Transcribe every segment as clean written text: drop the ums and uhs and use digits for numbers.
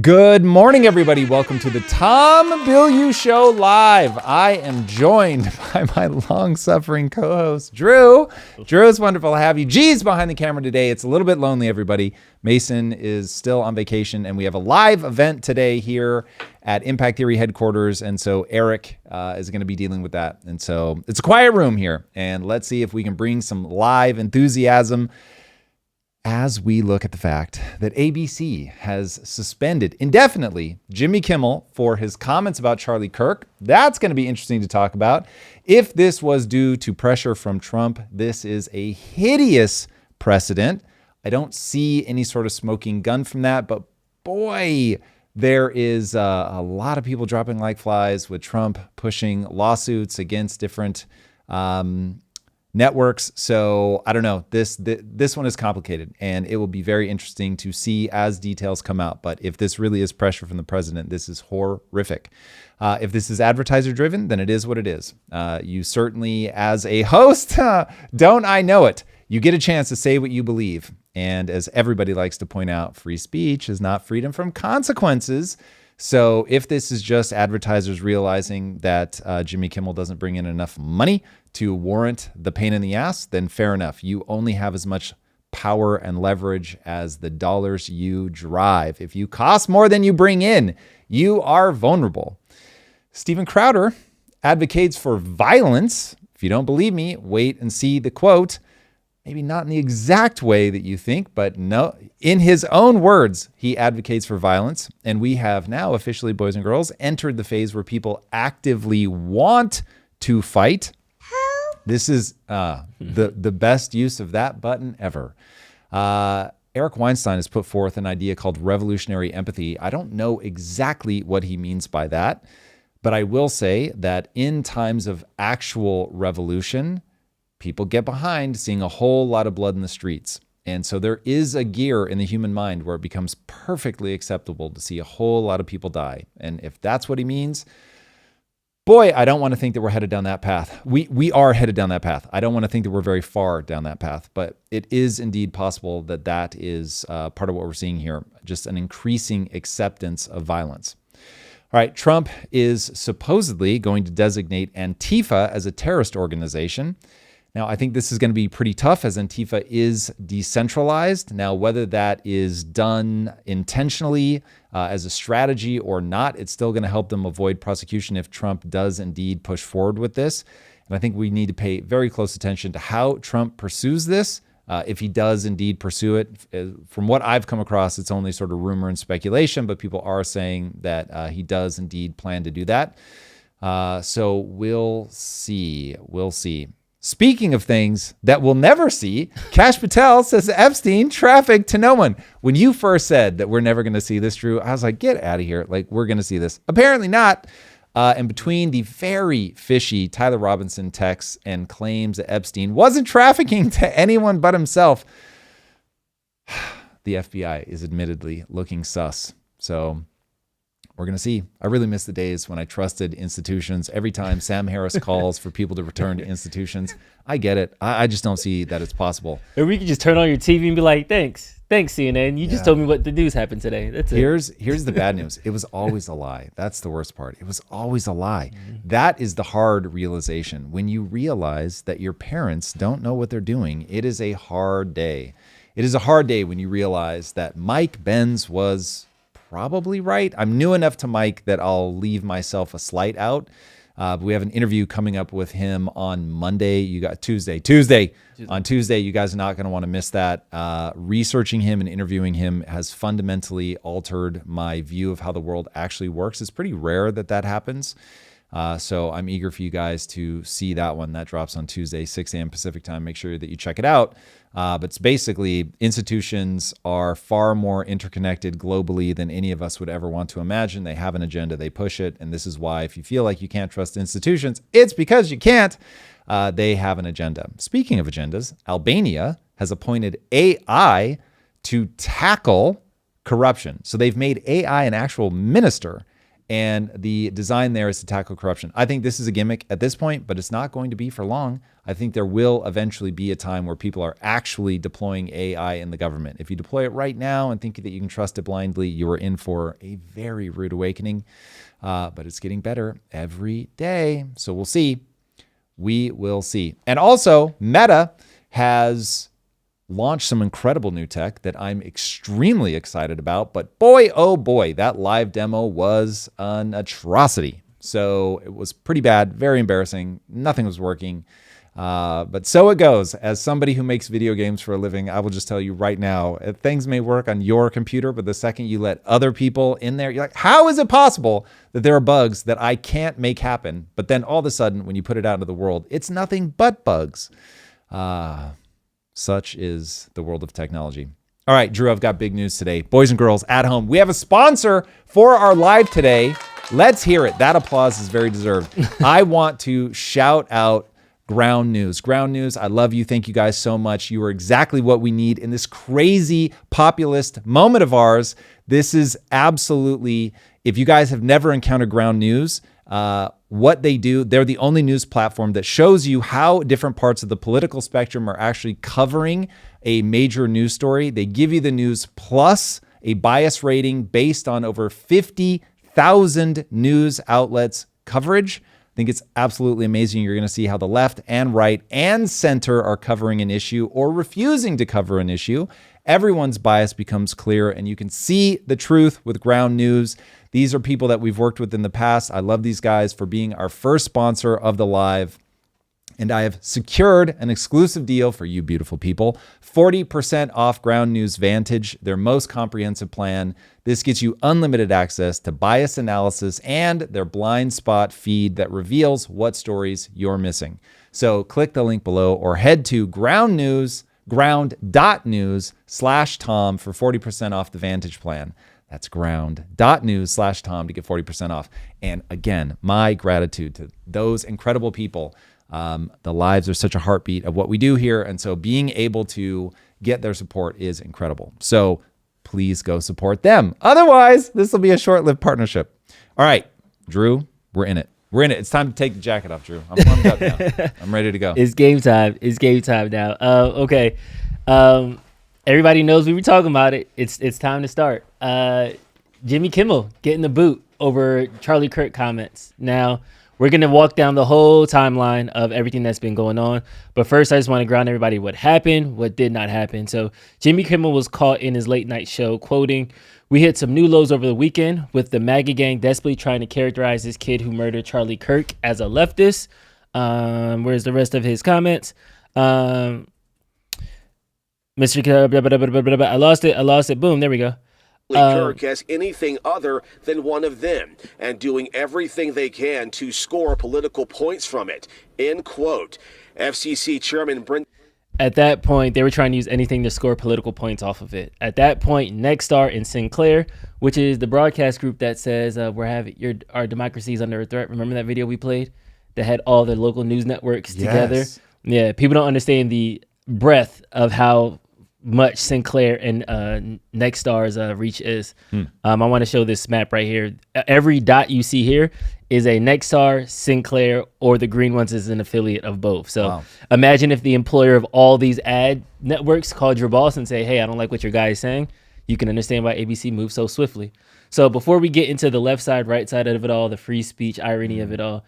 Good morning, everybody. Welcome to the Tom Bilyeu Show live. I am joined by my long-suffering co-host, Drew. Drew, it's wonderful to have you. G's behind the camera today. It's a little bit lonely, everybody. Mason is still on vacation, and we have a live event today here at Impact Theory headquarters, and so Eric is going to be dealing with that. And so it's a quiet room here, and let's see if we can bring some live enthusiasm as we look at the fact that ABC has suspended indefinitely Jimmy Kimmel for his comments about Charlie Kirk. That's going to be interesting to talk about. If this was due to pressure from Trump, this is a hideous precedent. I don't see any sort of smoking gun from that, but boy, there is a lot of people dropping like flies with Trump pushing lawsuits against different networks. So I don't know. This one is complicated, and it will be very interesting to see as details come out. But if this really is pressure from the president, this is horrific. If this is advertiser driven, then it is what it is. You certainly, as a host, don't I know it, you get a chance to say what you believe. And as everybody likes to point out, free speech is not freedom from consequences. So if this is just advertisers realizing that Jimmy Kimmel doesn't bring in enough money to warrant the pain in the ass, then fair enough. You only have as much power and leverage as the dollars you drive. If you cost more than you bring in, you are vulnerable. Steven Crowder advocates for violence. If you don't believe me, wait and see the quote. Maybe not in the exact way that you think, but no, in his own words, he advocates for violence. And we have now officially, boys and girls, entered the phase where people actively want to fight. This is the best use of that button ever. Eric Weinstein has put forth an idea called revolutionary empathy. I don't know exactly what he means by that, but I will say that in times of actual revolution, people get behind seeing a whole lot of blood in the streets. And so there is a gear in the human mind where it becomes perfectly acceptable to see a whole lot of people die. And if that's what he means, boy, I don't want to think that we're headed down that path. We are headed down that path. I don't want to think that we're very far down that path, but it is indeed possible that that is part of what we're seeing here, just an increasing acceptance of violence. All right, Trump is supposedly going to designate Antifa as a terrorist organization. Now, I think this is going to be pretty tough as Antifa is decentralized. Now, whether that is done intentionally as a strategy or not, it's still going to help them avoid prosecution if Trump does indeed push forward with this. And I think we need to pay very close attention to how Trump pursues this. If he does indeed pursue it, from what I've come across, it's only sort of rumor and speculation, but people are saying that he does indeed plan to do that. So we'll see. We'll see. Speaking of things that we'll never see, Kash Patel says Epstein trafficked to no one. When you first said that we're never going to see this, Drew, I was like, get out of here. Like, we're going to see this. Apparently not. And between the very fishy Tyler Robinson texts and claims that Epstein wasn't trafficking to anyone but himself, the FBI is admittedly looking sus. So we're going to see. I really miss the days when I trusted institutions. Every time Sam Harris calls for people to return to institutions, I get it. I just don't see that it's possible. Or we could just turn on your TV and be like, thanks, CNN. You just told me what the news happened today. That's it. Here's the bad news. It was always a lie. That's the worst part. It was always a lie. Mm-hmm. That is the hard realization. When you realize that your parents don't know what they're doing, it is a hard day. It is a hard day when you realize that Mike Benz was probably right. I'm new enough to Mike that I'll leave myself a slight out. We have an interview coming up with him on Monday. You got Tuesday. On Tuesday, you guys are not going to want to miss that. Researching him and interviewing him has fundamentally altered my view of how the world actually works. It's pretty rare that that happens. So I'm eager for you guys to see that one. That drops on Tuesday, 6 a.m. Pacific time. Make sure that you check it out. But it's basically, institutions are far more interconnected globally than any of us would ever want to imagine. They have an agenda, they push it. And this is why, if you feel like you can't trust institutions, it's because you can't. They have an agenda. Speaking of agendas, Albania has appointed AI to tackle corruption. So they've made AI an actual minister. And the design there is to tackle corruption. I think this is a gimmick at this point, but it's not going to be for long. I think there will eventually be a time where people are actually deploying AI in the government. If you deploy it right now and think that you can trust it blindly, you are in for a very rude awakening. But it's getting better every day. So we'll see. We will see. And also, Meta has launched some incredible new tech that I'm extremely excited about. But boy, oh boy, that live demo was an atrocity. So it was pretty bad, very embarrassing. Nothing was working. But so it goes. As somebody who makes video games for a living, I will just tell you right now, things may work on your computer, but the second you let other people in there, you're like, how is it possible that there are bugs that I can't make happen? But then all of a sudden, when you put it out into the world, it's nothing but bugs. Such is the world of technology. All right, Drew, I've got big news today. Boys and girls at home, we have a sponsor for our live today. Let's hear it. That applause is very deserved. I want to shout out Ground News. Ground News, I love you. Thank you guys so much. You are exactly what we need in this crazy populist moment of ours. This is absolutely, if you guys have never encountered Ground News, what they do, they're the only news platform that shows you how different parts of the political spectrum are actually covering a major news story. They give you the news plus a bias rating based on over 50,000 news outlets coverage. I think it's absolutely amazing. You're going to see how the left and right and center are covering an issue or refusing to cover an issue. Everyone's bias becomes clear, and you can see the truth with Ground News. These are people that we've worked with in the past. I love these guys for being our first sponsor of the live. And I have secured an exclusive deal for you beautiful people. 40% off Ground News Vantage, their most comprehensive plan. This gets you unlimited access to bias analysis and their blind spot feed that reveals what stories you're missing. So click the link below or head to ground.news/Tom for 40% off the Vantage plan. That's ground.news/Tom to get 40% off. And again, my gratitude to those incredible people. The lives are such a heartbeat of what we do here. And so being able to get their support is incredible. So please go support them. Otherwise, this will be a short-lived partnership. All right, Drew, we're in it. We're in it. It's time to take the jacket off, Drew. I'm warmed up now. I'm ready to go. It's game time. It's game time now. Okay. Everybody knows we were talking about it. It's time to start. Jimmy Kimmel getting the boot over Charlie Kirk comments. Now, we're going to walk down the whole timeline of everything that's been going on. But first, I just want to ground everybody what happened, what did not happen. So Jimmy Kimmel was caught in his late night show quoting, "We hit some new lows over the weekend with the MAGA gang desperately trying to characterize this kid who murdered Charlie Kirk as a leftist." Where's the rest of his comments? Mr. I lost it. Boom, there we go. Kirk as anything other than one of them and doing everything they can to score political points from it. End quote. FCC Chairman Brent. At that point, they were trying to use anything to score political points off of it. At that point, Nexstar and Sinclair, which is the broadcast group that says our democracy is under a threat. Remember that video we played that had all the local news networks together? Yeah, people don't understand the breadth of how much Sinclair and Nexstar's reach is. I want to show this map right here. Every dot you see here is a Nexstar, Sinclair, or the green ones is an affiliate of both. So Imagine if the employer of all these ad networks called your boss and say, "Hey, I don't like what your guy is saying." You can understand why ABC moves so swiftly. So before we get into the left side, right side of it all, the free speech irony of it all,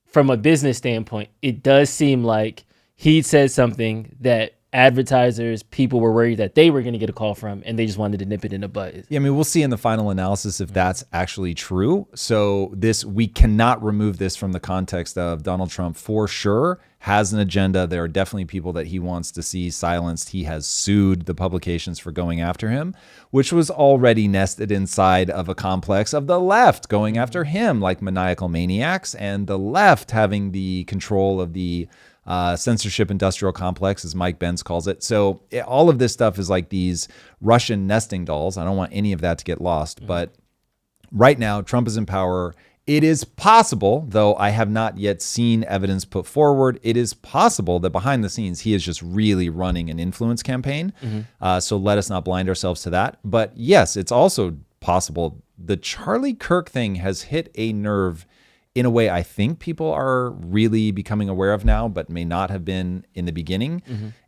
from a business standpoint, it does seem like he said something that advertisers, people were worried that they were going to get a call from, and they just wanted to nip it in the bud. Yeah, I mean, we'll see in the final analysis if that's actually true. So we cannot remove this from the context of Donald Trump for sure has an agenda. There are definitely people that he wants to see silenced. He has sued the publications for going after him, which was already nested inside of a complex of the left going after him like maniacal maniacs, and the left having the control of the censorship industrial complex, as Mike Benz calls it. So all of this stuff is like these Russian nesting dolls. I don't want any of that to get lost. But right now, Trump is in power. It is possible, though I have not yet seen evidence put forward, it is possible that behind the scenes, he is just really running an influence campaign. So let us not blind ourselves to that. But yes, it's also possible the Charlie Kirk thing has hit a nerve in a way I think people are really becoming aware of now, but may not have been in the beginning.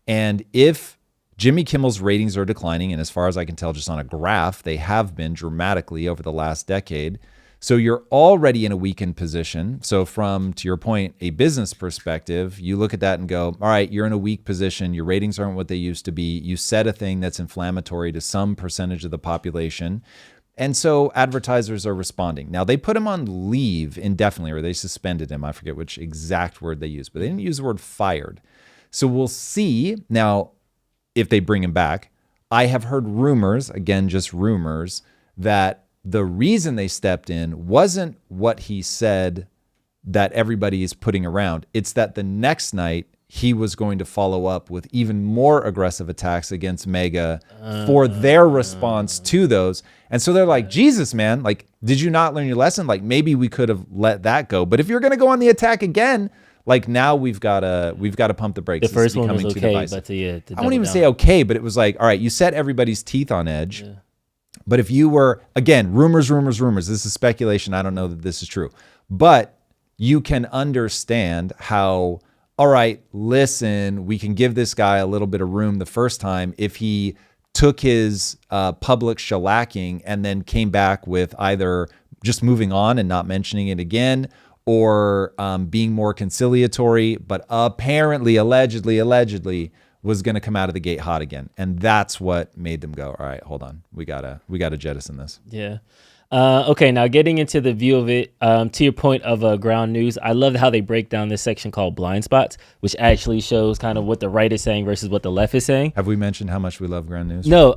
And if Jimmy Kimmel's ratings are declining, and as far as I can tell, just on a graph, they have been dramatically over the last decade. So you're already in a weakened position. So from, to your point, a business perspective, you look at that and go, all right, you're in a weak position. Your ratings aren't what they used to be. You said a thing that's inflammatory to some percentage of the population. And so advertisers are responding. Now, they put him on leave indefinitely, or they suspended him. I forget which exact word they used, but they didn't use the word fired. So we'll see now if they bring him back. I have heard rumors, again, just rumors, that the reason they stepped in wasn't what he said that everybody is putting around. It's that the next night he was going to follow up with even more aggressive attacks against MAGA for their response to those. And so they're like, Jesus, man, like, did you not learn your lesson? Like, maybe we could have let that go. But if you're going to go on the attack again, like, now we've got to pump the brakes. The first one was okay, but I won't even say okay, but it was like, all right, you set everybody's teeth on edge. Yeah. But if you were, again, rumors, this is speculation. I don't know that this is true, but you can understand how, all right, listen, we can give this guy a little bit of room the first time if he took his public shellacking and then came back with either just moving on and not mentioning it again, or being more conciliatory, but apparently, allegedly was going to come out of the gate hot again. And that's what made them go, all right, hold on. We gotta jettison this. Yeah. Okay, now getting into the view of it, to your point of ground news, I love how they break down this section called blind spots, which actually shows kind of what the right is saying versus what the left is saying. Have we mentioned how much we love ground news? No,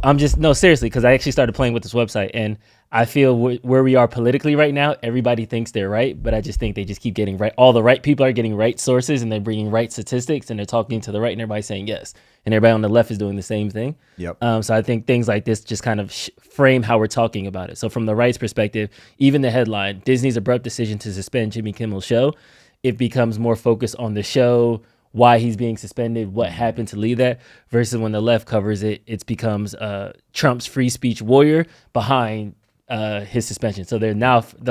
seriously, because I actually started playing with this website, and I feel where we are politically right now, everybody thinks they're right, but I just think they just keep getting right. All the right people are getting right sources, and they're bringing right statistics, and they're talking to the right, and everybody's saying yes. And everybody on the left is doing the same thing. Yep. So I think things like this just kind of frame how we're talking about it. So from the right's perspective, even the headline, Disney's abrupt decision to suspend Jimmy Kimmel's show, it becomes more focused on the show, why he's being suspended, what happened to lead that, versus when the left covers it, it becomes Trump's free speech warrior behind his suspension. So the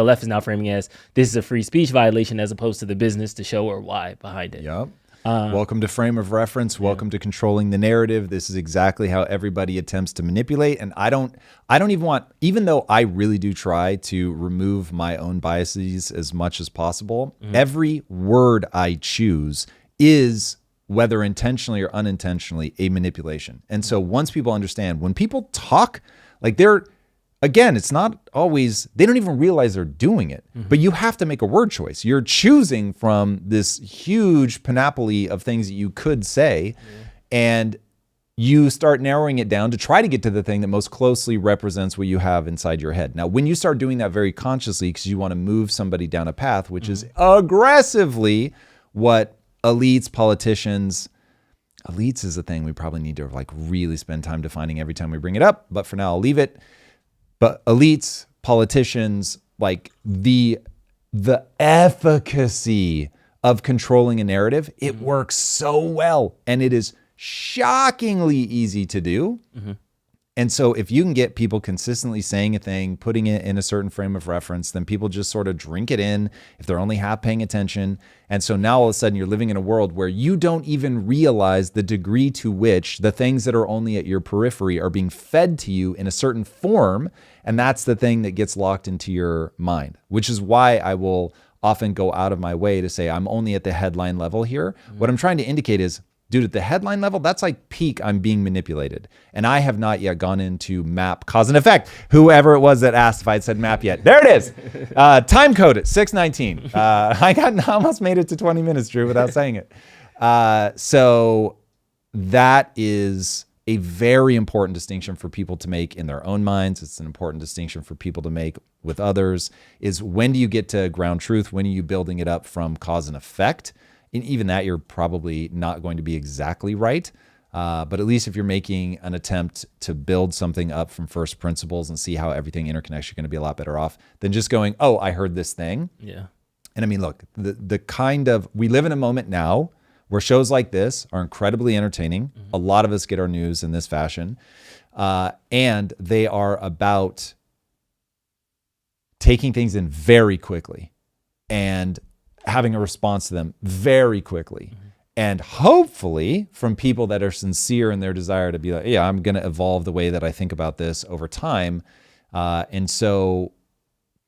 left is now framing it as this is a free speech violation as opposed to the business to show or why behind it. Yep. Welcome to frame of reference. Welcome to controlling the narrative. This is exactly how everybody attempts to manipulate. And I don't even want, even though I really do try to remove my own biases as much as possible, every word I choose is, whether intentionally or unintentionally, a manipulation. And so once people understand, when people talk, like again, it's not always, they don't even realize they're doing it, but you have to make a word choice. You're choosing from this huge panoply of things that you could say, and you start narrowing it down to try to get to the thing that most closely represents what you have inside your head. Now, when you start doing that very consciously because you want to move somebody down a path, which is aggressively what elites, politicians, elites is a thing we probably need to like really spend time defining every time we bring it up, but for now I'll leave it. But elites, politicians, like the efficacy of controlling a narrative, it works so well. And it is shockingly easy to do. And so if you can get people consistently saying a thing, putting it in a certain frame of reference, then people just sort of drink it in if they're only half paying attention. And so now all of a sudden you're living in a world where you don't even realize the degree to which the things that are only at your periphery are being fed to you in a certain form. And that's the thing that gets locked into your mind, which is why I will often go out of my way to say I'm only at the headline level here. What I'm trying to indicate is, dude, at the headline level, that's like peak I'm being manipulated. And I have not yet gone into map cause and effect. Whoever it was that asked if I'd said map yet. There it is. Time code it, 6:19. I almost made it to 20 minutes, Drew, without saying it. So that is a very important distinction for people to make in their own minds. It's an important distinction for people to make with others, is when do you get to ground truth? When are you building it up from cause and effect? And even that, you're probably not going to be exactly right. But at least if you're making an attempt to build something up from first principles and see how everything interconnects, you're going to be a lot better off than just going, oh, I heard this thing. Yeah. And I mean, look, the kind of, we live in a moment now where shows like this are incredibly entertaining. A lot of us get our news in this fashion. And they are about taking things in very quickly and having a response to them very quickly. And hopefully from people that are sincere in their desire to be like, yeah, I'm going to evolve the way that I think about this over time. And so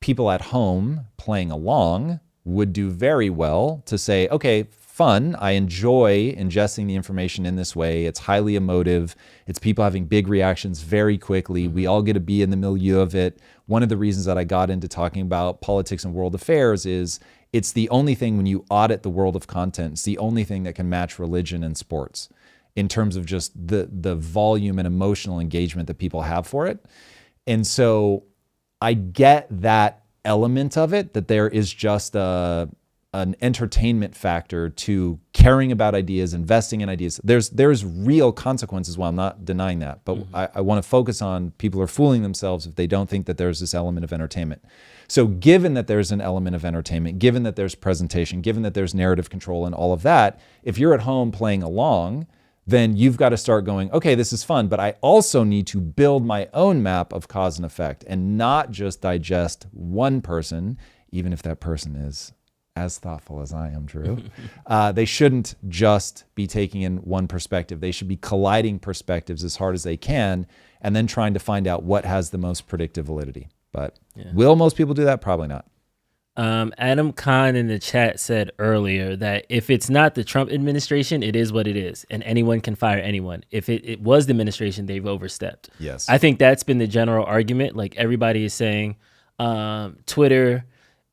people at home playing along would do very well to say, okay, fun. I enjoy ingesting the information in this way. It's highly emotive. It's people having big reactions very quickly. We all get to be in the milieu of it. One of the reasons that I got into talking about politics and world affairs is it's the only thing when you audit the world of content, it's the only thing that can match religion and sports in terms of just the volume and emotional engagement that people have for it. And so I get that element of it, that there is just an entertainment factor to caring about ideas, investing in ideas. There's real consequences. Well, I'm not denying that, but I want to focus on people are fooling themselves if they don't think that there's this element of entertainment. So given that there's an element of entertainment, given that there's presentation, given that there's narrative control and all of that, if you're at home playing along, then you've got to start going, okay, this is fun, but I also need to build my own map of cause and effect and not just digest one person, even if that person is as thoughtful as I am, Drew. They shouldn't just be taking in one perspective. They should be colliding perspectives as hard as they can and then trying to find out what has the most predictive validity. But will most people do that? Probably not. Adam Khan in the chat said earlier that if it's not the Trump administration, it is what it is, and anyone can fire anyone. If it was the administration, they've overstepped. Yes. I think that's been the general argument. Like everybody is saying, Twitter,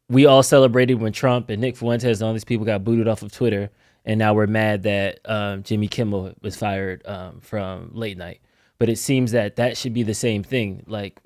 we all celebrated when Trump and Nick Fuentes and all these people got booted off of Twitter, and now we're mad that Jimmy Kimmel was fired from late night. But it seems that should be the same thing. Like,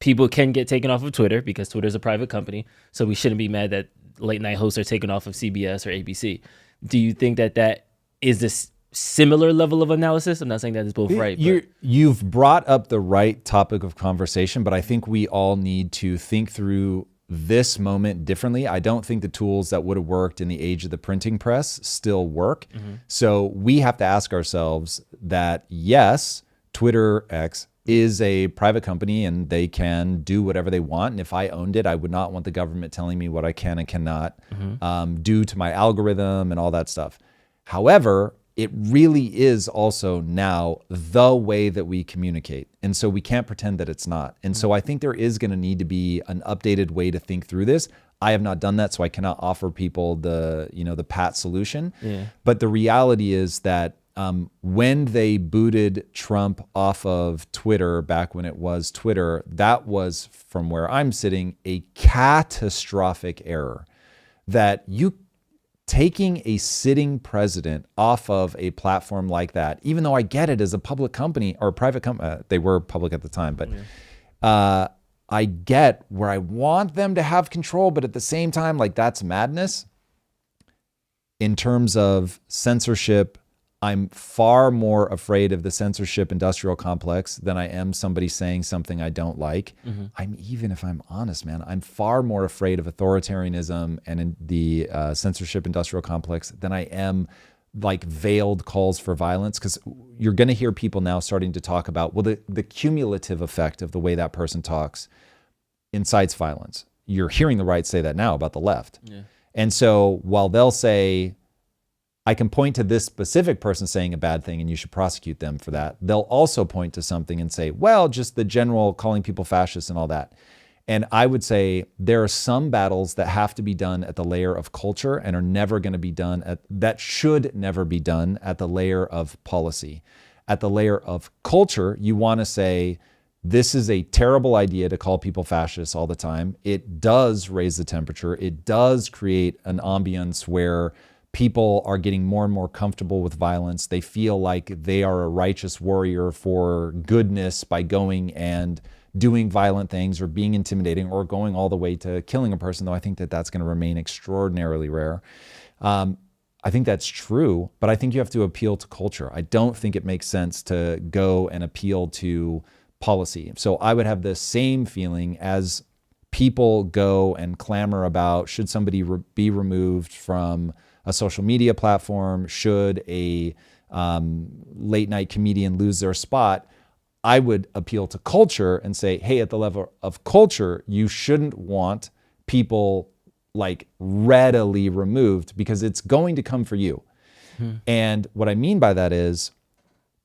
people can get taken off of Twitter because Twitter is a private company, so we shouldn't be mad that late night hosts are taken off of CBS or ABC. Do you think that is this similar level of analysis? I'm not saying that it's both right. You've brought up the right topic of conversation, but I think we all need to think through this moment differently. I don't think the tools that would have worked in the age of the printing press still work. So we have to ask ourselves that, yes, Twitter X is a private company and they can do whatever they want. And if I owned it, I would not want the government telling me what I can and cannot do to my algorithm and all that stuff. However, it really is also now the way that we communicate. And so we can't pretend that it's not. And so I think there is going to need to be an updated way to think through this. I have not done that, so I cannot offer people the pat solution. But the reality is that when they booted Trump off of Twitter back when it was Twitter, that was, from where I'm sitting, a catastrophic error. That you taking a sitting president off of a platform like that, even though I get it as a public company or a private company, they were public at the time, but I get where I want them to have control, but at the same time, like, that's madness. In terms of censorship, I'm far more afraid of the censorship industrial complex than I am somebody saying something I don't like. Even if I'm honest, man, I'm far more afraid of authoritarianism and in the censorship industrial complex than I am like veiled calls for violence. Because you're going to hear people now starting to talk about, well, the cumulative effect of the way that person talks incites violence. You're hearing the right say that now about the left. And so while they'll say, I can point to this specific person saying a bad thing and you should prosecute them for that, they'll also point to something and say, well, just the general calling people fascists and all that. And I would say there are some battles that have to be done at the layer of culture and are never going to be done that should never be done at the layer of policy. At the layer of culture, you want to say, this is a terrible idea to call people fascists all the time. It does raise the temperature. It does create an ambience where people are getting more and more comfortable with violence. They feel like they are a righteous warrior for goodness by going and doing violent things or being intimidating or going all the way to killing a person, though I think that that's going to remain extraordinarily rare. I think that's true, but I think you have to appeal to culture. I don't think it makes sense to go and appeal to policy. So I would have the same feeling as people go and clamor about, should somebody be removed from a social media platform? Should a late night comedian lose their spot? I would appeal to culture and say, hey, at the level of culture, you shouldn't want people like readily removed because it's going to come for you. And what I mean by that is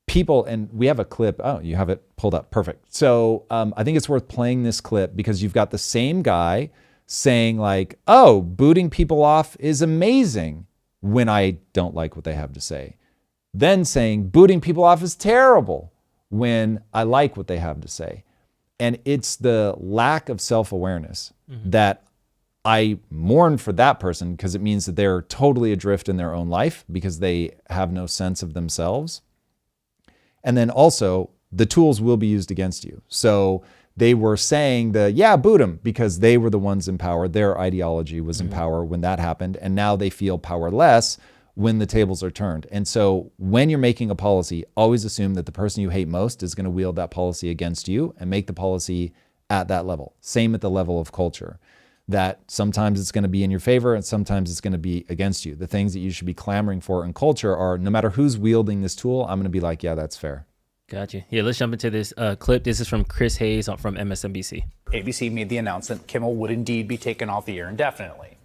people, and we have a clip. Oh, you have it pulled up. Perfect. So I think it's worth playing this clip because you've got the same guy saying like, oh, booting people off is amazing when I don't like what they have to say. Then saying booting people off is terrible when I like what they have to say. And it's the lack of self-awareness that I mourn for that person because it means that they're totally adrift in their own life because they have no sense of themselves. And then also the tools will be used against you. So they were saying boot them because they were the ones in power. Their ideology was in power when that happened. And now they feel powerless when the tables are turned. And so when you're making a policy, always assume that the person you hate most is going to wield that policy against you and make the policy at that level. Same at the level of culture. That sometimes it's going to be in your favor and sometimes it's going to be against you. The things that you should be clamoring for in culture are no matter who's wielding this tool, I'm going to be like, yeah, that's fair. Gotcha. Yeah, let's jump into this clip. This is from Chris Hayes from MSNBC. ABC made the announcement that Kimmel would indeed be taken off the air indefinitely.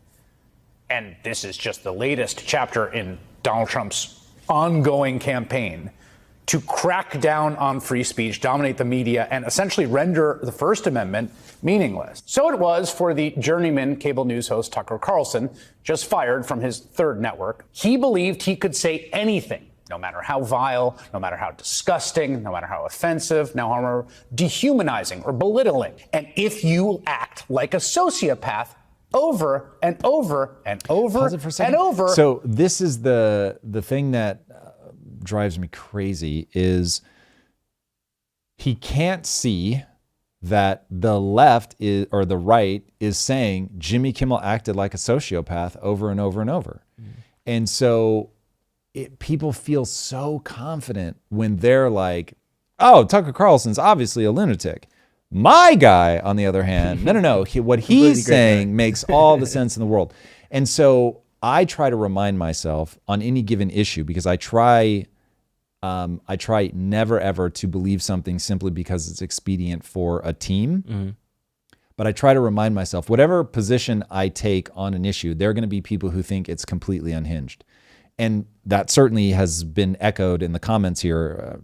And this is just the latest chapter in Donald Trump's ongoing campaign to crack down on free speech, dominate the media, and essentially render the First Amendment meaningless. So it was for the journeyman cable news host Tucker Carlson, just fired from his third network. He believed he could say anything, no matter how vile, no matter how disgusting, no matter how offensive, no matter how dehumanizing or belittling. And if you act like a sociopath over and over and over and over. So this is the thing that drives me crazy is he can't see that the left is, or the right is saying Jimmy Kimmel acted like a sociopath over and over and over. And so people feel so confident when they're like, oh, Tucker Carlson's obviously a lunatic. My guy, on the other hand, no. What he's saying makes all the sense in the world. And so I try to remind myself on any given issue, because I try never ever to believe something simply because it's expedient for a team. But I try to remind myself, whatever position I take on an issue, there are going to be people who think it's completely unhinged. And that certainly has been echoed in the comments here.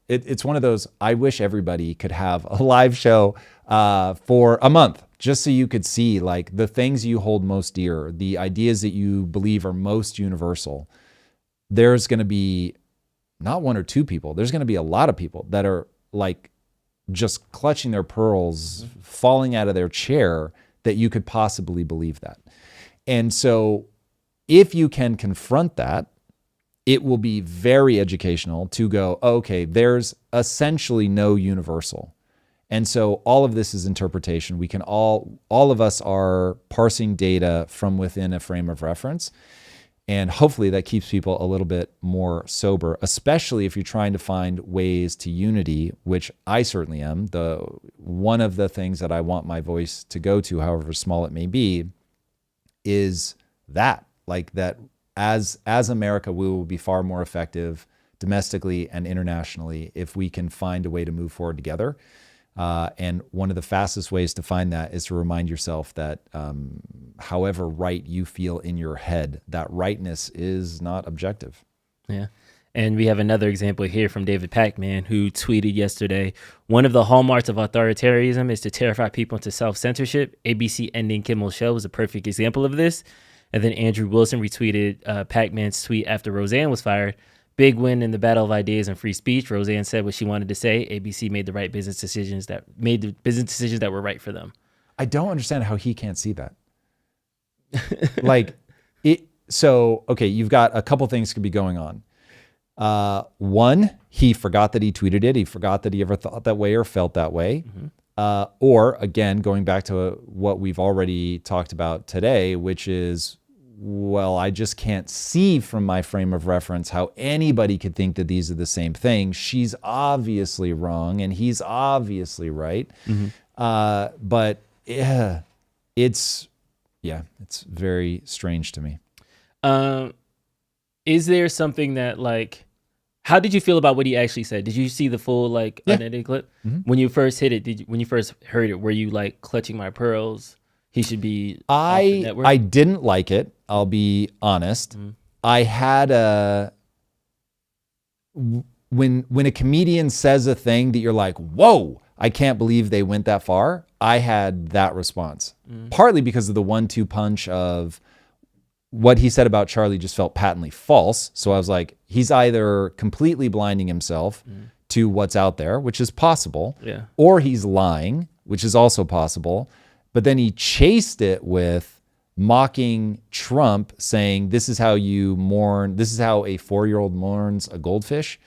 It's one of those, I wish everybody could have a live show for a month, just so you could see like the things you hold most dear, the ideas that you believe are most universal. There's going to be not one or two people. There's going to be a lot of people that are like just clutching their pearls, falling out of their chair that you could possibly believe that. And so if you can confront that, it will be very educational to go, okay, there's essentially no universal. And so all of this is interpretation. We can all of us are parsing data from within a frame of reference. And hopefully that keeps people a little bit more sober, especially if you're trying to find ways to unity, which I certainly am. One of the things that I want my voice to go to, however small it may be, is that, like that as America, we will be far more effective domestically and internationally if we can find a way to move forward together. And one of the fastest ways to find that is to remind yourself that however right you feel in your head, that rightness is not objective. Yeah. And we have another example here from David Pacman, who tweeted yesterday, one of the hallmarks of authoritarianism is to terrify people into self-censorship. ABC ending Kimmel's show was a perfect example of this. And then Andrew Wilson retweeted Pacman's tweet after Roseanne was fired. Big win in the battle of ideas and free speech. Roseanne said what she wanted to say. ABC made the business decisions that were right for them. I don't understand how he can't see that. Like it. So, okay, you've got a couple things could be going on. One, he forgot that he tweeted it. He forgot that he ever thought that way or felt that way. Or again, going back to what we've already talked about today, which is, well, I just can't see from my frame of reference how anybody could think that these are the same thing. She's obviously wrong and he's obviously right. But yeah, it's very strange to me. Is there something that, like, How did you feel about what he actually said? Did you see the full like unedited clip? When you first hit it, when you first heard it, were you like clutching my pearls? He should be off the network? I didn't like it. I'll be honest. I had when a comedian says a thing that you're like, whoa, I can't believe they went that far. I had that response, partly because of the 1-2 punch of what he said about Charlie just felt patently false. So I was like, he's either completely blinding himself to what's out there, which is possible, or he's lying, which is also possible. But then he chased it with mocking Trump, saying, this is how you mourn. This is how a 4-year-old mourns a goldfish.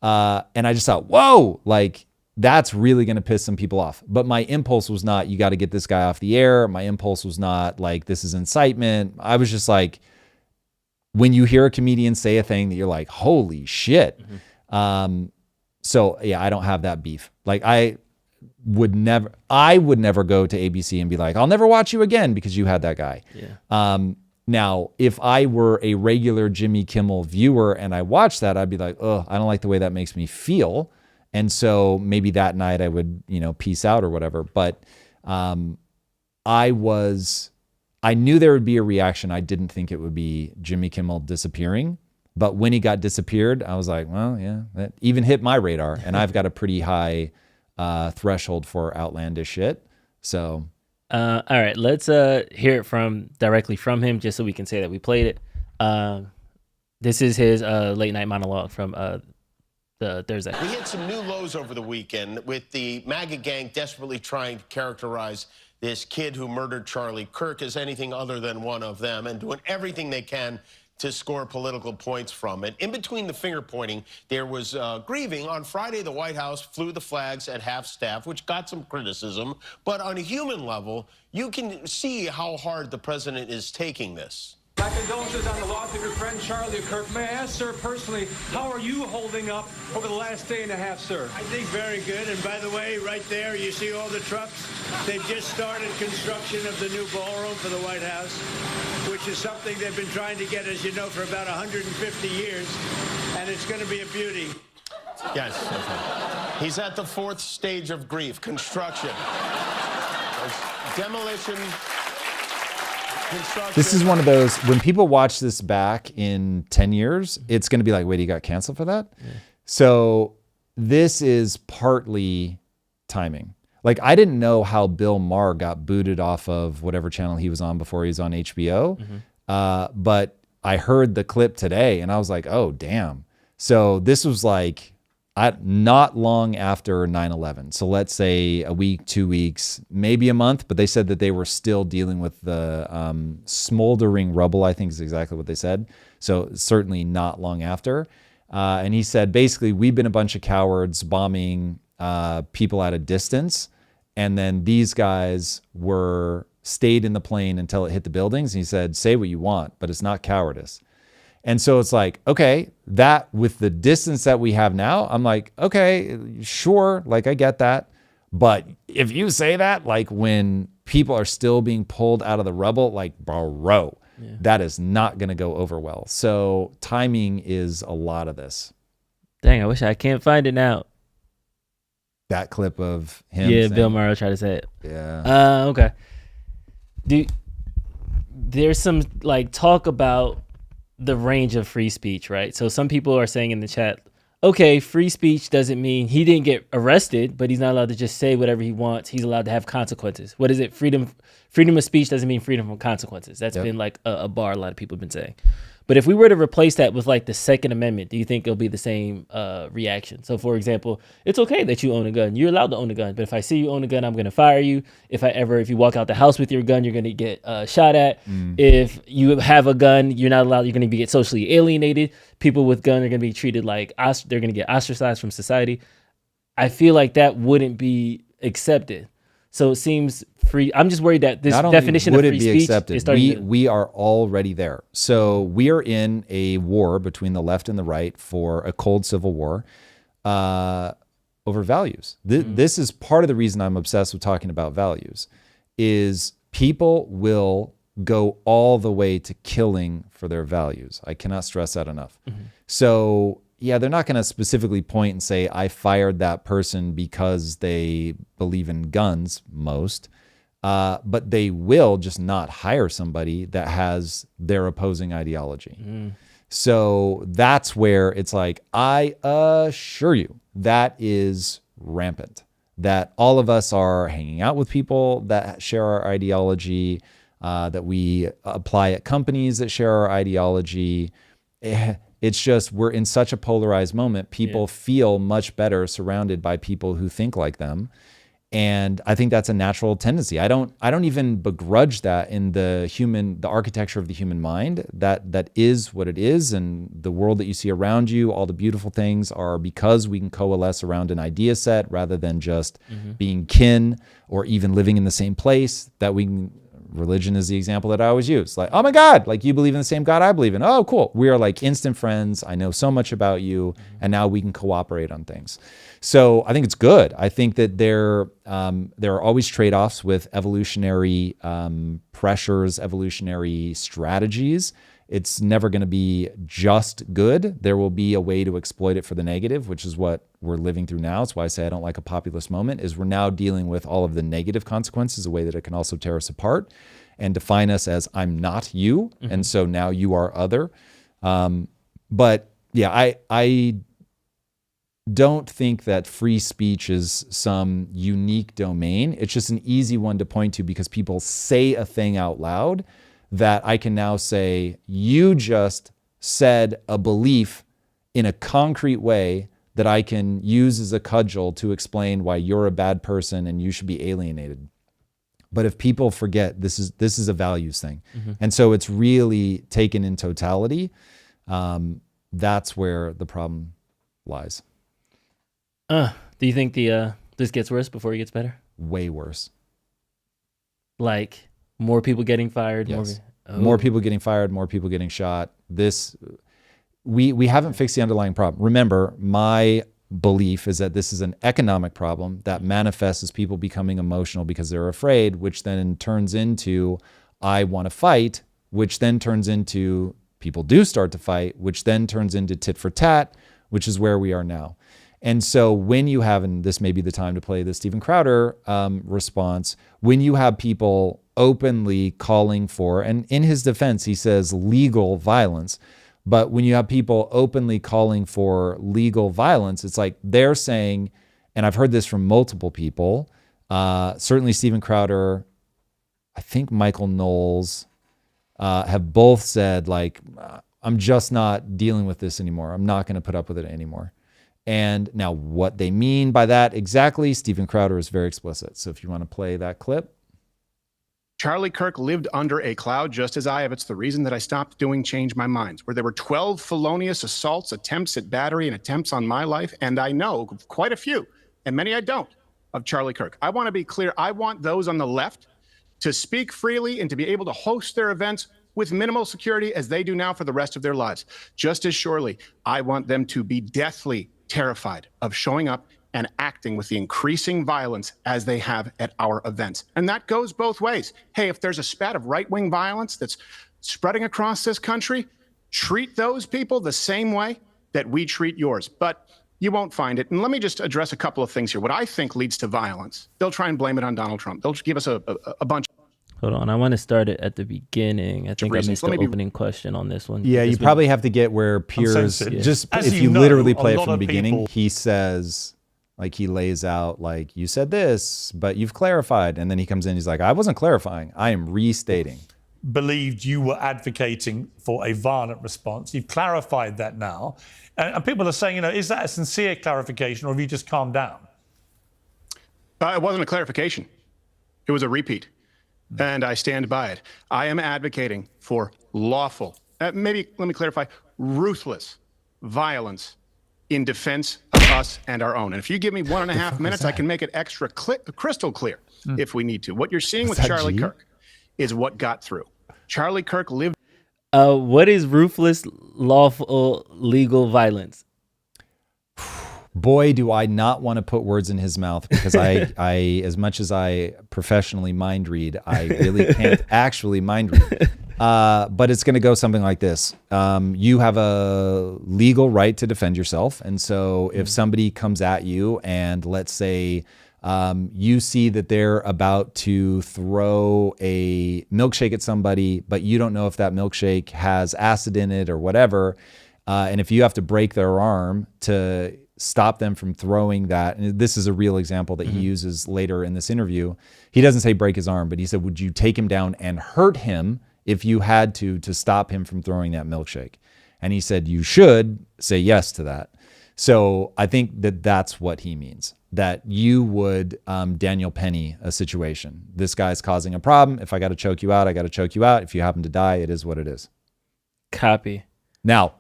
And I just thought, whoa, like that's really going to piss some people off. But my impulse was not, you got to get this guy off the air. My impulse was not like, this is incitement. I was just like, when you hear a comedian say a thing that you're like, holy shit. So yeah, I don't have that beef. Like I would never go to ABC and be like, I'll never watch you again because you had that guy. Now, if I were a regular Jimmy Kimmel viewer and I watched that, I'd be like, oh, I don't like the way that makes me feel. And so maybe that night I would, peace out or whatever. But I knew there would be a reaction. I didn't think it would be Jimmy Kimmel disappearing. But when he got disappeared, I was like, well, yeah, that even hit my radar. And I've got a pretty high threshold for outlandish shit. So... all right, let's hear it directly from him, just so we can say that we played it. This is his late night monologue from the Thursday. We hit some new lows over the weekend with the MAGA gang desperately trying to characterize this kid who murdered Charlie Kirk as anything other than one of them and doing everything they can to score political points from it. In between the finger pointing, there was grieving. On Friday, the White House flew the flags at half staff, which got some criticism. But on a human level, you can see how hard the president is taking this. My condolences on the loss of your friend Charlie Kirk. May I ask, sir, personally, how are you holding up over the last day and a half, sir? I think very good. And by the way, right there, you see all the trucks? They've just started construction of the new ballroom for the White House, which is something they've been trying to get, as you know, for about 150 years. And it's going to be a beauty. Yes. He's at the 4th stage of grief, construction. Demolition. This is one of those, when people watch this back in 10 years, it's going to be like, wait, he got canceled for that? Yeah. So this is partly timing. Like, I didn't know how Bill Maher got booted off of whatever channel he was on before he was on HBO. But I heard the clip today and I was like, oh, damn. So this was like not long after 9/11. So let's say a week, 2 weeks, maybe a month, but they said that they were still dealing with the smoldering rubble, I think is exactly what they said. So certainly not long after. And he said, basically, we've been a bunch of cowards bombing people at a distance. And then these guys stayed in the plane until it hit the buildings. And he said, say what you want, but it's not cowardice. And so it's like, okay, that with the distance that we have now, I'm like, okay, sure, like I get that. But if you say that, like when people are still being pulled out of the rubble, like, bro, that is not going to go over well. So timing is a lot of this. Dang, I wish I can't find it now. That clip of him. Yeah, saying, Bill Maher tried to say it. Yeah. Okay. There's some like talk about the range of free speech, right? So some people are saying in the chat, okay, free speech doesn't mean he didn't get arrested, but he's not allowed to just say whatever he wants. He's allowed to have consequences. What is it? Freedom of speech doesn't mean freedom from consequences. That's been like a bar a lot of people have been saying. But if we were to replace that with like the Second Amendment, do you think it'll be the same reaction? So for example, it's okay that you own a gun. You're allowed to own a gun. But if I see you own a gun, I'm going to fire you. If you walk out the house with your gun, you're going to get shot at. If you have a gun, you're not allowed. You're going to get socially alienated. People with guns are going to be treated like they're going to get ostracized from society. I feel like that wouldn't be accepted. So it seems free. I'm just worried that this definition of free speech is starting we are already there. So we are in a war between the left and the right for a cold civil war over values. This is part of the reason I'm obsessed with talking about values is people will go all the way to killing for their values. I cannot stress that enough. So yeah, they're not going to specifically point and say, I fired that person because they believe in guns most. But they will just not hire somebody that has their opposing ideology. So that's where it's like, I assure you that is rampant, that all of us are hanging out with people that share our ideology, that we apply at companies that share our ideology. It's just, we're in such a polarized moment. People feel much better surrounded by people who think like them. And I think that's a natural tendency. I don't even begrudge that in the architecture of the human mind. That is what it is. And the world that you see around you, all the beautiful things are because we can coalesce around an idea set rather than just being kin or even living in the same place. Religion is the example that I always use. Like, oh my God, like you believe in the same God I believe in. Oh, cool. We are like instant friends. I know so much about you. And now we can cooperate on things. So I think it's good. I think that there are always trade-offs with evolutionary pressures, evolutionary strategies. It's never going to be just good. There will be a way to exploit it for the negative, which is what we're living through now. It's why I say I don't like a populist moment, is we're now dealing with all of the negative consequences, a way that it can also tear us apart and define us as I'm not you. And so now you are other. But yeah, I don't think that free speech is some unique domain. It's just an easy one to point to because people say a thing out loud that I can now say, you just said a belief in a concrete way that I can use as a cudgel to explain why you're a bad person and you should be alienated. But if people forget, this is a values thing. And so it's really taken in totality. That's where the problem lies. Do you think this gets worse before it gets better? Way worse. Like more people getting fired? Yes. More people getting fired, more people getting shot. We haven't fixed the underlying problem. Remember, my belief is that this is an economic problem that manifests as people becoming emotional because they're afraid, which then turns into, I want to fight, which then turns into people do start to fight, which then turns into tit for tat, which is where we are now. And so when you have, and this may be the time to play the Steven Crowder response, when you have people openly calling for, and in his defense, he says legal violence, but when you have people openly calling for legal violence, it's like they're saying, and I've heard this from multiple people, certainly Steven Crowder, I think Michael Knowles, have both said, like, I'm just not dealing with this anymore. I'm not going to put up with it anymore. And now what they mean by that exactly, Steven Crowder is very explicit. So if you want to play that clip. Charlie Kirk lived under a cloud just as I have. It's the reason that I stopped doing Change My Minds, where there were 12 felonious assaults, attempts at battery, and attempts on my life. And I know quite a few, and many I don't, of Charlie Kirk. I want to be clear. I want those on the left to speak freely and to be able to host their events with minimal security as they do now for the rest of their lives. Just as surely, I want them to be deathly terrified of showing up and acting with the increasing violence as they have at our events. And that goes both ways. Hey, if there's a spat of right-wing violence that's spreading across this country, treat those people the same way that we treat yours. But you won't find it. And let me just address a couple of things here. What I think leads to violence, they'll try and blame it on Donald Trump. They'll give us a bunch. Hold on, I want to start it at the beginning. I think I missed the opening question on this one. Yeah, you probably have to get where Piers, just if you literally play it from the beginning, he says, like, he lays out, like, you said this, but you've clarified. And then he comes in, he's like, I wasn't clarifying, I am restating. Believed you were advocating for a violent response. You've clarified that now. And people are saying, is that a sincere clarification or have you just calmed down? It wasn't a clarification. It was a repeat. And I stand by it. I am advocating for lawful, maybe let me clarify, ruthless violence in defense of us and our own. And if you give me 1.5 minutes, I can make it extra crystal clear if we need to. What you're seeing with Charlie Kirk is what got through. Charlie Kirk lived. What is ruthless, lawful, legal violence? Boy, do I not want to put words in his mouth because I as much as I professionally mind read, I really can't actually mind read. But it's going to go something like this. You have a legal right to defend yourself. And so if somebody comes at you and let's say you see that they're about to throw a milkshake at somebody, but you don't know if that milkshake has acid in it or whatever. And if you have to break their arm to stop them from throwing that, and this is a real example that he uses later in this interview. He doesn't say break his arm, but he said, would you take him down and hurt him if you had to stop him from throwing that milkshake? And he said, you should say yes to that. So I think that that's what he means, that you would Daniel Penny a situation. This guy's causing a problem. If I got to choke you out, I got to choke you out. If you happen to die, it is what it is. Copy. Now,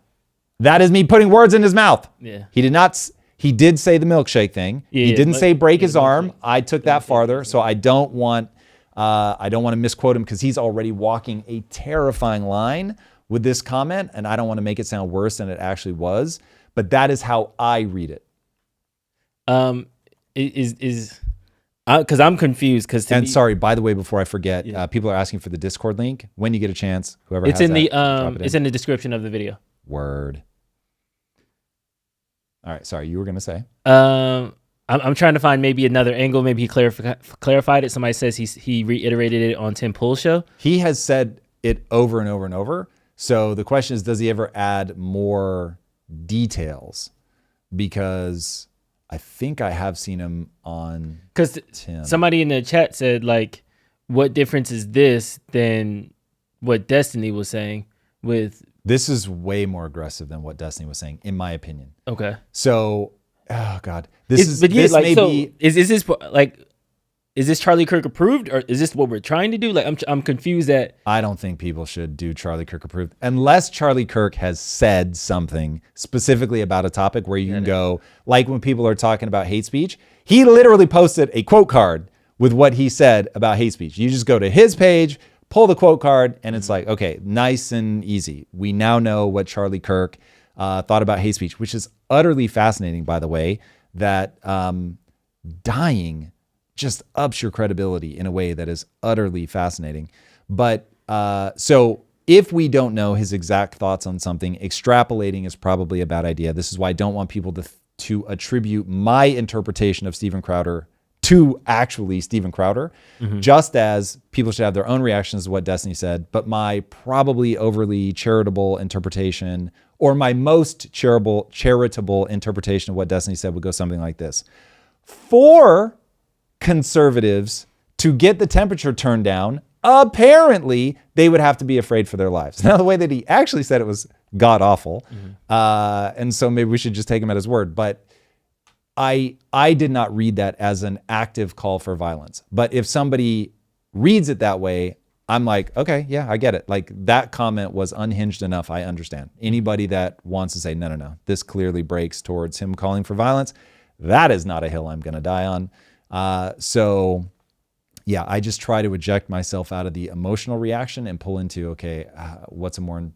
that is me putting words in his mouth. Yeah. He did not. He did say the milkshake thing. Yeah, he didn't say break his arm. milkshake. I took that farther, so I don't want to misquote him because he's already walking a terrifying line with this comment, and I don't want to make it sound worse than it actually was. But that is how I read it. Because I'm confused. Sorry, by the way, before I forget, people are asking for the Discord link. When you get a chance, whoever it's has in that, the drop it it's in the description of the video. Word. All right, sorry, you were gonna say. I'm trying to find maybe another angle. Maybe he clarified it. Somebody says he reiterated it on Tim Pool's show. He has said it over and over and over. So the question is, does he ever add more details? Because I think I have seen him on. Because somebody in the chat said, like, what difference is this than what Destiny was saying with. This is way more aggressive than what Destiny was saying, in my opinion. Okay. So, oh God, Is this Charlie Kirk approved, or is this what we're trying to do? Like, I'm confused that. I don't think people should do Charlie Kirk approved unless Charlie Kirk has said something specifically about a topic where you can go, like when people are talking about hate speech. He literally posted a quote card with what he said about hate speech. You just go to his page, pull the quote card, and it's like, okay, nice and easy. We now know what Charlie Kirk thought about hate speech, which is utterly fascinating, by the way, that dying just ups your credibility in a way that is utterly fascinating. But so if we don't know his exact thoughts on something, extrapolating is probably a bad idea. This is why I don't want people to attribute my interpretation of Steven Crowder to actually Steven Crowder, just as people should have their own reactions to what Destiny said. But my probably overly charitable interpretation, or my most charitable interpretation of what Destiny said, would go something like this. For conservatives to get the temperature turned down, apparently they would have to be afraid for their lives. Now, the way that he actually said it was god awful. And so maybe we should just take him at his word. But I did not read that as an active call for violence. But if somebody reads it that way, I'm like, okay, yeah, I get it. Like, that comment was unhinged enough. I understand. Anybody that wants to say, no, this clearly breaks towards him calling for violence, that is not a hill I'm going to die on. So yeah, I just try to eject myself out of the emotional reaction and pull into, okay, what's a more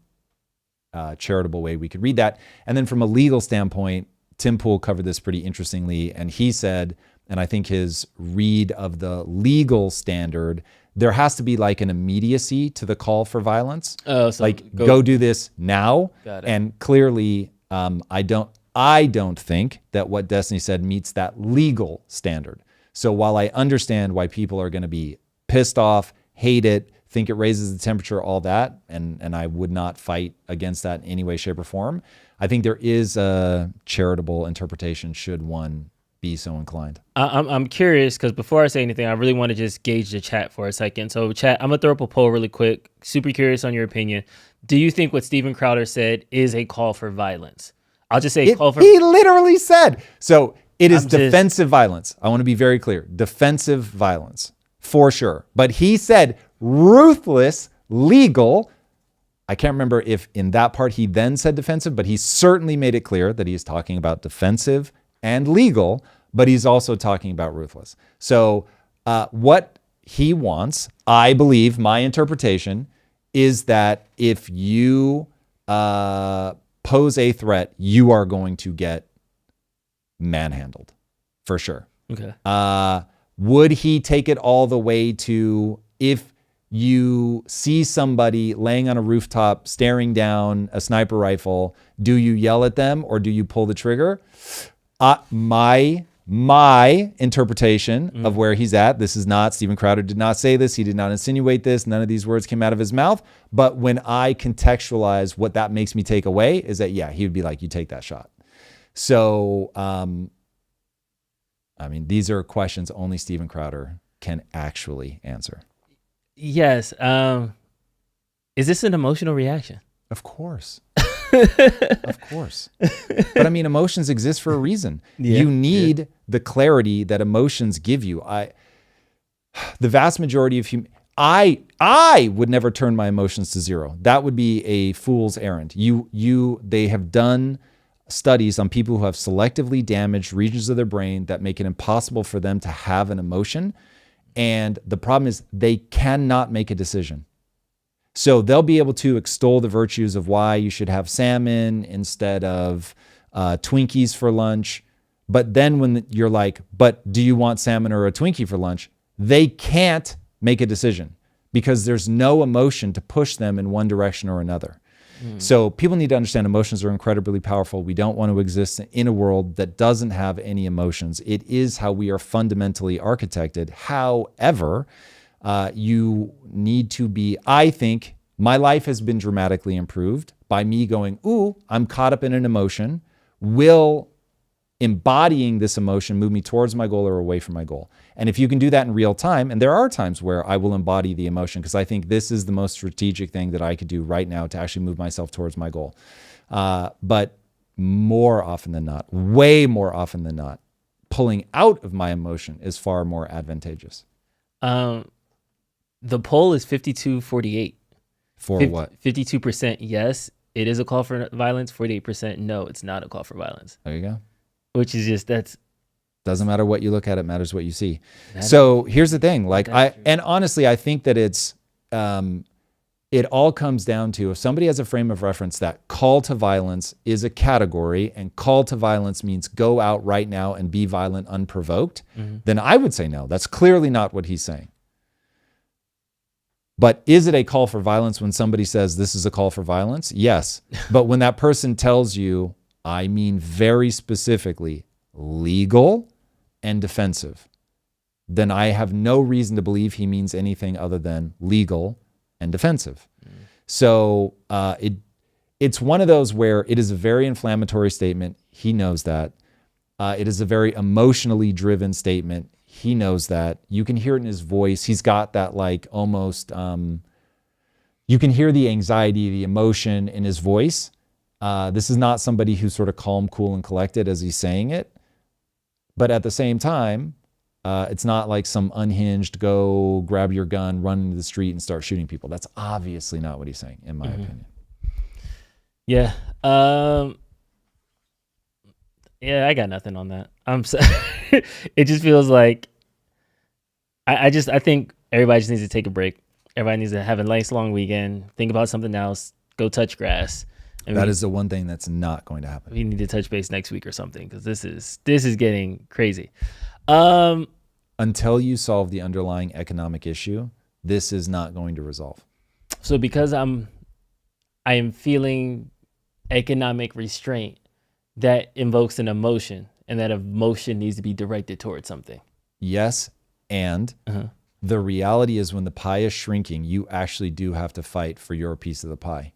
charitable way we could read that? And then from a legal standpoint, Tim Pool covered this pretty interestingly. And he said, and I think his read of the legal standard, there has to be like an immediacy to the call for violence. Oh, so like go do this now. Got it. And clearly, I don't think that what Destiny said meets that legal standard. So while I understand why people are going to be pissed off, hate it, think it raises the temperature, all that, and I would not fight against that in any way, shape, or form, I think there is a charitable interpretation should one be so inclined. I'm curious because before I say anything, I really want to just gauge the chat for a second. So chat, I'm going to throw up a poll really quick. Super curious on your opinion. Do you think what Steven Crowder said is a call for violence? I'll just say He literally said. So it is defensive violence. I want to be very clear. Defensive violence, for sure. But he said ruthless, legal. I can't remember if in that part he then said defensive, but he certainly made it clear that he's talking about defensive and legal, but he's also talking about ruthless. So what he wants, I believe, my interpretation, is that if you pose a threat, you are going to get manhandled, for sure. Okay. Would he take it all the way to if you see somebody laying on a rooftop staring down a sniper rifle, do you yell at them or do you pull the trigger? My interpretation of where he's at, this is not, Steven Crowder did not say this, he did not insinuate this, none of these words came out of his mouth, but when I contextualize what that makes me take away is that, yeah, he would be like, you take that shot. So, I mean, these are questions only Steven Crowder can actually answer. Yes. Is this an emotional reaction? Of course. Of course. But I mean, emotions exist for a reason. You need the clarity that emotions give you. The vast majority of I would never turn my emotions to zero. That would be a fool's errand. They have done studies on people who have selectively damaged regions of their brain that make it impossible for them to have an emotion. And the problem is they cannot make a decision. So they'll be able to extol the virtues of why you should have salmon instead of Twinkies for lunch. But then when you're like, but do you want salmon or a Twinkie for lunch? They can't make a decision because there's no emotion to push them in one direction or another. So people need to understand emotions are incredibly powerful. We don't want to exist in a world that doesn't have any emotions. It is how we are fundamentally architected. However, you need to be, I think my life has been dramatically improved by me going, ooh, I'm caught up in an emotion. Will embodying this emotion move me towards my goal or away from my goal? And if you can do that in real time, and there are times where I will embody the emotion because I think this is the most strategic thing that I could do right now to actually move myself towards my goal. But more often than not, way more often than not, pulling out of my emotion is far more advantageous. The poll is 52-48. For what? 52% yes, it is a call for violence. 48% no, it's not a call for violence. There you go. Which is just, that's... Doesn't matter what you look at, it matters what you see. So here's the thing, and honestly, I think that it's, it all comes down to if somebody has a frame of reference that call to violence is a category and call to violence means go out right now and be violent unprovoked, then I would say no. That's clearly not what he's saying. But is it a call for violence when somebody says this is a call for violence? Yes. But when that person tells you, I mean very specifically legal and defensive, then I have no reason to believe he means anything other than legal and defensive. So it's one of those where it is a very inflammatory statement. He knows that. It is a very emotionally driven statement. He knows that. You can hear it in his voice. He's got that like almost, you can hear the anxiety, the emotion in his voice. This is not somebody who's sort of calm, cool, and collected as he's saying it. But at the same time, it's not like some unhinged, go grab your gun, run into the street and start shooting people. That's obviously not what he's saying, in my opinion. Yeah. Yeah, I got nothing on that. I'm sorry. It just feels like I think everybody just needs to take a break. Everybody needs to have a nice long weekend. Think about something else. Go touch grass. That is the one thing that's not going to happen. We need to touch base next week or something because this is getting crazy. Until you solve the underlying economic issue, this is not going to resolve. So because I am feeling economic restraint, that invokes an emotion, and that emotion needs to be directed towards something. Yes, and the reality is when the pie is shrinking, you actually do have to fight for your piece of the pie.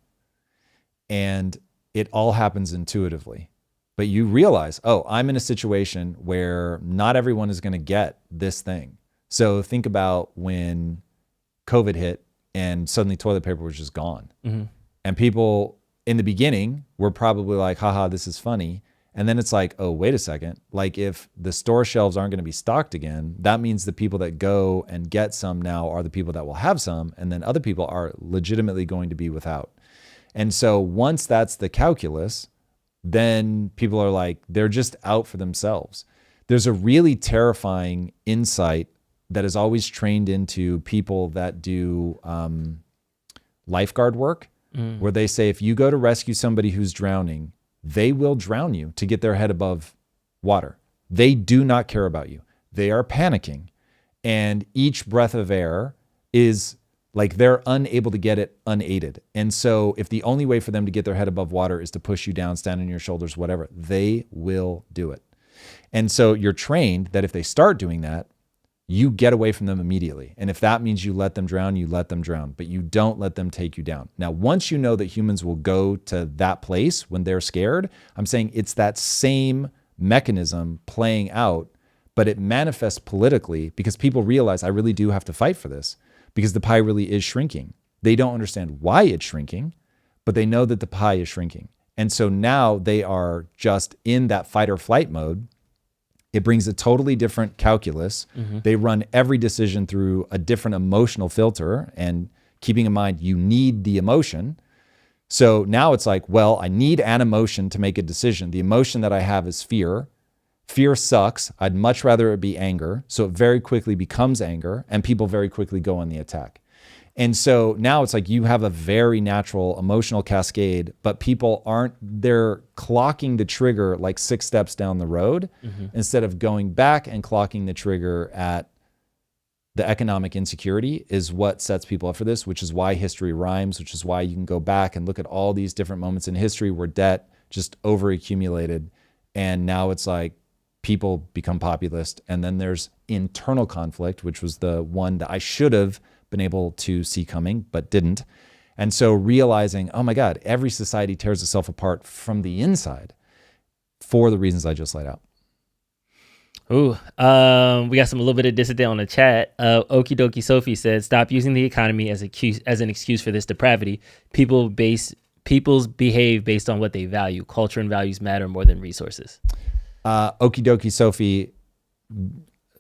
And it all happens intuitively. But you realize, oh, I'm in a situation where not everyone is going to get this thing. So think about when COVID hit and suddenly toilet paper was just gone. And people in the beginning were probably like, haha, this is funny. And then it's like, oh, wait a second. Like if the store shelves aren't going to be stocked again, that means the people that go and get some now are the people that will have some. And then other people are legitimately going to be without. And so once that's the calculus, then people are like, they're just out for themselves. There's a really terrifying insight that is always trained into people that do lifeguard work, where they say, if you go to rescue somebody who's drowning, they will drown you to get their head above water. They do not care about you. They are panicking. And each breath of air is Like they're unable to get it unaided. And so if the only way for them to get their head above water is to push you down, stand on your shoulders, whatever, they will do it. And so you're trained that if they start doing that, you get away from them immediately. And if that means you let them drown, you let them drown, but you don't let them take you down. Now, once you know that humans will go to that place when they're scared, I'm saying it's that same mechanism playing out, but it manifests politically because people realize I really do have to fight for this because the pie really is shrinking. They don't understand why it's shrinking, but they know that the pie is shrinking. And so now they are just in that fight or flight mode. It brings a totally different calculus. They run every decision through a different emotional filter, and keeping in mind you need the emotion. So now it's like, well, I need an emotion to make a decision. The emotion that I have is fear. Fear sucks. I'd much rather it be anger. So it very quickly becomes anger, and people very quickly go on the attack. And so now it's like you have a very natural emotional cascade, but people they're clocking the trigger like 6 steps down the road instead of going back and clocking the trigger at the economic insecurity is what sets people up for this, which is why history rhymes, which is why you can go back and look at all these different moments in history where debt just overaccumulated. And now it's like people become populist. And then there's internal conflict, which was the one that I should have been able to see coming, but didn't. And so realizing, oh my God, every society tears itself apart from the inside for the reasons I just laid out. Ooh, we got a little bit of dissident on the chat. Okie dokie Sophie said, stop using the economy as an excuse for this depravity. People's behave based on what they value. Culture and values matter more than resources. Okie dokie Sophie,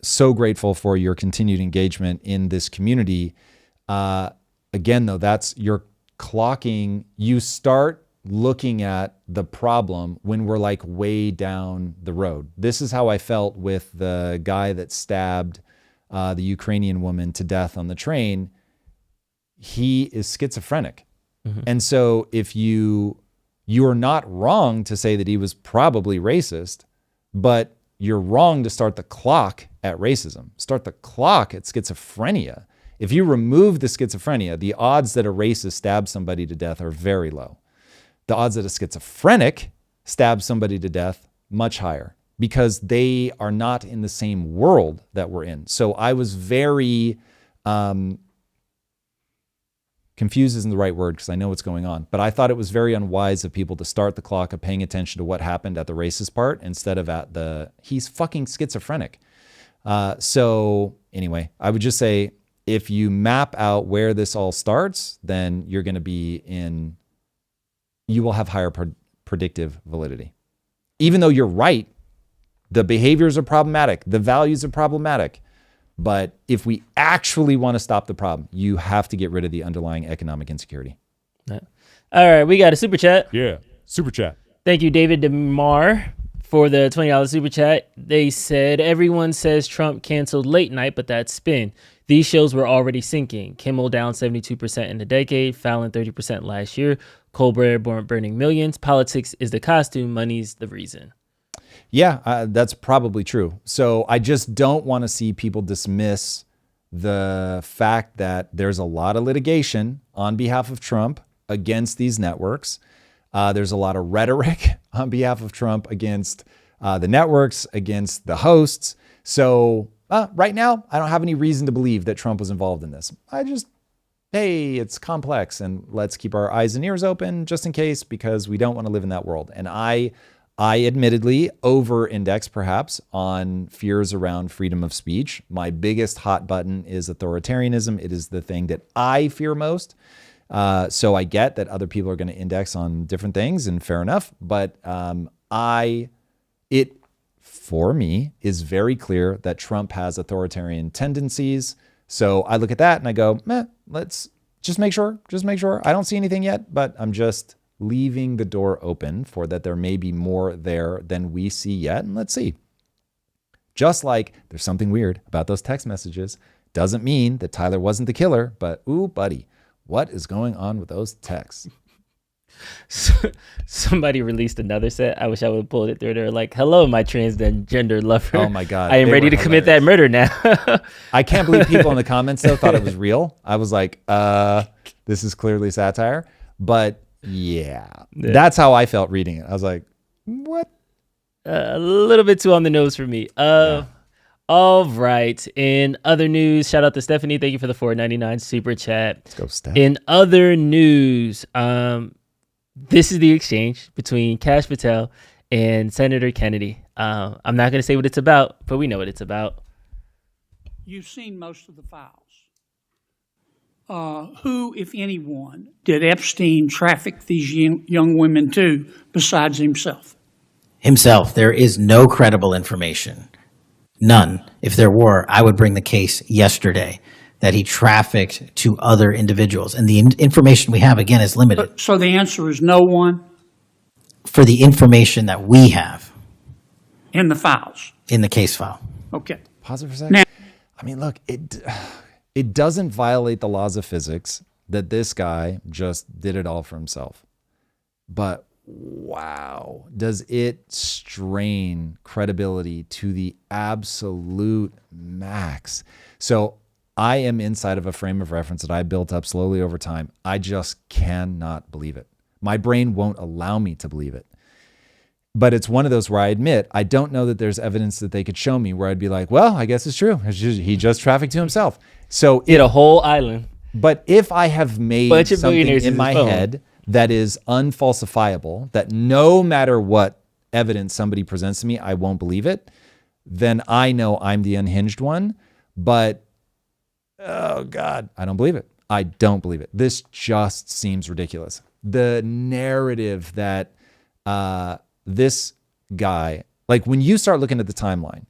so grateful for your continued engagement in this community. Again, though, that's your clocking. You start looking at the problem when we're like way down the road. This is how I felt with the guy that stabbed the Ukrainian woman to death on the train. He is schizophrenic. And so if you are not wrong to say that he was probably racist, but you're wrong to start the clock at racism. Start the clock at schizophrenia. If you remove the schizophrenia, the odds that a racist stabs somebody to death are very low. The odds that a schizophrenic stabs somebody to death, much higher, because they are not in the same world that we're in. So I was very confused isn't the right word because I know what's going on, but I thought it was very unwise of people to start the clock of paying attention to what happened at the racist part instead of at he's fucking schizophrenic. So anyway, I would just say if you map out where this all starts, then you're going to you will have higher predictive validity. Even though you're right, the behaviors are problematic, the values are problematic. But if we actually want to stop the problem, you have to get rid of the underlying economic insecurity. All right, we got a super chat. Yeah, super chat. Thank you, David DeMar, for the $20 super chat. They said, everyone says Trump canceled late night, but that's spin. These shows were already sinking. Kimmel down 72% in a decade, Fallon 30% last year, Colbert burning millions. Politics is the costume, money's the reason. Yeah, that's probably true. So I just don't want to see people dismiss the fact that there's a lot of litigation on behalf of Trump against these networks. There's a lot of rhetoric on behalf of Trump against the networks, against the hosts. So right now, I don't have any reason to believe that Trump was involved in this. Hey, it's complex and let's keep our eyes and ears open just in case, because we don't want to live in that world. And I admittedly over-index perhaps on fears around freedom of speech. My biggest hot button is authoritarianism. It is the thing that I fear most. So I get that other people are going to index on different things, and fair enough. But it for me is very clear that Trump has authoritarian tendencies. So I look at that and I go, let's just make sure. I don't see anything yet, but I'm just leaving the door open for that there may be more there than we see yet. And let's see. Just like there's something weird about those text messages. Doesn't mean that Tyler wasn't the killer, but ooh, buddy, what is going on with those texts? Somebody released another set. I wish I would have pulled it through. They're like, "Hello, my transgender lover. Oh my God. I am They ready were to commit that murder now." I can't believe people in the comments though thought it was real. I was like, this is clearly satire. But yeah, that's how I felt reading it. I was like, what? A little bit too on the nose for me. All right. In other news, shout out to Stephanie. Thank you for the $4.99 super chat. Let's go, Steph. In other news, this is the exchange between Kash Patel and Senator Kennedy. I'm not going to say what it's about, but we know what it's about. You've seen most of the files. Who, if anyone, did Epstein traffic these young women to besides himself? Himself. There is no credible information. None. If there were, I would bring the case yesterday that he trafficked to other individuals. And the information we have, again, is limited. So the answer is no one? For the information that we have. In the files? In the case file. Okay. Pause it for a second. I mean, look, it doesn't violate the laws of physics that this guy just did it all for himself. But wow, does it strain credibility to the absolute max. So I am inside of a frame of reference that I built up slowly over time. I just cannot believe it. My brain won't allow me to believe it. But it's one of those where I admit, I don't know that there's evidence that they could show me where I'd be like, well, I guess it's true. He just trafficked to himself. So Get a whole island. But if I have made something in my head that is unfalsifiable, that no matter what evidence somebody presents to me, I won't believe it, then I know I'm the unhinged one. But, oh God, I don't believe it. I don't believe it. This just seems ridiculous. The narrative that this guy, like when you start looking at the timeline,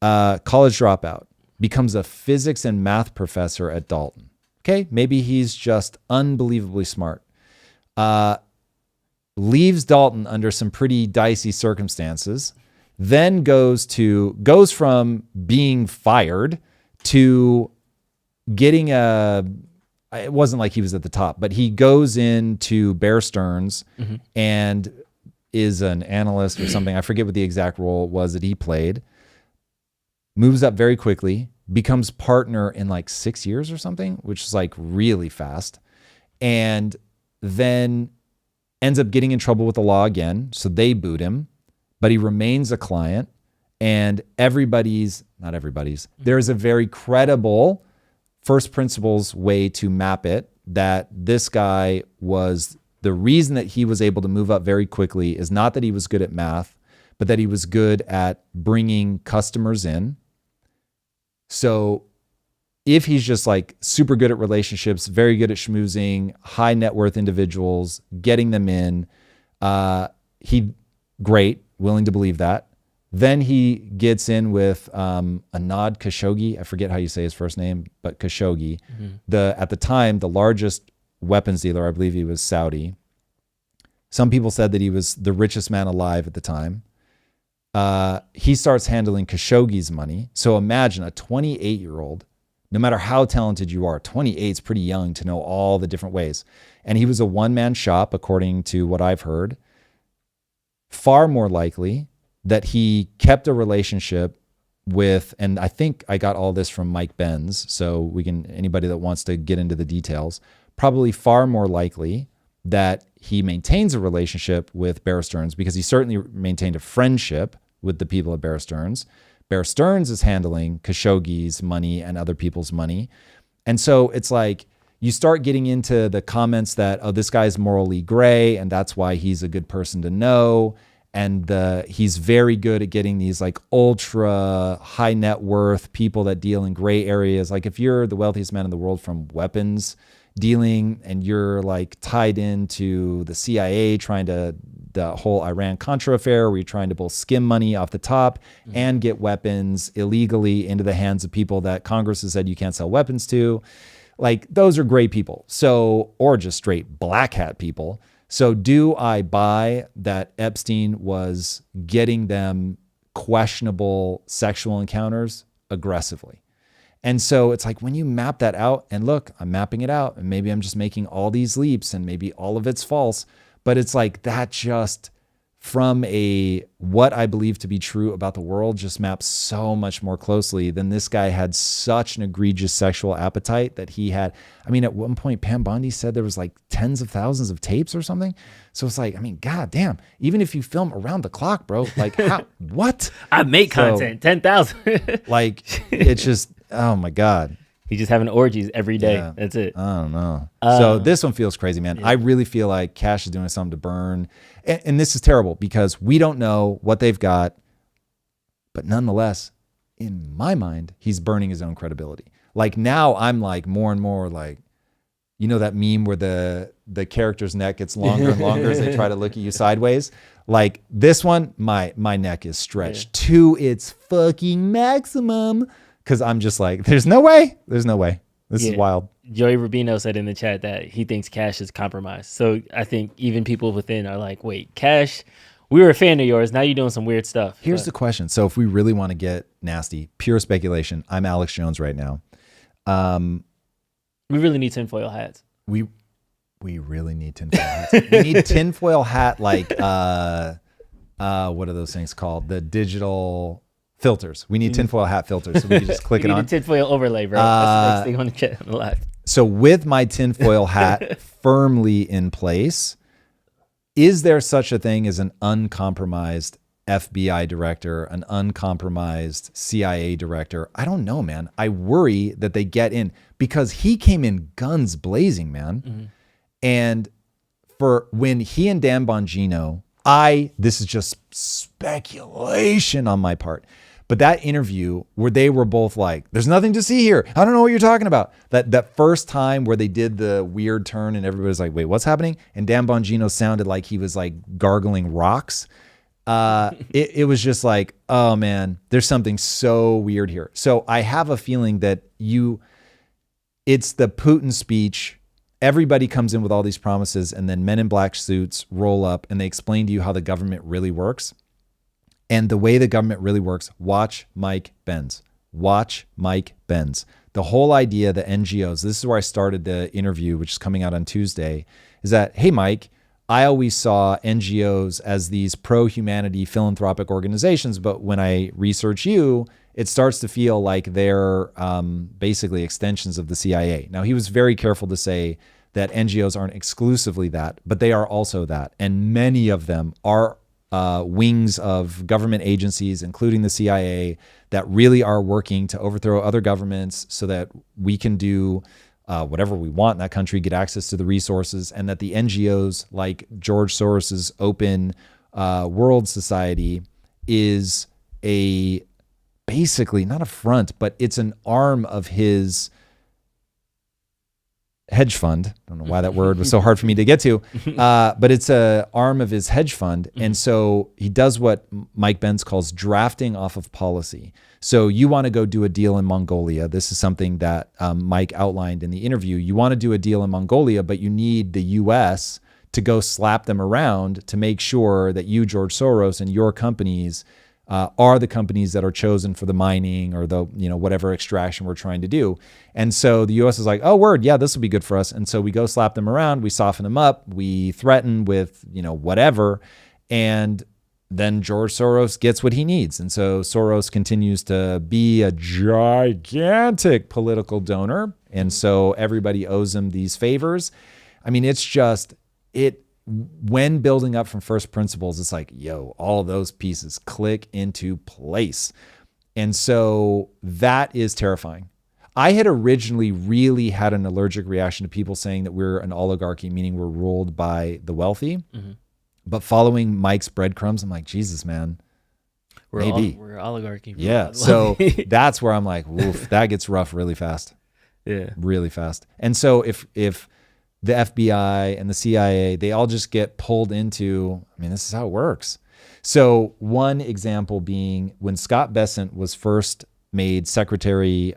college dropout, becomes a physics and math professor at Dalton. Okay, maybe he's just unbelievably smart. Leaves Dalton under some pretty dicey circumstances, then goes from being fired to getting it wasn't like he was at the top, but he goes into Bear Stearns and is an analyst or something. I forget what the exact role was that he played. Moves up very quickly, becomes partner in like 6 years or something, which is like really fast. And then ends up getting in trouble with the law again. So they boot him, but he remains a client. And not everybody's, there's a very credible first principles way to map it that this guy was the reason that he was able to move up very quickly is not that he was good at math, but that he was good at bringing customers in. So if he's just like super good at relationships, very good at schmoozing, high net worth individuals, getting them in, great, willing to believe that. Then he gets in with Anand Khashoggi. I forget how you say his first name, but Khashoggi. At the time, the largest weapons dealer, I believe he was Saudi. Some people said that he was the richest man alive at the time. He starts handling Khashoggi's money. So imagine a 28-year-old, no matter how talented you are, 28 is pretty young to know all the different ways. And he was a one-man shop, according to what I've heard. Far more likely that he kept a relationship with, and I think I got all this from Mike Benz, so anybody that wants to get into the details, probably far more likely that he maintains a relationship with Bear Stearns because he certainly maintained a friendship with the people at Bear Stearns. Bear Stearns is handling Khashoggi's money and other people's money. And so it's like you start getting into the comments that, oh, this guy's morally gray and that's why he's a good person to know. And he's very good at getting these like ultra high net worth people that deal in gray areas. Like if you're the wealthiest man in the world from weapons dealing and you're like tied into the CIA trying to, the whole Iran-Contra affair where you're trying to both skim money off the top and get weapons illegally into the hands of people that Congress has said you can't sell weapons to. Like those are gray people. So, or just straight black hat people. So do I buy that Epstein was getting them questionable sexual encounters aggressively? And so it's like when you map that out, and look, I'm mapping it out, and maybe I'm just making all these leaps, and maybe all of it's false, But it's like that just from what I believe to be true about the world just maps so much more closely than this guy had such an egregious sexual appetite that he had. I mean, at one point, Pam Bondi said there was like tens of thousands of tapes or something. So it's like, I mean, God damn, even if you film around the clock, bro, like how, what? I make content, 10,000. Like, it's just, oh my God. He's just having orgies every day. Yeah. That's it. I don't know. So this one feels crazy, man. I really feel like Cash is doing something to burn. And this is terrible because we don't know what they've got. But nonetheless, in my mind, he's burning his own credibility. Like now I'm like more and more like, you know that meme where the character's neck gets longer and longer as they try to look at you sideways? Like this one, my neck is stretched to its fucking maximum. Because I'm just like, there's no way. This is wild. Joey Rubino said in the chat that he thinks Cash is compromised. So I think even people within are like, wait, Cash, we were a fan of yours. Now you're doing some weird stuff. Here's the question. So if we really want to get nasty, pure speculation, I'm Alex Jones right now. We really need tinfoil hats. We really need tinfoil hats. We need tinfoil hat like, what are those things called? The digital... filters. We need tinfoil hat filters so we can just click it on. We need a tinfoil overlay, bro. That's the next thing on the chat on the left. So with my tinfoil hat firmly in place, is there such a thing as an uncompromised FBI director, an uncompromised CIA director? I don't know, man. I worry that they get in because he came in guns blazing, man. Mm-hmm. And for when he and Dan Bongino, this is just speculation on my part, but that interview where they were both like, there's nothing to see here. I don't know what you're talking about. That first time where they did the weird turn and everybody was like, wait, what's happening? And Dan Bongino sounded like he was like gargling rocks. It was just like, oh man, there's something so weird here. So I have a feeling that it's the Putin speech. Everybody comes in with all these promises and then men in black suits roll up and they explain to you how the government really works. And the way the government really works, watch Mike Benz. Watch Mike Benz. The whole idea, the NGOs, this is where I started the interview, which is coming out on Tuesday, is that, hey, Mike, I always saw NGOs as these pro-humanity philanthropic organizations, but when I research you, it starts to feel like they're basically extensions of the CIA. Now, he was very careful to say that NGOs aren't exclusively that, but they are also that. And many of them are wings of government agencies, including the CIA, that really are working to overthrow other governments so that we can do whatever we want in that country, get access to the resources, and that the NGOs like George Soros's Open World Society is basically not a front, but it's an arm of his hedge fund. I don't know why that word was so hard for me to get to, but it's an arm of his hedge fund. And so he does what Mike Benz calls drafting off of policy. So you want to go do a deal in Mongolia. This is something that Mike outlined in the interview. You want to do a deal in Mongolia, but you need the US to go slap them around to make sure that you, George Soros, and your companies are the companies that are chosen for the mining or the, whatever extraction we're trying to do. And so the US is like, oh, word, yeah, this will be good for us. And so we go slap them around, we soften them up, we threaten with, whatever. And then George Soros gets what he needs. And so Soros continues to be a gigantic political donor. And so everybody owes him these favors. I mean, it's just, when building up from first principles, it's like, yo, all those pieces click into place. And so that is terrifying. I had originally really had an allergic reaction to people saying that we're an oligarchy, meaning we're ruled by the wealthy. Mm-hmm. But following Mike's breadcrumbs, I'm like, Jesus, man, maybe. We're oligarchy. Yeah. So that's where I'm like, woof, that gets rough really fast. Yeah. Really fast. And so if the FBI and the CIA, they all just get pulled into, this is how it works. So one example being when Scott Bessent was first made Treasury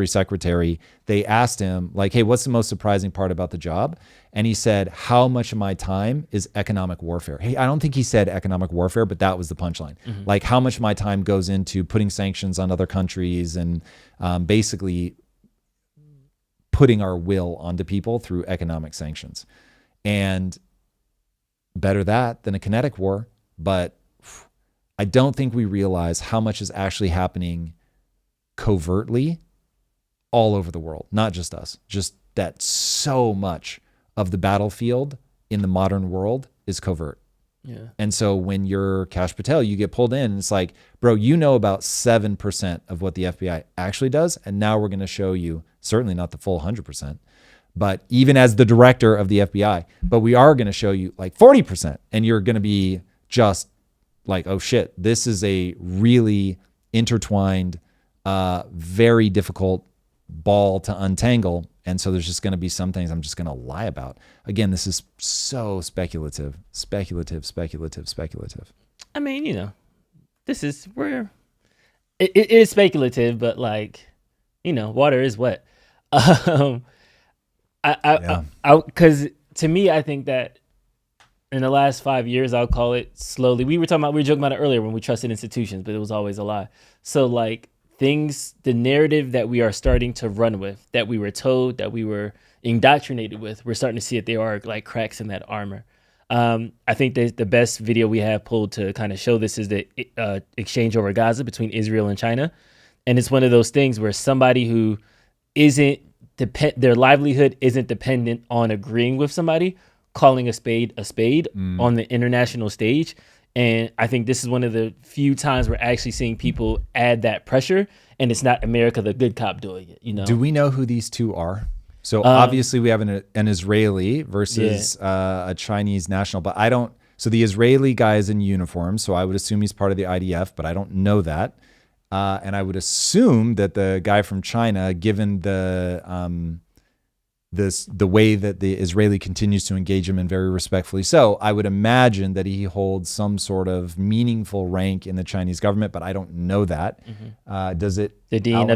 Secretary, they asked him like, hey, what's the most surprising part about the job? And he said, how much of my time is economic warfare? Hey, I don't think he said economic warfare, but that was the punchline. Mm-hmm. Like how much of my time goes into putting sanctions on other countries and basically putting our will onto people through economic sanctions. And better that than a kinetic war. But I don't think we realize how much is actually happening covertly all over the world, not just us, just that so much of the battlefield in the modern world is covert. Yeah. And so when you're Kash Patel, you get pulled in and it's like, bro, you know about 7% of what the FBI actually does. And now we're going to show you, certainly not the full 100%, but even as the director of the FBI, but we are going to show you like 40%. And you're going to be just like, oh shit, this is a really intertwined, very difficult ball to untangle. And so there's just going to be some things I'm just going to lie about. Again, this is so speculative. I mean, you know, this is where it is speculative, but like, you know, water is wet. Because to me, I think that in the last 5 years, I'll call it slowly. We were joking about it earlier when we trusted institutions, but it was always a lie. So like, the narrative that we are starting to run with, that we were told, that we were indoctrinated with, we're starting to see that there are like cracks in that armor. I think that the best video we have pulled to kind of show this is the exchange over Gaza between Israel and China. And it's one of those things where somebody who their livelihood isn't dependent on agreeing with somebody, calling a spade on the international stage. And I think this is one of the few times we're actually seeing people add that pressure, and it's not America, the good cop, doing it. You know? Do we know who these two are? So obviously we have an Israeli versus a Chinese national, but I don't. So the Israeli guy is in uniform, so I would assume he's part of the IDF, but I don't know that. And I would assume that the guy from China, given the way that the Israeli continues to engage him, and very respectfully so, I would imagine that he holds some sort of meaningful rank in the Chinese government, but I don't know that. Does it? The dean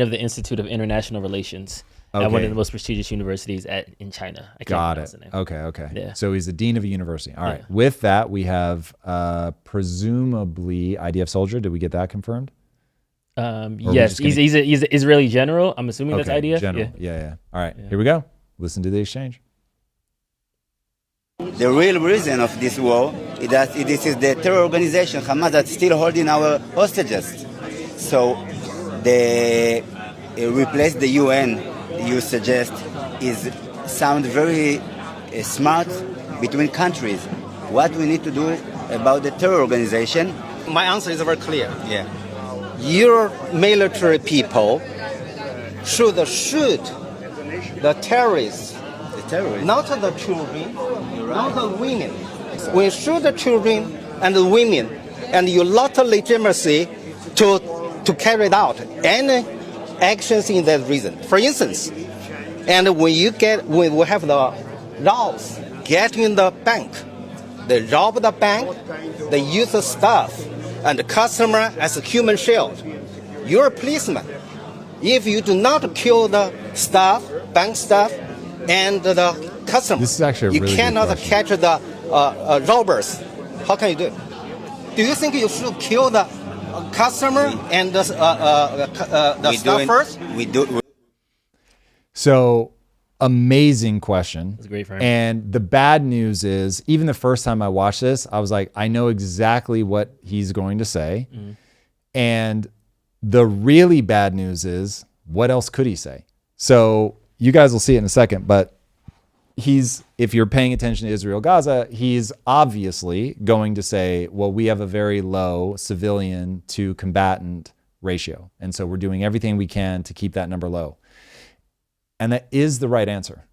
of the Institute of International Relations at one of the most prestigious universities in China. I can't pronounce the name. Okay. Yeah. So he's the dean of a university. All right. With that, we have presumably IDF soldier. Did we get that confirmed? Yes, he's an Israeli general. I'm assuming that's IDF. General. Yeah. All right, here we go. Listen to the exchange. The real reason of this war is that this is the terror organization Hamas that's still holding our hostages. So they replace the UN, you suggest, sound very smart between countries. What we need to do about the terror organization? My answer is very clear. Yeah. Your military people should shoot the terrorists, not the children, not the women. We shoot the children and the women, and you lack legitimacy to carry it out any actions in that reason. For instance, and when we have the robbers get in the bank, they rob the bank, they use the staff and the customer as a human shield. You're a policeman. If you do not kill the staff, bank staff, and the customer, this is actually a really you cannot catch the robbers. How can you do it? Do you think you should kill the customer and the staff first? We do. So amazing question. That's great for him. And the bad news is, even the first time I watched this, I was like, I know exactly what he's going to say. And the really bad news is, what else could he say? So you guys will see it in a second, but if you're paying attention to Israel Gaza, he's obviously going to say, well, we have a very low civilian to combatant ratio. And so we're doing everything we can to keep that number low. And that is the right answer.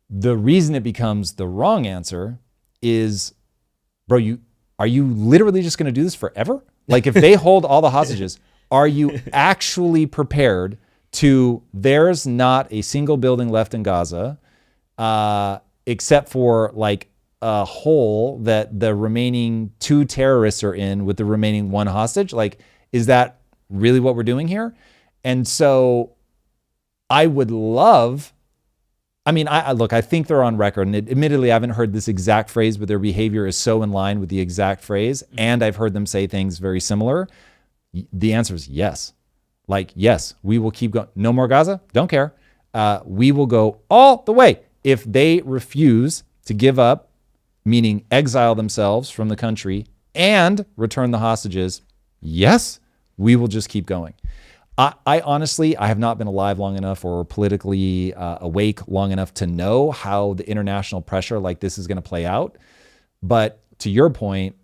The reason it becomes the wrong answer is, bro, are you literally just going to do this forever? Like, if they hold all the hostages, are you actually prepared to, there's not a single building left in Gaza, except for like a hole that the remaining 2 terrorists are in with the remaining 1 hostage? Like, is that really what we're doing here? And so I would love, I think they're on record, and admittedly, I haven't heard this exact phrase, but their behavior is so in line with the exact phrase, and I've heard them say things very similar. The answer is yes. Like, yes, we will keep going. No more Gaza? Don't care. We will go all the way. If they refuse to give up, meaning exile themselves from the country and return the hostages, yes, we will just keep going. I honestly, I have not been alive long enough or politically awake long enough to know how the international pressure like this is going to play out. But to your point,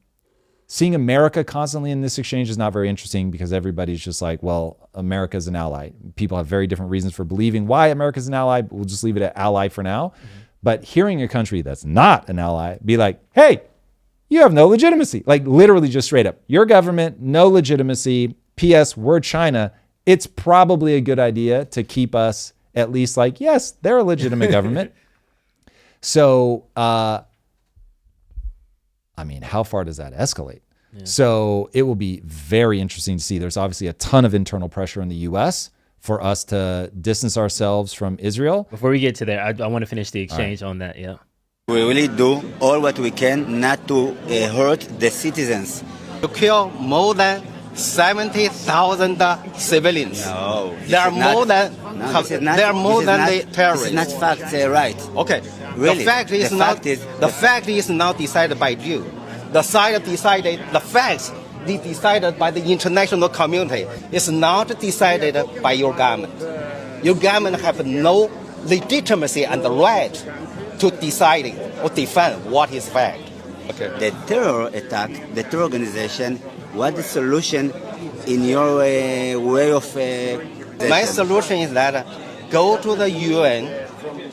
seeing America constantly in this exchange is not very interesting because everybody's just like, well, America is an ally. People have very different reasons for believing why America is an ally. But we'll just leave it at ally for now. Mm-hmm. But hearing a country that's not an ally be like, hey, you have no legitimacy. Like literally just straight up, your government, no legitimacy. P.S. We're China. It's probably a good idea to keep us at least like, yes, they're a legitimate government. So, I mean, how far does that escalate? Yeah. So it will be very interesting to see. There's obviously a ton of internal pressure in the U.S. for us to distance ourselves from Israel. Before we get to there, I want to finish the exchange on that. Yeah. We really do all what we can not to hurt the citizens. To kill more than 70,000 civilians. No, there are more than the terrorists. This is not fact, right? Okay. Really? The fact is not decided by you. The facts decided by the international community. It's not decided by your government. Your government have no legitimacy and the right to decide or defend what is fact. Okay. The terror attack, the terror organization. What the solution in your way of... My solution is that go to the UN,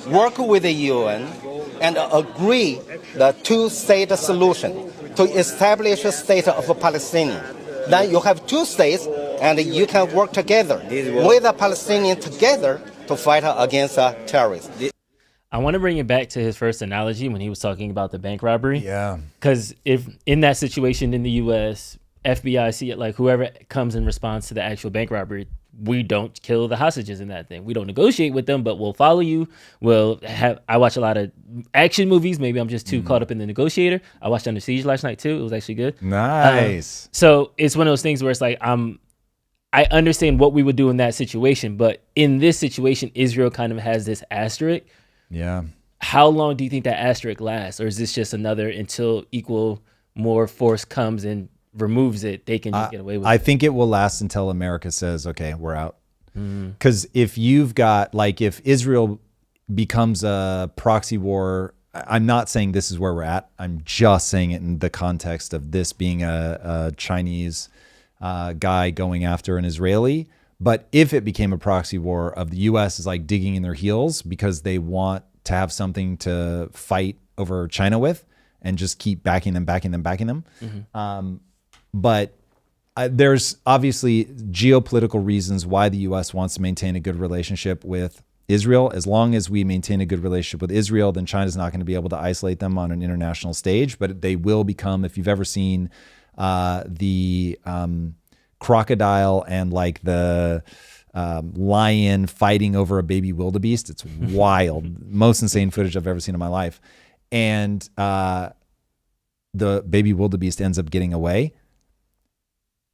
work with the UN, and agree the two-state solution to establish a state of Palestine. Then you have two states, and you can work together with the Palestinians together to fight against terrorists. I want to bring it back to his first analogy when he was talking about the bank robbery. Yeah. Because if in that situation in the U.S., FBI, see it like whoever comes in response to the actual bank robbery, we don't kill the hostages in that thing. We don't negotiate with them, but we'll follow you. I watch a lot of action movies. Maybe I'm just too caught up in the negotiator. I watched Under Siege last night too. It was actually good. Nice. So it's one of those things where it's like, I understand what we would do in that situation, but in this situation, Israel kind of has this asterisk. Yeah. How long do you think that asterisk lasts? Or is this just another until more force comes and removes it, they can just get away with it? I think it will last until America says, okay, we're out. Because if you've got, like, if Israel becomes a proxy war, I'm not saying this is where we're at. I'm just saying it in the context of this being a Chinese guy going after an Israeli. But if it became a proxy war of the U.S. is like digging in their heels because they want to have something to fight over China with and just keep backing them. But there's obviously geopolitical reasons why the U.S. wants to maintain a good relationship with Israel. As long as we maintain a good relationship with Israel, then China's not going to be able to isolate them on an international stage. But they will become, if you've ever seen the crocodile and like the lion fighting over a baby wildebeest, it's wild. Most insane footage I've ever seen in my life. And the baby wildebeest ends up getting away.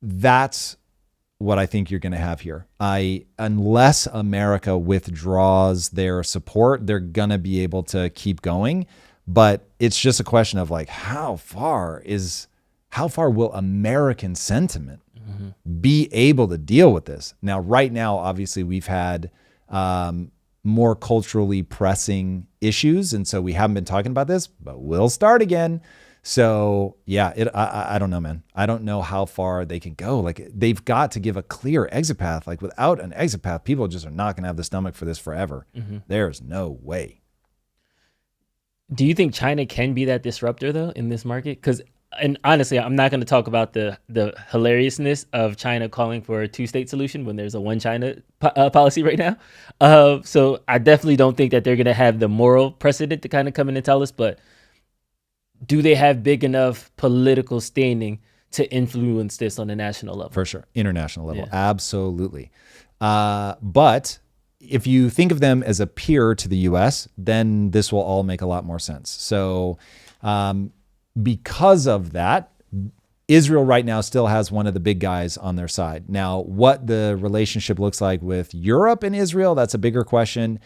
That's what I think you're going to have here. Unless America withdraws their support, they're going to be able to keep going. But it's just a question of like, how far will American sentiment be able to deal with this? Now, right now, obviously, we've had more culturally pressing issues. And so we haven't been talking about this, but we'll start again. So yeah, I don't know, man. I don't know how far they can go. Like they've got to give a clear exit path. Like without an exit path, people just are not going to have the stomach for this forever. There's no way. Do you think China can be that disruptor though in this market? Because, and honestly, I'm not going to talk about the hilariousness of China calling for a two-state solution when there's a one China policy right now. So I definitely don't think that they're going to have the moral precedent to kind of come in and tell us, but do they have big enough political standing to influence this on a national level? For sure. International level. Yeah. Absolutely. But if you think of them as a peer to the US, then this will all make a lot more sense. So because of that, Israel right now still has one of the big guys on their side. Now, what the relationship looks like with Europe and Israel, that's a bigger question.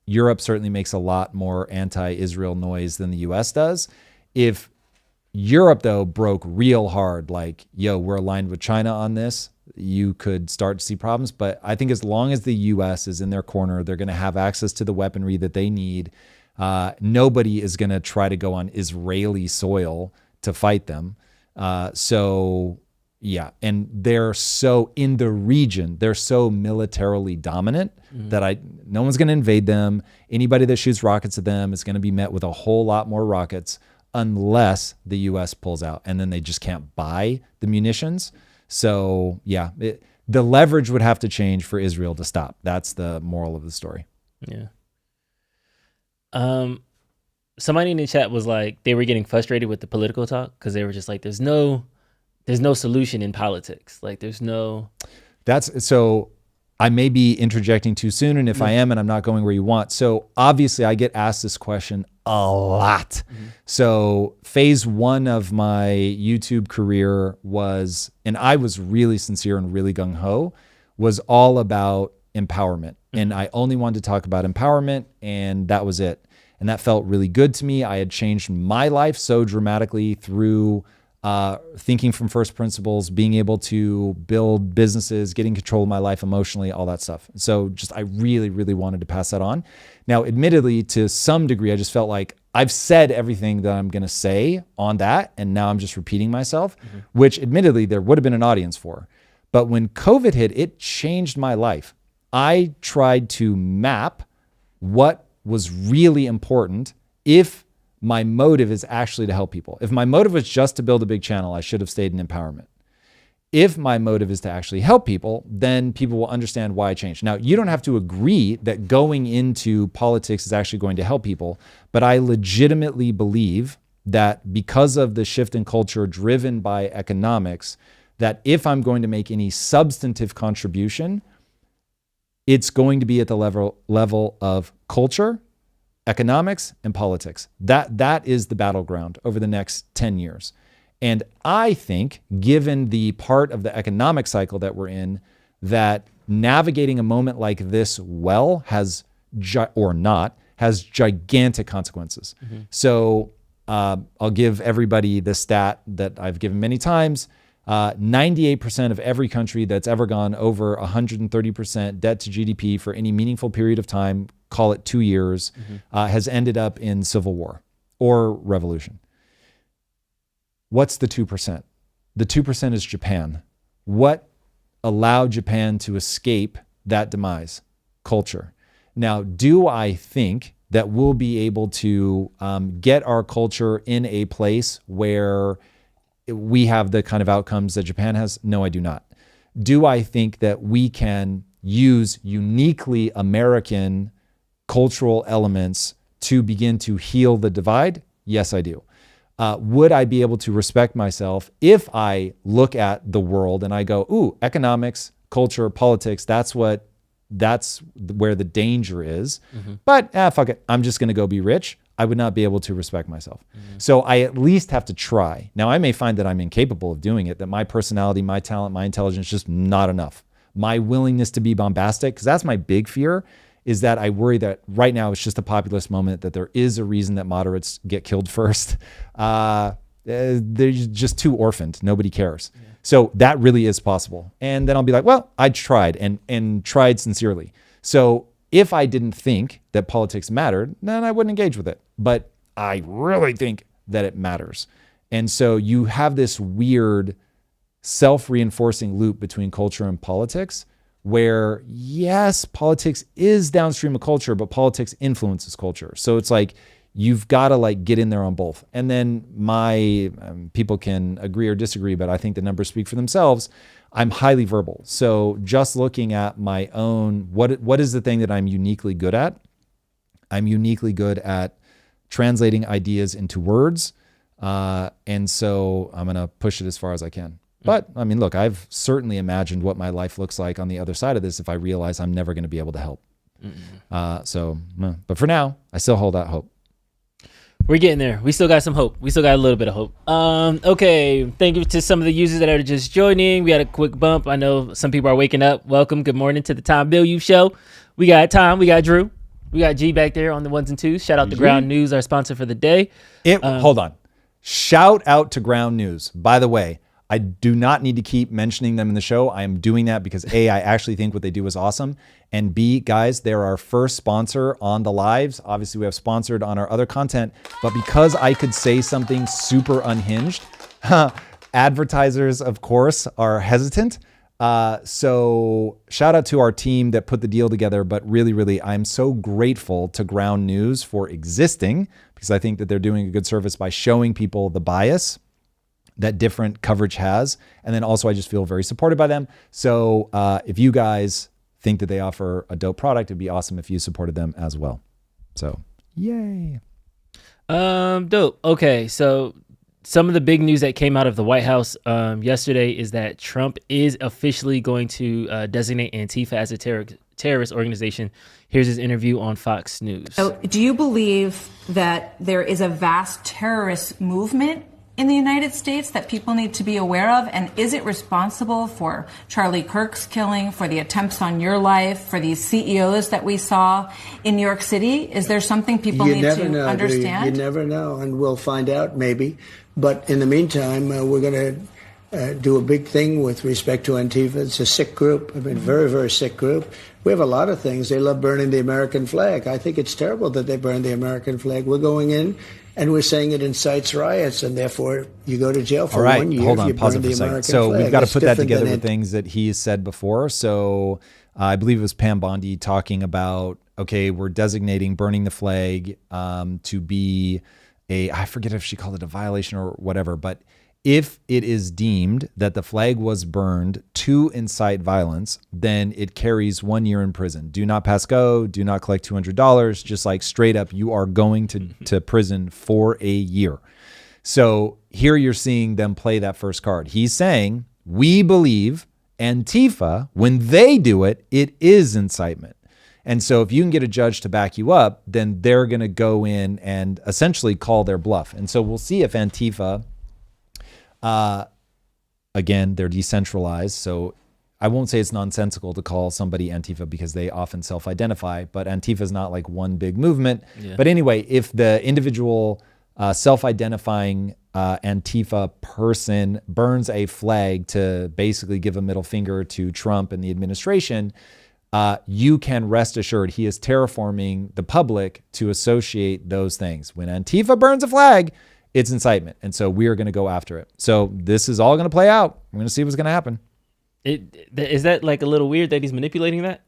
Europe certainly makes a lot more anti-Israel noise than the US does. If Europe, though, broke real hard, like, yo, we're aligned with China on this, you could start to see problems. But I think as long as the US is in their corner, they're going to have access to the weaponry that they need. Nobody is going to try to go on Israeli soil to fight them. Yeah, and they're so in the region, they're so militarily dominant that no one's going to invade them. Anybody that shoots rockets at them is going to be met with a whole lot more rockets unless the U.S. pulls out, and then they just can't buy the munitions. So yeah, the leverage would have to change for Israel to stop. That's the moral of the story. Yeah. Somebody in the chat was like, they were getting frustrated with the political talk because they were just like, there's no solution in politics. Like there's no. So I may be interjecting too soon. And if I am, and I'm not going where you want. So obviously I get asked this question a lot. So phase one of my YouTube career was, and I was really sincere and really gung ho, was all about empowerment. And I only wanted to talk about empowerment, and that was it. And that felt really good to me. I had changed my life so dramatically through thinking from first principles, being able to build businesses, getting control of my life emotionally, all that stuff. So I really, really wanted to pass that on. Now, admittedly, to some degree, I just felt like I've said everything that I'm going to say on that, and now I'm just repeating myself, which admittedly there would have been an audience for. But when COVID hit, it changed my life. I tried to map what was really important if my motive is actually to help people. If my motive was just to build a big channel, I should have stayed in empowerment. If my motive is to actually help people, then people will understand why I changed. Now, you don't have to agree that going into politics is actually going to help people, but I legitimately believe that because of the shift in culture driven by economics, that if I'm going to make any substantive contribution, it's going to be at the level of culture, economics, and politics. That is the battleground over the next 10 years. And I think, given the part of the economic cycle that we're in, that navigating a moment like this well has gigantic consequences. So I'll give everybody the stat that I've given many times. 98% of every country that's ever gone over 130% debt to GDP for any meaningful period of time, call it 2 years, has ended up in civil war or revolution. What's the 2%? The 2% is Japan. What allowed Japan to escape that demise? Culture. Now, do I think that we'll be able to get our culture in a place where we have the kind of outcomes that Japan has? No, I do not. Do I think that we can use uniquely American cultural elements to begin to heal the divide? Yes, I do. Would I be able to respect myself if I look at the world and I go, ooh, economics, culture, politics, that's where the danger is. But fuck it, I'm just going to go be rich. I would not be able to respect myself. So I at least have to try. Now, I may find that I'm incapable of doing it, that my personality, my talent, my intelligence is just not enough. My willingness to be bombastic, because that's my big fear, is that I worry that right now it's just a populist moment, that there is a reason that moderates get killed first. They're just too orphaned. Nobody cares. So that really is possible. And then I'll be like, well, I tried and tried sincerely. So if I didn't think that politics mattered, then I wouldn't engage with it. But I really think that it matters. And so you have this weird self-reinforcing loop between culture and politics where, yes, politics is downstream of culture, but politics influences culture. So it's like, you've got to get in there on both. And then my people can agree or disagree, but I think the numbers speak for themselves. I'm highly verbal. So just looking at my own, what is the thing that I'm uniquely good at? I'm uniquely good at translating ideas into words. And so I'm going to push it as far as I can. But I mean, look, I've certainly imagined what my life looks like on the other side of this if I realize I'm never going to be able to help. But for now, I still hold out hope. We're getting there. We still got some hope. We still got a little bit of hope. Okay. Thank you to some of the users that are just joining. We had a quick bump. I know some people are waking up. Welcome. Good morning to the Tom Bilyeu Show. We got Tom. We got Drew. We got G back there on the ones and twos. Shout out to Ground News, our sponsor for the day. Hold on. Shout out to Ground News. By the way, I do not need to keep mentioning them in the show. I am doing that because A, I actually think what they do is awesome. And B, guys, they're our first sponsor on the lives. Obviously, we have sponsored on our other content. But because I could say something super unhinged, advertisers, of course, are hesitant. So shout out to our team that put the deal together. But really, I'm so grateful to Ground News for existing because I think that they're doing a good service by showing people the bias that different coverage has. And then also I just feel very supported by them. So if you guys think that they offer a dope product, it'd be awesome if you supported them as well. So yay. Dope. Okay. So some of the big news that came out of the White House yesterday is that Trump is officially going to designate Antifa as a terrorist organization. Here's his interview on Fox News. So do you believe that there is a vast terrorist movement in the United States that people need to be aware of? And is it responsible for Charlie Kirk's killing, for the attempts on your life, for these CEOs that we saw in New York City? Is there something people need to understand? You never know, and we'll find out maybe. But in the meantime, we're going to do a big thing with respect to Antifa. It's a sick group. I mean, very, very sick group. We have a lot of things. They love burning the American flag. I think it's terrible that they burn the American flag. We're going in and we're saying it incites riots, and therefore you go to jail for 1 year. Hold on, if you pause burn it for the a second. American So flag. we've got to It's put that different together than with things that he's said before. So I believe it was Pam Bondi talking about, okay, we're designating burning the flag to be I forget if she called it a violation or whatever, but if it is deemed that the flag was burned to incite violence, then it carries 1 year in prison. Do not pass go, do not collect $200, just like straight up, you are going to prison for a year. So here you're seeing them play that first card. He's saying, we believe Antifa, when they do it, it is incitement. And so if you can get a judge to back you up, then they're going to go in and essentially call their bluff. And so we'll see if Antifa, again, they're decentralized. So I won't say it's nonsensical to call somebody Antifa because they often self-identify, but Antifa is not like one big movement. Yeah. But anyway, if the individual self-identifying Antifa person burns a flag to basically give a middle finger to Trump and the administration, you can rest assured he is terraforming the public to associate those things. When Antifa burns a flag, it's incitement. And so we are going to go after it. So this is all going to play out. We're going to see what's going to happen. Is that like a little weird that he's manipulating that?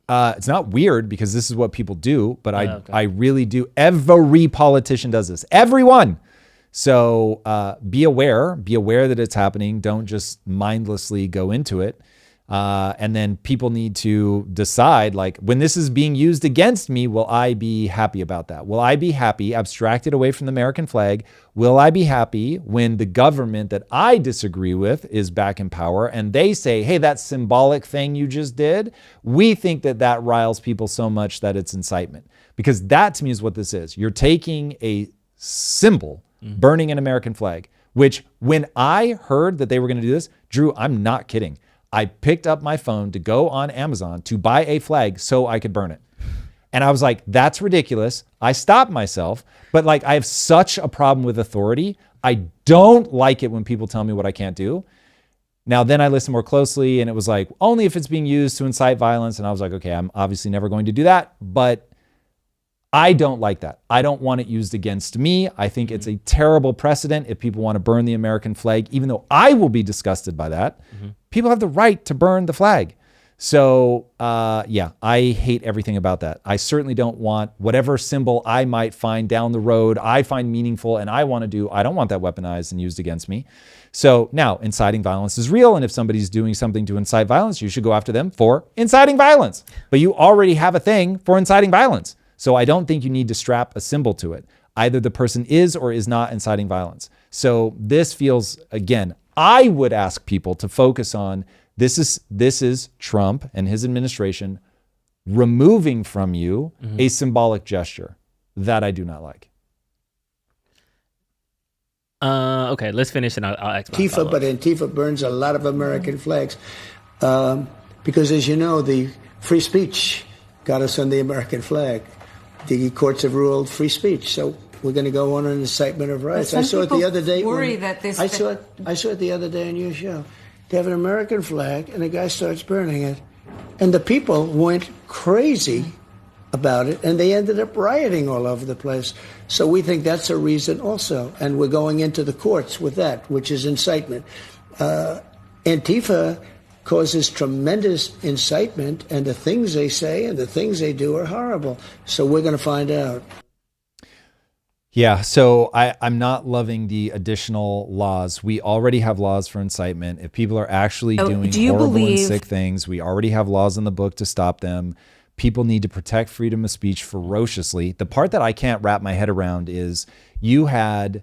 It's not weird because this is what people do, but I really do. Every politician does this. Everyone. So be aware that it's happening. Don't just mindlessly go into it. And then people need to decide, like, when this is being used against me, will I be happy about that? Will I be happy, abstracted away from the American flag? Will I be happy when the government that I disagree with is back in power and they say, hey, that symbolic thing you just did, we think that that riles people so much that it's incitement? Because that to me is what this is. You're taking a symbol, burning an American flag, which when I heard that they were going to do this, Drew, I'm not kidding. I picked up my phone to go on Amazon to buy a flag so I could burn it. And I was like, that's ridiculous. I stopped myself, but like I have such a problem with authority. I don't like it when people tell me what I can't do. Now, then I listened more closely and it was like, only if it's being used to incite violence. And I was like, okay, I'm obviously never going to do that, but I don't like that. I don't want it used against me. I think it's a terrible precedent if people want to burn the American flag, even though I will be disgusted by that. People have the right to burn the flag. So, yeah, I hate everything about that. I certainly don't want whatever symbol I might find down the road, I find meaningful and I want to do, I don't want that weaponized and used against me. So now inciting violence is real. And if somebody's doing something to incite violence, you should go after them for inciting violence. But you already have a thing for inciting violence. So I don't think you need to strap a symbol to it. Either the person is or is not inciting violence. So this feels, again, I would ask people to focus on this is Trump and his administration removing from you a symbolic gesture that I do not like. Okay, let's finish and I'll ask my Antifa, but Antifa burns a lot of American flags because, as you know, the free speech got us on the American flag. the courts have ruled free speech. So we're going to go on an incitement of riots. I saw it the other day. I saw it the other day on your show. They have an American flag, and a guy starts burning it, and the people went crazy about it, and they ended up rioting all over the place. So we think that's a reason also, and we're going into the courts with that, which is incitement. Antifa causes tremendous incitement, and the things they say and the things they do are horrible. So we're going to find out. Yeah, so I'm not loving the additional laws. We already have laws for incitement. If people are actually doing horrible and sick things, we already have laws in the book to stop them. People need to protect freedom of speech ferociously. The part that I can't wrap my head around is you had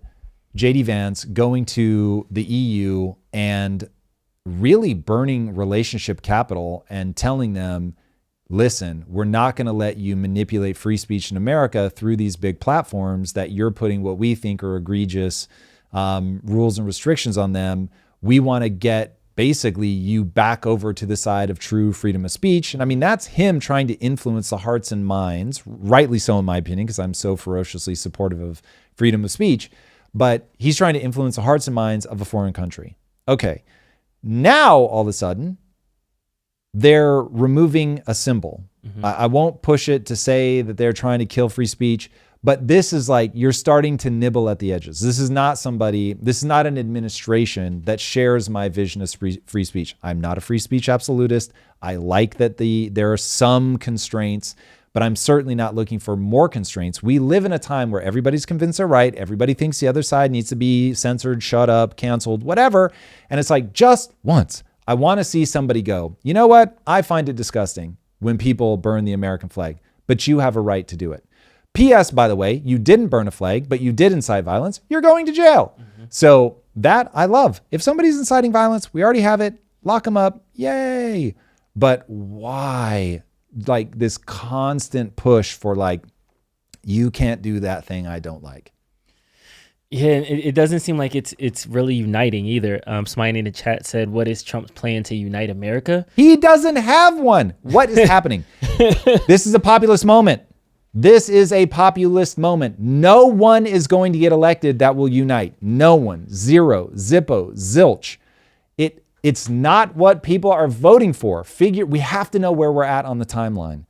J.D. Vance going to the EU and really burning relationship capital and telling them, listen, we're not going to let you manipulate free speech in America through these big platforms that you're putting what we think are egregious rules and restrictions on them. We want to get basically you back over to the side of true freedom of speech. And I mean, that's him trying to influence the hearts and minds, rightly so in my opinion, because I'm so ferociously supportive of freedom of speech, but he's trying to influence the hearts and minds of a foreign country. Okay, now all of a sudden, they're removing a symbol. I won't push it to say that they're trying to kill free speech, but this is like, you're starting to nibble at the edges. This is not an administration that shares my vision of free speech. I'm not a free speech absolutist. I like that there are some constraints, but I'm certainly not looking for more constraints. We live in a time where everybody's convinced they're right. Everybody thinks the other side needs to be censored, shut up, canceled, whatever. And it's like, just once, I want to see somebody go, you know what? I find it disgusting when people burn the American flag, but you have a right to do it. P.S. by the way, you didn't burn a flag, but you did incite violence. You're going to jail. So that I love. If somebody's inciting violence, we already have it. Lock them up. Yay. But why like this constant push for like, you can't do that thing I don't like? Yeah, it doesn't seem like it's really uniting either. Smiley in the chat said, what is Trump's plan to unite America? He doesn't have one. What is happening? This is a populist moment. This is a populist moment. No one is going to get elected that will unite. No one. Zero. Zippo. Zilch. It's not what people are voting for. We have to know where we're at on the timeline.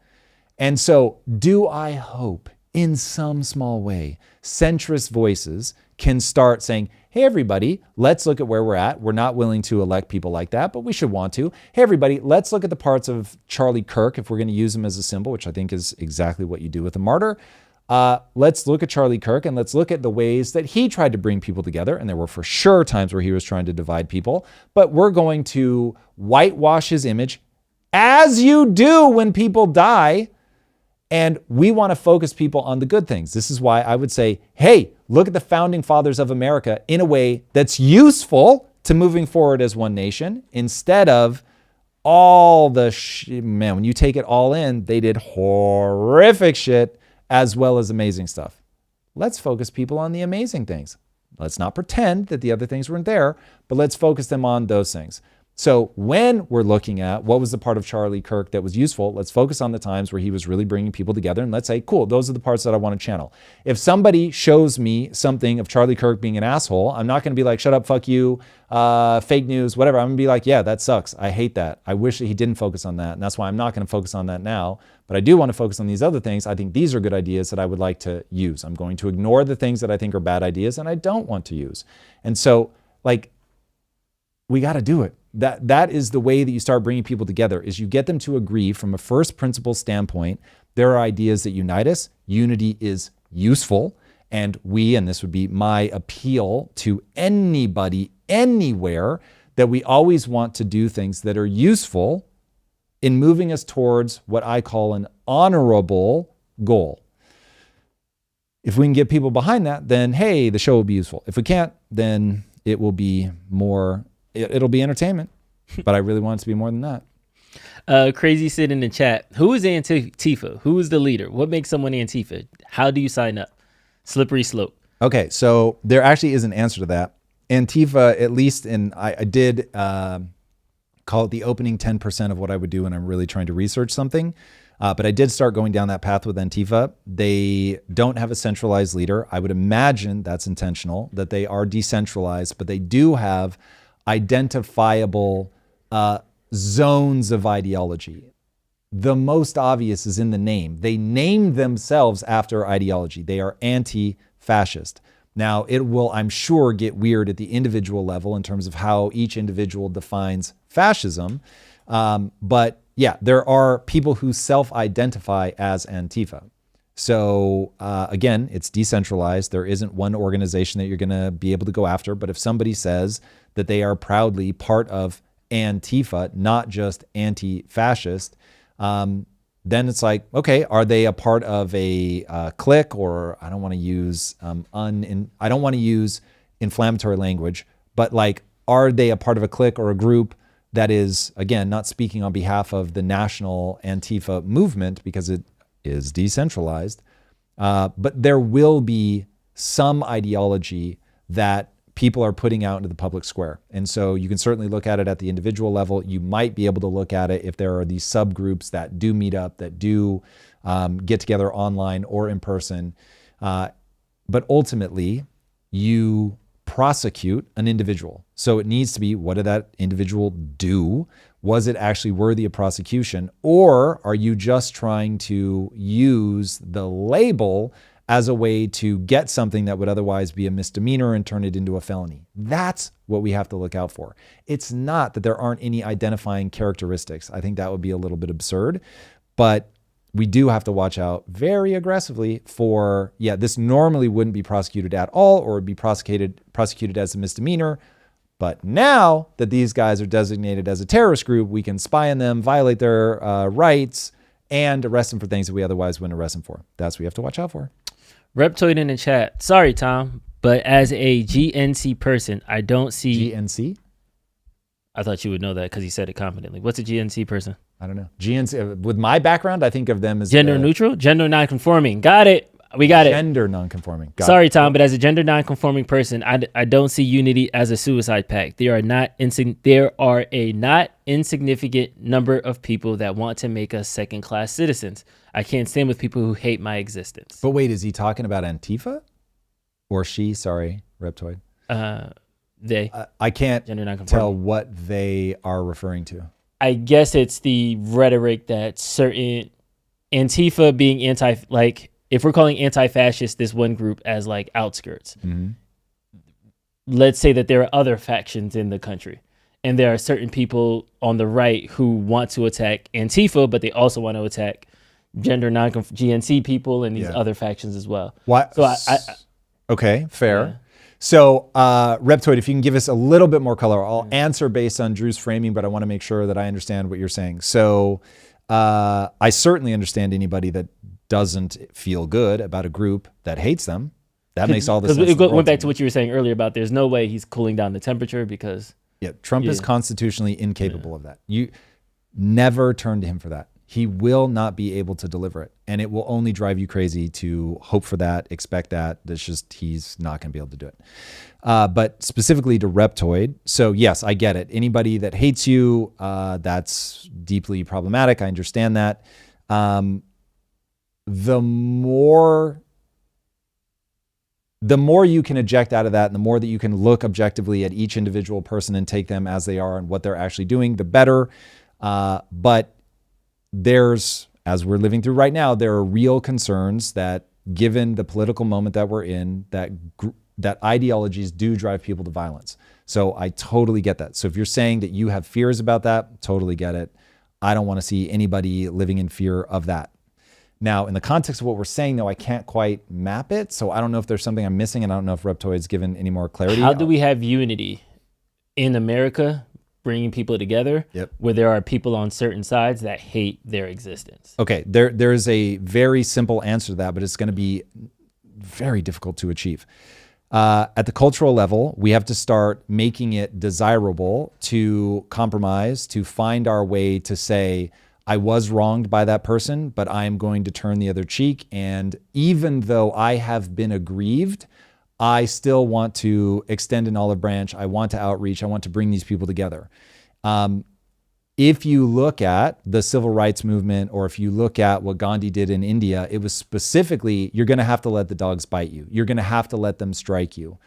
And so do I hope in some small way, centrist voices can start saying, hey, everybody, let's look at where we're at. We're not willing to elect people like that, but we should want to. Hey, everybody, let's look at the parts of Charlie Kirk, if we're going to use him as a symbol, which I think is exactly what you do with a martyr. Let's look at Charlie Kirk and let's look at the ways that he tried to bring people together. And there were for sure times where he was trying to divide people, but we're going to whitewash his image, as you do when people die. And we want to focus people on the good things. This is why I would say, hey, look at the founding fathers of America in a way that's useful to moving forward as one nation, instead of all the man, when you take it all in, they did horrific shit as well as amazing stuff. Let's focus people on the amazing things. Let's not pretend that the other things weren't there, but let's focus them on those things. So when we're looking at what was the part of Charlie Kirk that was useful, let's focus on the times where he was really bringing people together, and let's say, cool, those are the parts that I want to channel. If somebody shows me something of Charlie Kirk being an asshole, I'm not going to be like, shut up, fuck you, fake news, whatever. I'm going to be like, yeah, that sucks. I hate that. I wish that he didn't focus on that. And that's why I'm not going to focus on that now. But I do want to focus on these other things. I think these are good ideas that I would like to use. I'm going to ignore the things that I think are bad ideas and I don't want to use. And so, like, we got to do it. That is the way that you start bringing people together, is you get them to agree from a first principle standpoint. There are ideas that unite us. Unity is useful. And this would be my appeal to anybody, anywhere, that we always want to do things that are useful in moving us towards what I call an honorable goal. If we can get people behind that, then hey, the show will be useful. If we can't, then it will be more... It'll be entertainment, but I really want it to be more than that. Crazy Sid in the chat. Who is Antifa? Who is the leader? What makes someone Antifa? How do you sign up? Slippery slope. Okay, so there actually is an answer to that. Antifa, at least I did call it the opening 10% of what I would do when I'm really trying to research something. But I did start going down that path with Antifa. They don't have a centralized leader. I would imagine that's intentional, that they are decentralized, but they do have identifiable zones of ideology. The most obvious is in the name. They name themselves after ideology. They are anti-fascist. Now, it will, I'm sure, get weird at the individual level in terms of how each individual defines fascism. But yeah, there are people who self-identify as Antifa. So again, it's decentralized. There isn't one organization that you're going to be able to go after. But if somebody says that they are proudly part of Antifa, not just anti-fascist, then it's like, okay, are they a part of a clique? Or I don't want to use I don't want to use inflammatory language, but like, are they a part of a clique or a group that is, again, not speaking on behalf of the national Antifa movement because it is decentralized, but there will be some ideology that people are putting out into the public square. And so you can certainly look at it at the individual level. You might be able to look at it if there are these subgroups that do meet up, that do get together online or in person. But ultimately, you prosecute an individual. So it needs to be, what did that individual do? Was it actually worthy of prosecution? Or are you just trying to use the label as a way to get something that would otherwise be a misdemeanor and turn it into a felony? That's what we have to look out for. It's not that there aren't any identifying characteristics. I think that would be a little bit absurd, but we do have to watch out very aggressively for, this normally wouldn't be prosecuted at all, or would be prosecuted as a misdemeanor. But now that these guys are designated as a terrorist group, we can spy on them, violate their rights, and arrest them for things that we otherwise wouldn't arrest them for. That's what we have to watch out for. Reptoid in the chat. Sorry, Tom, but as a GNC person, I don't see... GNC? I thought you would know that because he said it confidently. What's a GNC person? I don't know. GNC, with my background, I think of them as... Gender neutral? Gender non-conforming. Got it. We got it. Gender non-conforming. Sorry, Tom, but as a gender non-conforming person, I don't see unity as a suicide pact. There are a not insignificant number of people that want to make us second-class citizens. I can't stand with people who hate my existence. But wait, is he talking about Antifa? Or she? Sorry, Reptoid. They. I can't tell what they are referring to. I guess it's the rhetoric that certain Antifa being if we're calling anti-fascist this one group as like outskirts, let's say that there are other factions in the country, and there are certain people on the right who want to attack Antifa, but they also want to attack gender GNC people and these other factions as well. Why? So okay, fair. Yeah. So Reptoid, if you can give us a little bit more color, I'll answer based on Drew's framing, but I want to make sure that I understand what you're saying. So I certainly understand anybody that doesn't feel good about a group that hates them. That makes all the sense. It went back to what you were saying earlier about there's no way he's cooling down the temperature because... Trump is constitutionally incapable of that. You never turn to him for that. He will not be able to deliver it. And it will only drive you crazy to hope for that, expect that. He's not going to be able to do it. But specifically to Reptoid. So yes, I get it. Anybody that hates you, that's deeply problematic. I understand that. The more you can eject out of that, and the more that you can look objectively at each individual person and take them as they are and what they're actually doing, the better. But as we're living through right now, there are real concerns that, given the political moment that we're in, that ideologies do drive people to violence. So I totally get that. So if you're saying that you have fears about that, totally get it. I don't want to see anybody living in fear of that. Now, in the context of what we're saying, though, I can't quite map it. So I don't know if there's something I'm missing, and I don't know if Reptoid's given any more clarity. How do we have unity in America, bringing people together, where there are people on certain sides that hate their existence? Okay, there's a very simple answer to that, but it's going to be very difficult to achieve. At the cultural level, we have to start making it desirable to compromise, to find our way to say, I was wronged by that person, but I am going to turn the other cheek. And even though I have been aggrieved, I still want to extend an olive branch. I want to outreach. I want to bring these people together. if you look at the civil rights movement, or if you look at what Gandhi did in India, it was specifically, you're going to have to let the dogs bite you. You're going to have to let them strike you.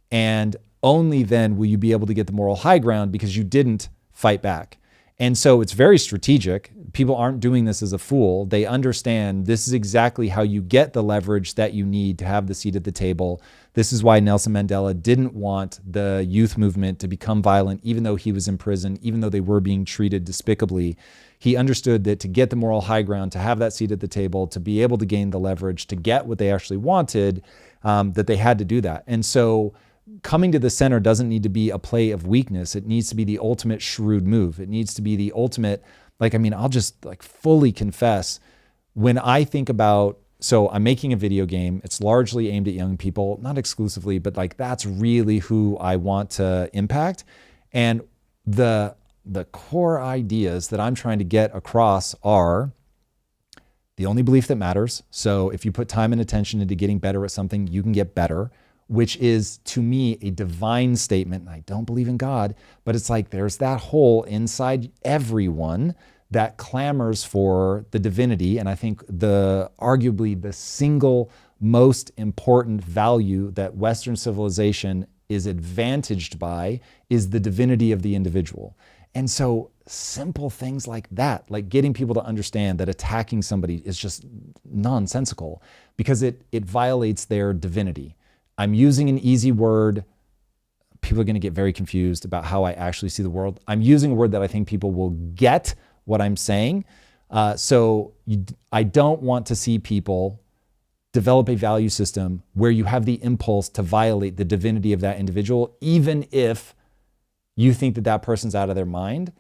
And only then will you be able to get the moral high ground, because you didn't fight back. And so it's very strategic. People aren't doing this as a fool. They understand this is exactly how you get the leverage that you need to have the seat at the table. This is why Nelson Mandela didn't want the youth movement to become violent, even though he was in prison, even though they were being treated despicably. He understood that to get the moral high ground, to have that seat at the table, to be able to gain the leverage, to get what they actually wanted, that they had to do that. And so coming to the center doesn't need to be a play of weakness. It needs to be the ultimate shrewd move. It needs to be the ultimate, I'll just fully confess, when I think about, so I'm making a video game, it's largely aimed at young people, not exclusively, but that's really who I want to impact. And the core ideas that I'm trying to get across are the only belief that matters. So if you put time and attention into getting better at something, you can get better, which is, to me, a divine statement. I don't believe in God, but it's there's that hole inside everyone that clamors for the divinity. And I think arguably the single most important value that Western civilization is advantaged by is the divinity of the individual. And so simple things like that, like getting people to understand that attacking somebody is just nonsensical because it violates their divinity. I'm using an easy word. People are going to get very confused about how I actually see the world. I'm using a word that I think people will get what I'm saying. I don't want to see people develop a value system where you have the impulse to violate the divinity of that individual, even if you think that person's out of their mind.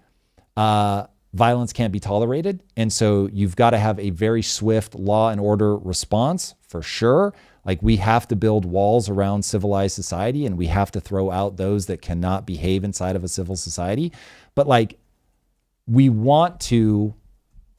Violence can't be tolerated. And so you've got to have a very swift law and order response, for sure. We have to build walls around civilized society, and we have to throw out those that cannot behave inside of a civil society. But we want to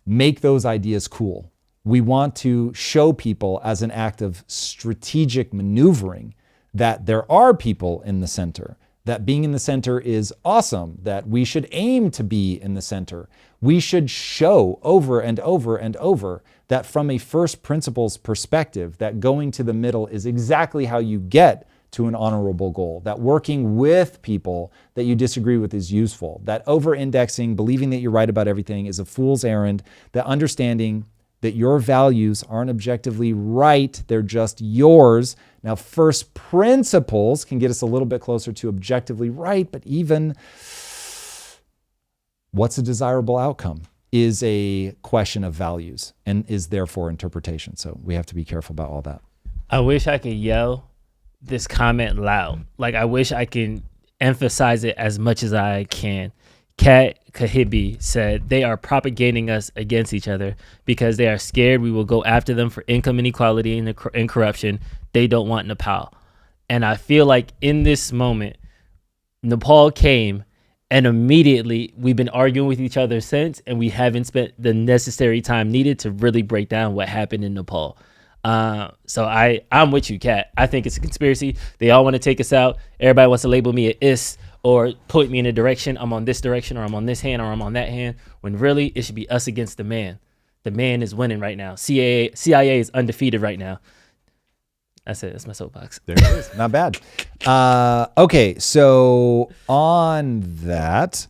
make those ideas cool. We want to show people as an act of strategic maneuvering that there are people in the center, that being in the center is awesome, that we should aim to be in the center. We should show over and over and over that from a first principles perspective, that going to the middle is exactly how you get to an honorable goal, that working with people that you disagree with is useful, that over-indexing, believing that you're right about everything is a fool's errand, that understanding that your values aren't objectively right, they're just yours. Now, first principles can get us a little bit closer to objectively right, but even what's a desirable outcome is a question of values and is therefore interpretation. So we have to be careful about all that. I wish I could yell this comment loud. I wish I can emphasize it as much as I can. Kat Kahibi said, they are propagating us against each other because they are scared we will go after them for income inequality and corruption. They don't want Nepal. And I feel like in this moment, Nepal came and immediately we've been arguing with each other since, and we haven't spent the necessary time needed to really break down what happened in Nepal. So I'm with you, Kat. I think it's a conspiracy. They all want to take us out. Everybody wants to label me an is or put me in a direction. I'm on this direction, or I'm on this hand, or I'm on that hand, when really it should be us against the man. The man is winning right now. CIA is undefeated right now. That's it. That's my soapbox. There it is. Not bad. Okay, so on that,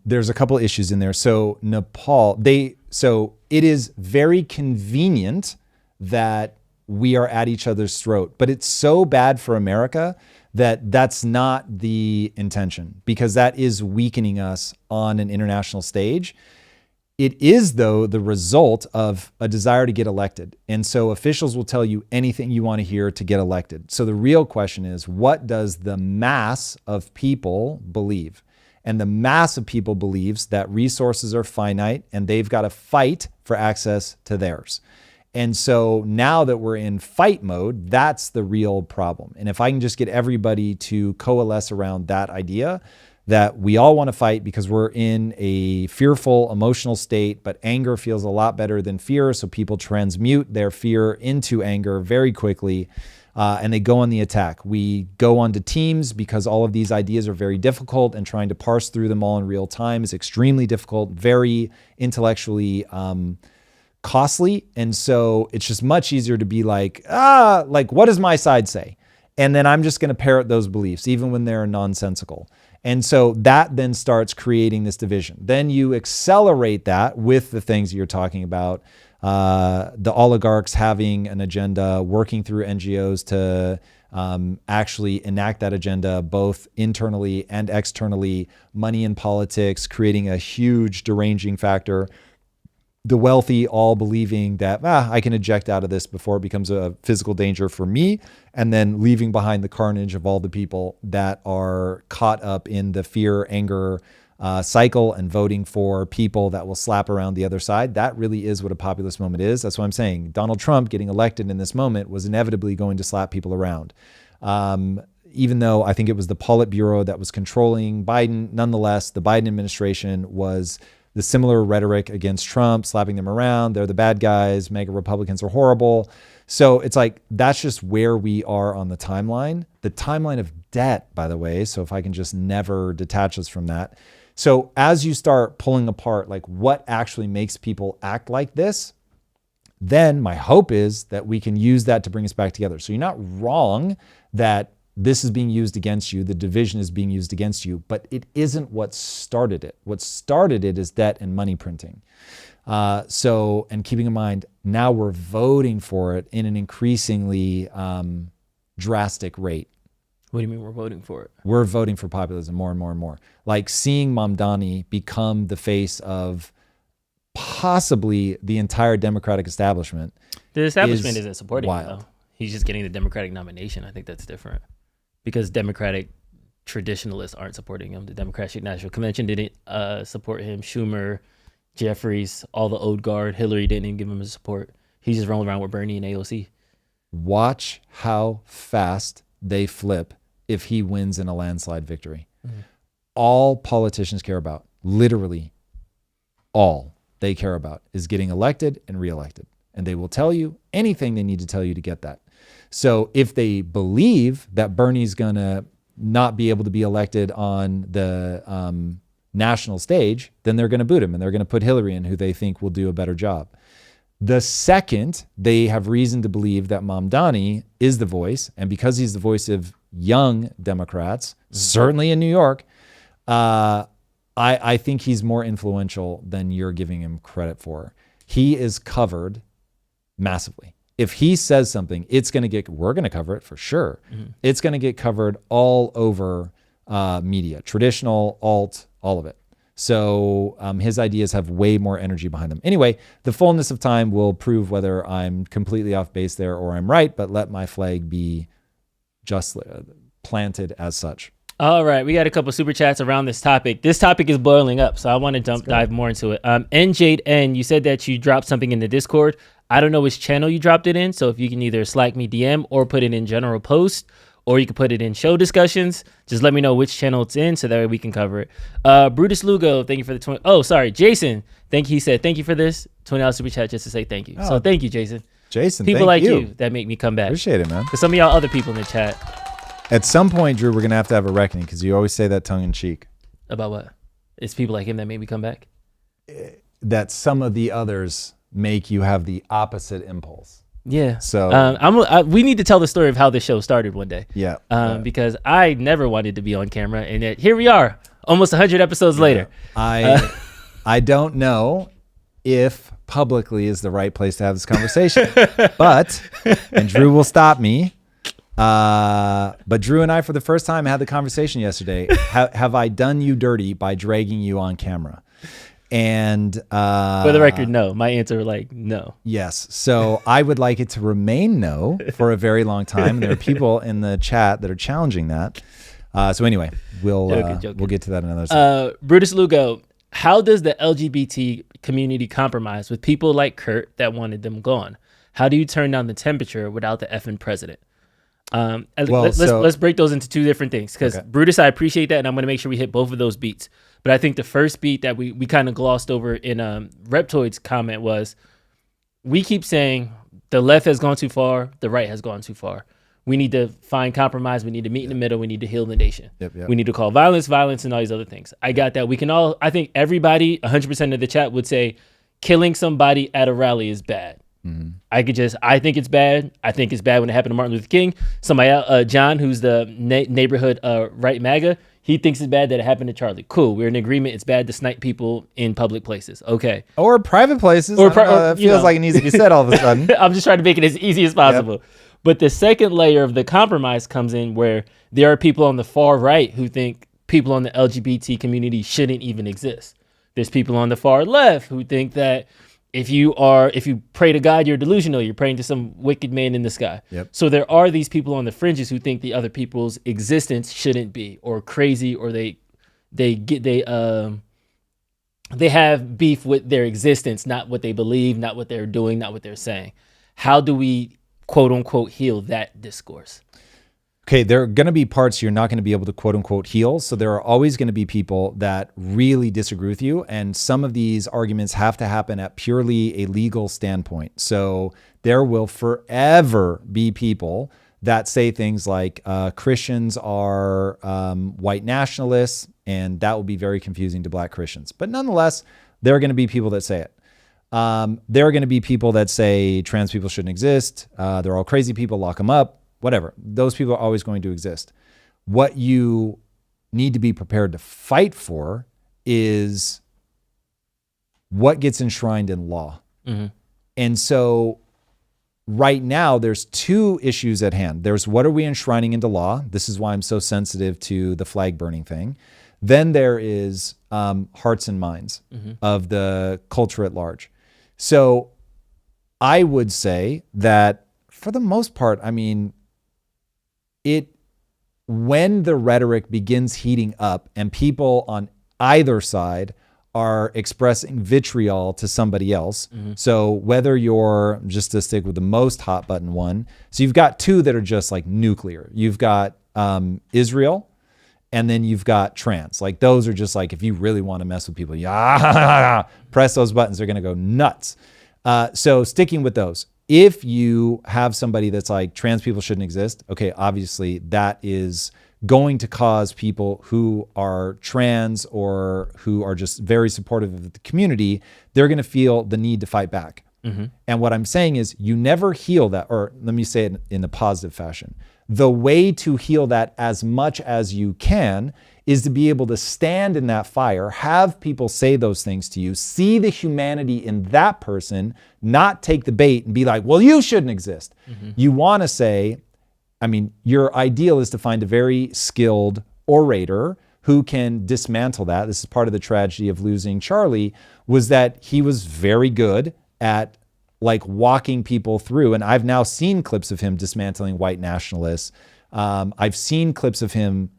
there's a couple issues in there. So Nepal, so it is very convenient that we are at each other's throat, but it's so bad for America that that's not the intention, because that is weakening us on an international stage. It is, though, the result of a desire to get elected. And so officials will tell you anything you want to hear to get elected. So the real question is, what does the mass of people believe? And the mass of people believes that resources are finite and they've got to fight for access to theirs. And so now that we're in fight mode, that's the real problem. And if I can just get everybody to coalesce around that idea, that we all want to fight because we're in a fearful emotional state, but anger feels a lot better than fear. So people transmute their fear into anger very quickly. and they go on the attack. We go onto teams because all of these ideas are very difficult, and trying to parse through them all in real time is extremely difficult, very intellectually costly. And so it's just much easier to be like, what does my side say? And then I'm just going to parrot those beliefs, even when they're nonsensical. And so that then starts creating this division. Then you accelerate that with the things that you're talking about. The oligarchs having an agenda, working through NGOs to actually enact that agenda, both internally and externally, money in politics, creating a huge deranging factor. The wealthy all believing that I can eject out of this before it becomes a physical danger for me, and then leaving behind the carnage of all the people that are caught up in the fear, anger cycle and voting for people that will slap around the other side. That really is what a populist moment is. That's what I'm saying. Donald Trump getting elected in this moment was inevitably going to slap people around. Even though I think it was the Politburo that was controlling Biden, nonetheless, the Biden administration was the similar rhetoric against Trump, slapping them around. They're the bad guys. MAGA Republicans are horrible. So it's like, that's just where we are on the timeline of debt, by the way. So if I can just never detach us from that. So as you start pulling apart, like what actually makes people act like this, then my hope is that we can use that to bring us back together. So you're not wrong that this is being used against you. The division is being used against you, but it isn't what started it. What started it is debt and money printing. And keeping in mind, now we're voting for it in an increasingly drastic rate. What do you mean we're voting for it? We're voting for populism more and more and more. Like seeing Mamdani become the face of possibly the entire Democratic establishment. The establishment isn't supporting him, though. He's just getting the Democratic nomination. I think that's different. Because Democratic traditionalists aren't supporting him. The Democratic National Convention didn't support him. Schumer, Jeffries, all the old guard. Hillary didn't even give him his support. He's just rolling around with Bernie and AOC. Watch how fast they flip if he wins in a landslide victory. Mm-hmm. All politicians care about, literally all they care about, is getting elected and reelected. And they will tell you anything they need to tell you to get that. So if they believe that Bernie's going to not be able to be elected on the national stage, then they're going to boot him and they're going to put Hillary in, who they think will do a better job. The second they have reason to believe that Mamdani is the voice, and because he's the voice of young Democrats, certainly in New York, I think he's more influential than you're giving him credit for. He is covered massively. If he says something, we're going to cover it for sure. Mm-hmm. It's going to get covered all over media, traditional, alt, all of it. So his ideas have way more energy behind them. Anyway, the fullness of time will prove whether I'm completely off base there or I'm right, but let my flag be just planted as such. All right, we got a couple super chats around this topic. This topic is boiling up, so I want to dive more into it. NJN, you said that you dropped something in the Discord. I don't know which channel you dropped it in, so if you can either Slack me DM or put it in general post, or you can put it in show discussions. Just let me know which channel it's in so that way we can cover it. Brutus Lugo, thank you for the 20. Oh, sorry, Jason. He said thank you for this $20 super chat just to say thank you. So thank you, Jason. People like you that make me come back. Appreciate it, man. Because some of y'all other people in the chat. At some point, Drew, we're gonna have to have a reckoning because you always say that tongue in cheek. About what? It's people like him that make me come back. That some of the others make you have the opposite impulse. Yeah. So we need to tell the story of how this show started one day. Yeah. Because I never wanted to be on camera, and yet here we are, almost 100 episodes later. I don't know if publicly is the right place to have this conversation, but and Drew will stop me. But Drew and I, for the first time, had the conversation yesterday. Have I done you dirty by dragging you on camera? And for the record, no. My answer, no. Yes. So I would like it to remain no for a very long time. There are people in the chat that are challenging that. So anyway, we'll get to that another time. Brutus Lugo, how does the LGBT community compromise with people like Kurt that wanted them gone? How do you turn down the temperature without the effing president? Let's break those into two different things, because Brutus, I appreciate that, and I'm going to make sure we hit both of those beats. But I think the first beat that we kind of glossed over in Reptoid's comment was, we keep saying the left has gone too far, the right has gone too far. We need to find compromise. We need to meet in the middle. We need to heal the nation. Yep. We need to call violence, and all these other things. I got that. We can all, I think everybody, 100% of the chat would say killing somebody at a rally is bad. I think it's bad. I think it's bad when it happened to Martin Luther King. Somebody, John, who's the neighborhood right MAGA, he thinks it's bad that it happened to Charlie. Cool. We're in agreement. It's bad to snipe people in public places. Okay. Or private places. It feels like it needs to be said all of a sudden. I'm just trying to make it as easy as possible. Yep. But the second layer of the compromise comes in where there are people on the far right who think people on the LGBT community shouldn't even exist. There's people on the far left who think that if you pray to God, you're delusional. You're praying to some wicked man in the sky. Yep. So there are these people on the fringes who think the other people's existence shouldn't be, or crazy, or they have beef with their existence, not what they believe, not what they're doing, not what they're saying. How do we, quote unquote, heal that discourse? Okay, there are going to be parts you're not going to be able to quote unquote heal. So there are always going to be people that really disagree with you. And some of these arguments have to happen at purely a legal standpoint. So there will forever be people that say things like Christians are white nationalists, and that will be very confusing to black Christians. But nonetheless, there are going to be people that say it. There are going to be people that say trans people shouldn't exist. They're all crazy people, lock them up. Whatever. Those people are always going to exist. What you need to be prepared to fight for is what gets enshrined in law. And so right now there's two issues at hand. There's what are we enshrining into law? This is why I'm so sensitive to the flag burning thing. Then there is hearts and minds of the culture at large. So I would say that for the most part, I mean, when the rhetoric begins heating up and people on either side are expressing vitriol to somebody else. So whether you're, just to stick with the most hot button one, so you've got two that are just like nuclear. You've got Israel, and then you've got trans. Like those are just like, if you really want to mess with people, press those buttons, they're going to go nuts. So sticking with those. If you have somebody that's like trans people shouldn't exist, okay, obviously that is going to cause people who are trans or who are just very supportive of the community, they're going to feel the need to fight back. And what I'm saying is you never heal that, or let me say it in a positive fashion. The way to heal that as much as you can is to be able to stand in that fire, have people say those things to you, see the humanity in that person, not take the bait and be like, well, you shouldn't exist. You want to say, I mean, your ideal is to find a very skilled orator who can dismantle that. This is part of the tragedy of losing Charlie, was that he was very good at like walking people through. And I've now seen clips of him dismantling white nationalists. I've seen clips of him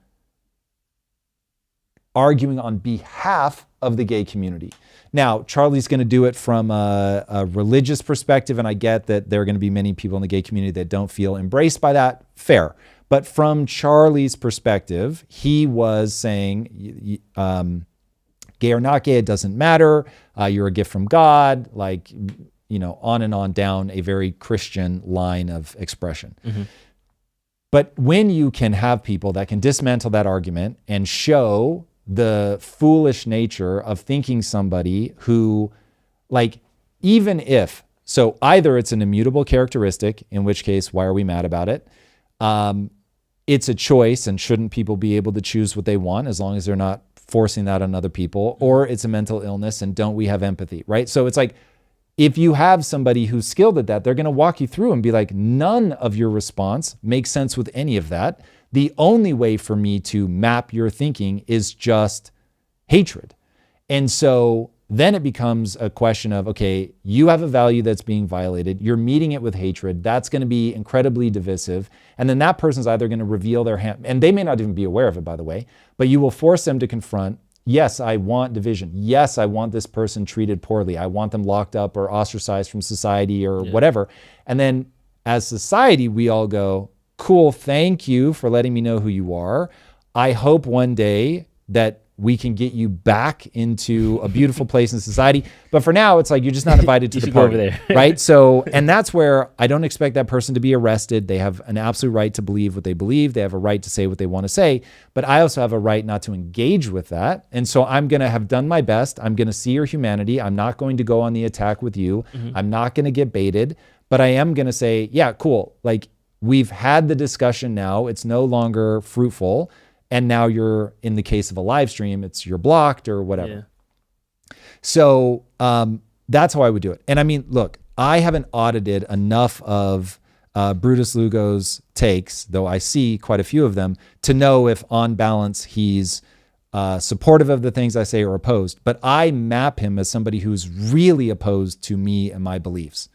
arguing on behalf of the gay community. Now, Charlie's going to do it from a religious perspective, and I get that there are going to be many people in the gay community that don't feel embraced by that. Fair. But from Charlie's perspective, he was saying, gay or not gay, it doesn't matter. You're a gift from God, like, you know, on and on down a very Christian line of expression. But when you can have people that can dismantle that argument and show the foolish nature of thinking somebody who, like, even if, so either it's an immutable characteristic, in which case, why are we mad about it? It's a choice, and shouldn't people be able to choose what they want as long as they're not forcing that on other people? Or it's a mental illness, and don't we have empathy, right? So it's like, if you have somebody who's skilled at that, they're going to walk you through and be like, none of your response makes sense with any of that. The only way for me to map your thinking is just hatred. And so then it becomes a question of, okay, you have a value that's being violated. You're meeting it with hatred. That's going to be incredibly divisive. And then that person's either going to reveal their hand, and they may not even be aware of it, by the way, but you will force them to confront, yes, I want division. Yes, I want this person treated poorly. I want them locked up or ostracized from society or whatever. And then as society, we all go, cool, thank you for letting me know who you are. I hope one day that we can get you back into a beautiful place in society. But for now, it's like you're just not invited to the party, over there. right? So, and that's where I don't expect that person to be arrested. They have an absolute right to believe what they believe. They have a right to say what they want to say. But I also have a right not to engage with that. And so I'm going to have done my best. I'm going to see your humanity. I'm not going to go on the attack with you. I'm not going to get baited. But I am going to say, yeah, cool. Like, we've had the discussion now. It's no longer fruitful. And now you're, in the case of a live stream, you're blocked or whatever. Yeah. So that's how I would do it. And I mean, look, I haven't audited enough of Brutus Lugo's takes, though I see quite a few of them, to know if on balance he's supportive of the things I say or opposed. But I map him as somebody who's really opposed to me and my beliefs.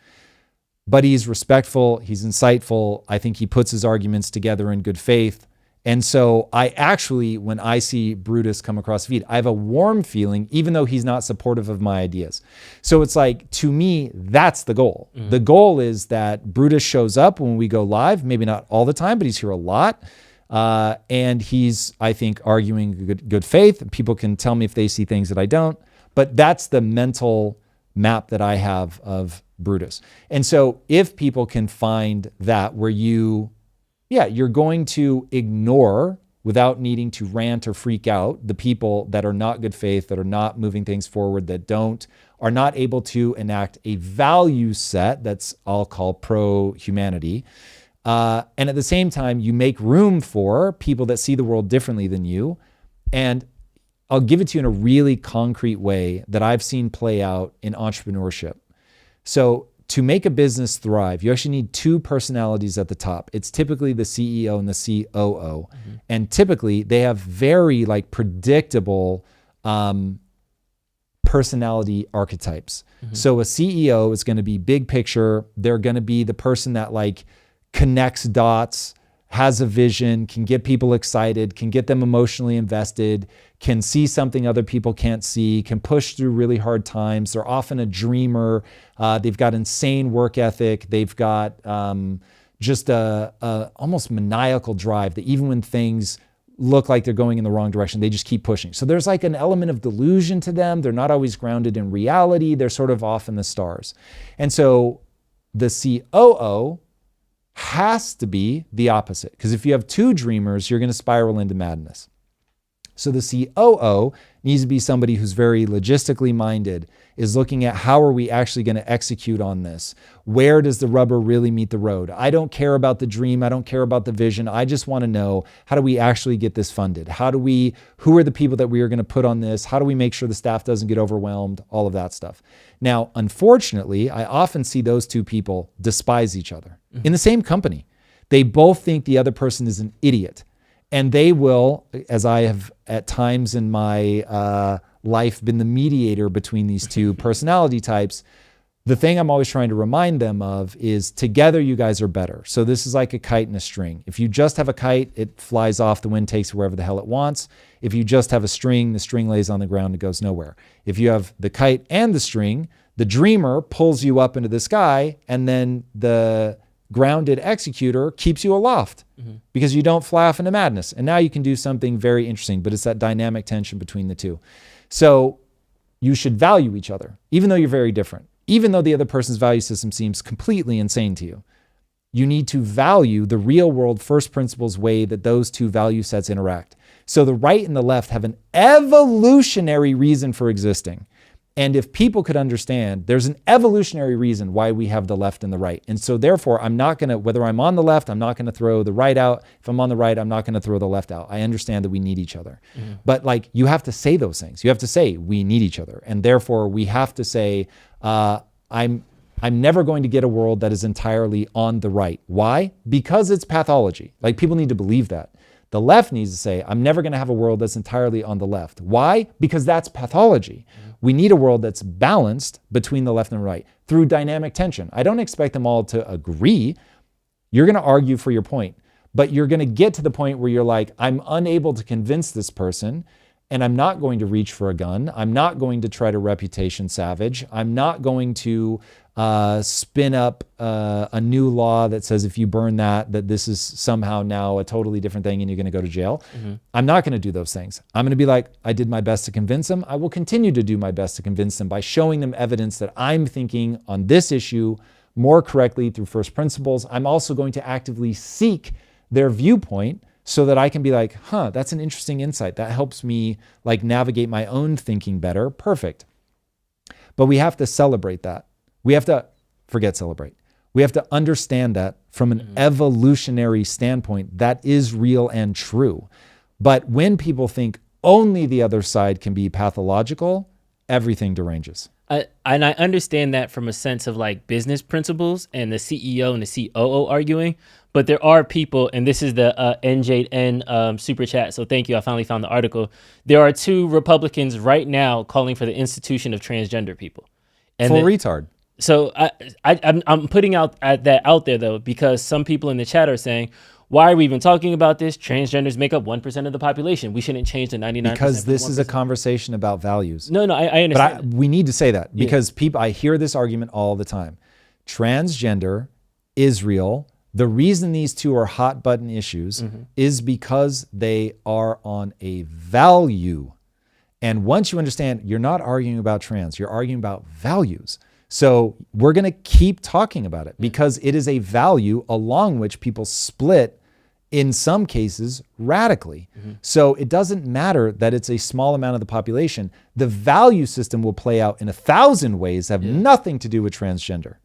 But he's respectful. He's insightful. I think he puts his arguments together in good faith. And so I actually, when I see Brutus come across the feed, I have a warm feeling, even though he's not supportive of my ideas. So it's like, to me, that's the goal. The goal is that Brutus shows up when we go live, maybe not all the time, but he's here a lot. And he's, I think, arguing good faith. People can tell me if they see things that I don't, but that's the mental map that I have of Brutus. And so if people can find that where you're going to ignore, without needing to rant or freak out, the people that are not good faith, that are not moving things forward, that are not able to enact a value set that's, I'll call, pro-humanity. And at the same time, you make room for people that see the world differently than you. And I'll give it to you in a really concrete way that I've seen play out in entrepreneurship. So to make a business thrive, you actually need two personalities at the top. It's typically the CEO and the COO. And typically they have very predictable personality archetypes. So a CEO is going to be big picture. They're going to be the person that connects dots, has a vision, can get people excited, can get them emotionally invested, can see something other people can't see, can push through really hard times. They're often a dreamer. They've got insane work ethic. They've got just a almost maniacal drive that even when things look like they're going in the wrong direction, they just keep pushing. So there's an element of delusion to them. They're not always grounded in reality. They're sort of off in the stars. And so the COO has to be the opposite, because if you have two dreamers, you're going to spiral into madness. So the COO needs to be somebody who's very logistically minded, is looking at how are we actually going to execute on this? Where does the rubber really meet the road? I don't care about the dream. I don't care about the vision. I just want to know, how do we actually get this funded? Who are the people that we are going to put on this? How do we make sure the staff doesn't get overwhelmed? All of that stuff. Now, unfortunately, I often see those two people despise each other in the same company. They both think the other person is an idiot. And they will, as I have at times in my life been the mediator between these two personality types, the thing I'm always trying to remind them of is together you guys are better. So this is like a kite and a string. If you just have a kite, it flies off, the wind takes it wherever the hell it wants. If you just have a string, the string lays on the ground and goes nowhere. If you have the kite and the string, the dreamer pulls you up into the sky, and then the grounded executor keeps you aloft because you don't fly off into madness. And now you can do something very interesting, but it's that dynamic tension between the two. So you should value each other, even though you're very different, even though the other person's value system seems completely insane to you. You need to value the real world first principles way that those two value sets interact. So the right and the left have an evolutionary reason for existing. And if people could understand, there's an evolutionary reason why we have the left and the right. And so therefore, I'm not going to, whether I'm on the left, I'm not going to throw the right out. If I'm on the right, I'm not going to throw the left out. I understand that we need each other. But you have to say those things. You have to say we need each other. And therefore, we have to say, I'm never going to get a world that is entirely on the right. Why? Because it's pathology. People need to believe that. The left needs to say, I'm never going to have a world that's entirely on the left. Why? Because that's pathology. We need a world that's balanced between the left and the right through dynamic tension. I don't expect them all to agree. You're going to argue for your point, but you're going to get to the point where you're like, I'm unable to convince this person, and I'm not going to reach for a gun. I'm not going to try to reputation savage. I'm not going to spin up a new law that says if you burn that this is somehow now a totally different thing and you're going to go to jail. I'm not going to do those things. I'm going to be like, I did my best to convince them. I will continue to do my best to convince them by showing them evidence that I'm thinking on this issue more correctly through first principles. I'm also going to actively seek their viewpoint so that I can be like, that's an interesting insight. That helps me like navigate my own thinking better. Perfect. But we have to celebrate that. We have to forget celebrate. We have to understand that from an evolutionary standpoint, that is real and true. But when people think only the other side can be pathological, everything deranges. And I understand that from a sense of like business principles and the CEO and the COO arguing. But there are people, and this is the NJN super chat. So thank you. I finally found the article. There are 2 Republicans right now calling for the institution of transgender people. And Full retard. So I'm putting that out there though, because some people in the chat are saying, why are we even talking about this? Transgenders make up 1% of the population. We shouldn't change the 99%. Because this is a conversation about values. No, I understand. But we need to say that because I hear this argument all the time. Transgender, Israel, the reason these 2 are hot button issues is because they are on a value. And once you understand, you're not arguing about trans, you're arguing about values. So we're going to keep talking about it because it is a value along which people split in some cases radically. So it doesn't matter that it's a small amount of the population. The value system will play out in 1,000 ways that have nothing to do with transgender.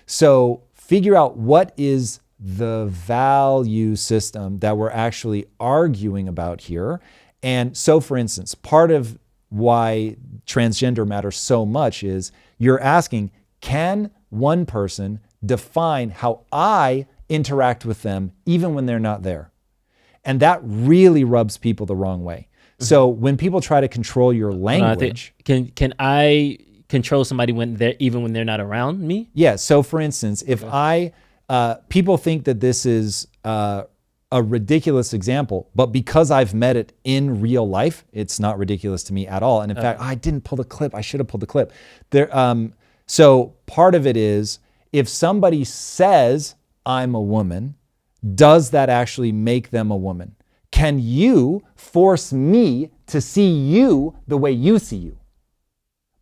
So figure out what is the value system that we're actually arguing about here. And so, for instance, part of why transgender matters so much is you're asking, can one person define how I interact with them even when they're not there? And that really rubs people the wrong way. So when people try to control your language, can I control somebody even when they're not around me? Yeah. So for instance, if people think that this is a ridiculous example, but because I've met it in real life, it's not ridiculous to me at all. And in fact, I didn't pull the clip. I should have pulled the clip. So part of it is if somebody says I'm a woman, does that actually make them a woman? Can you force me to see you the way you see you?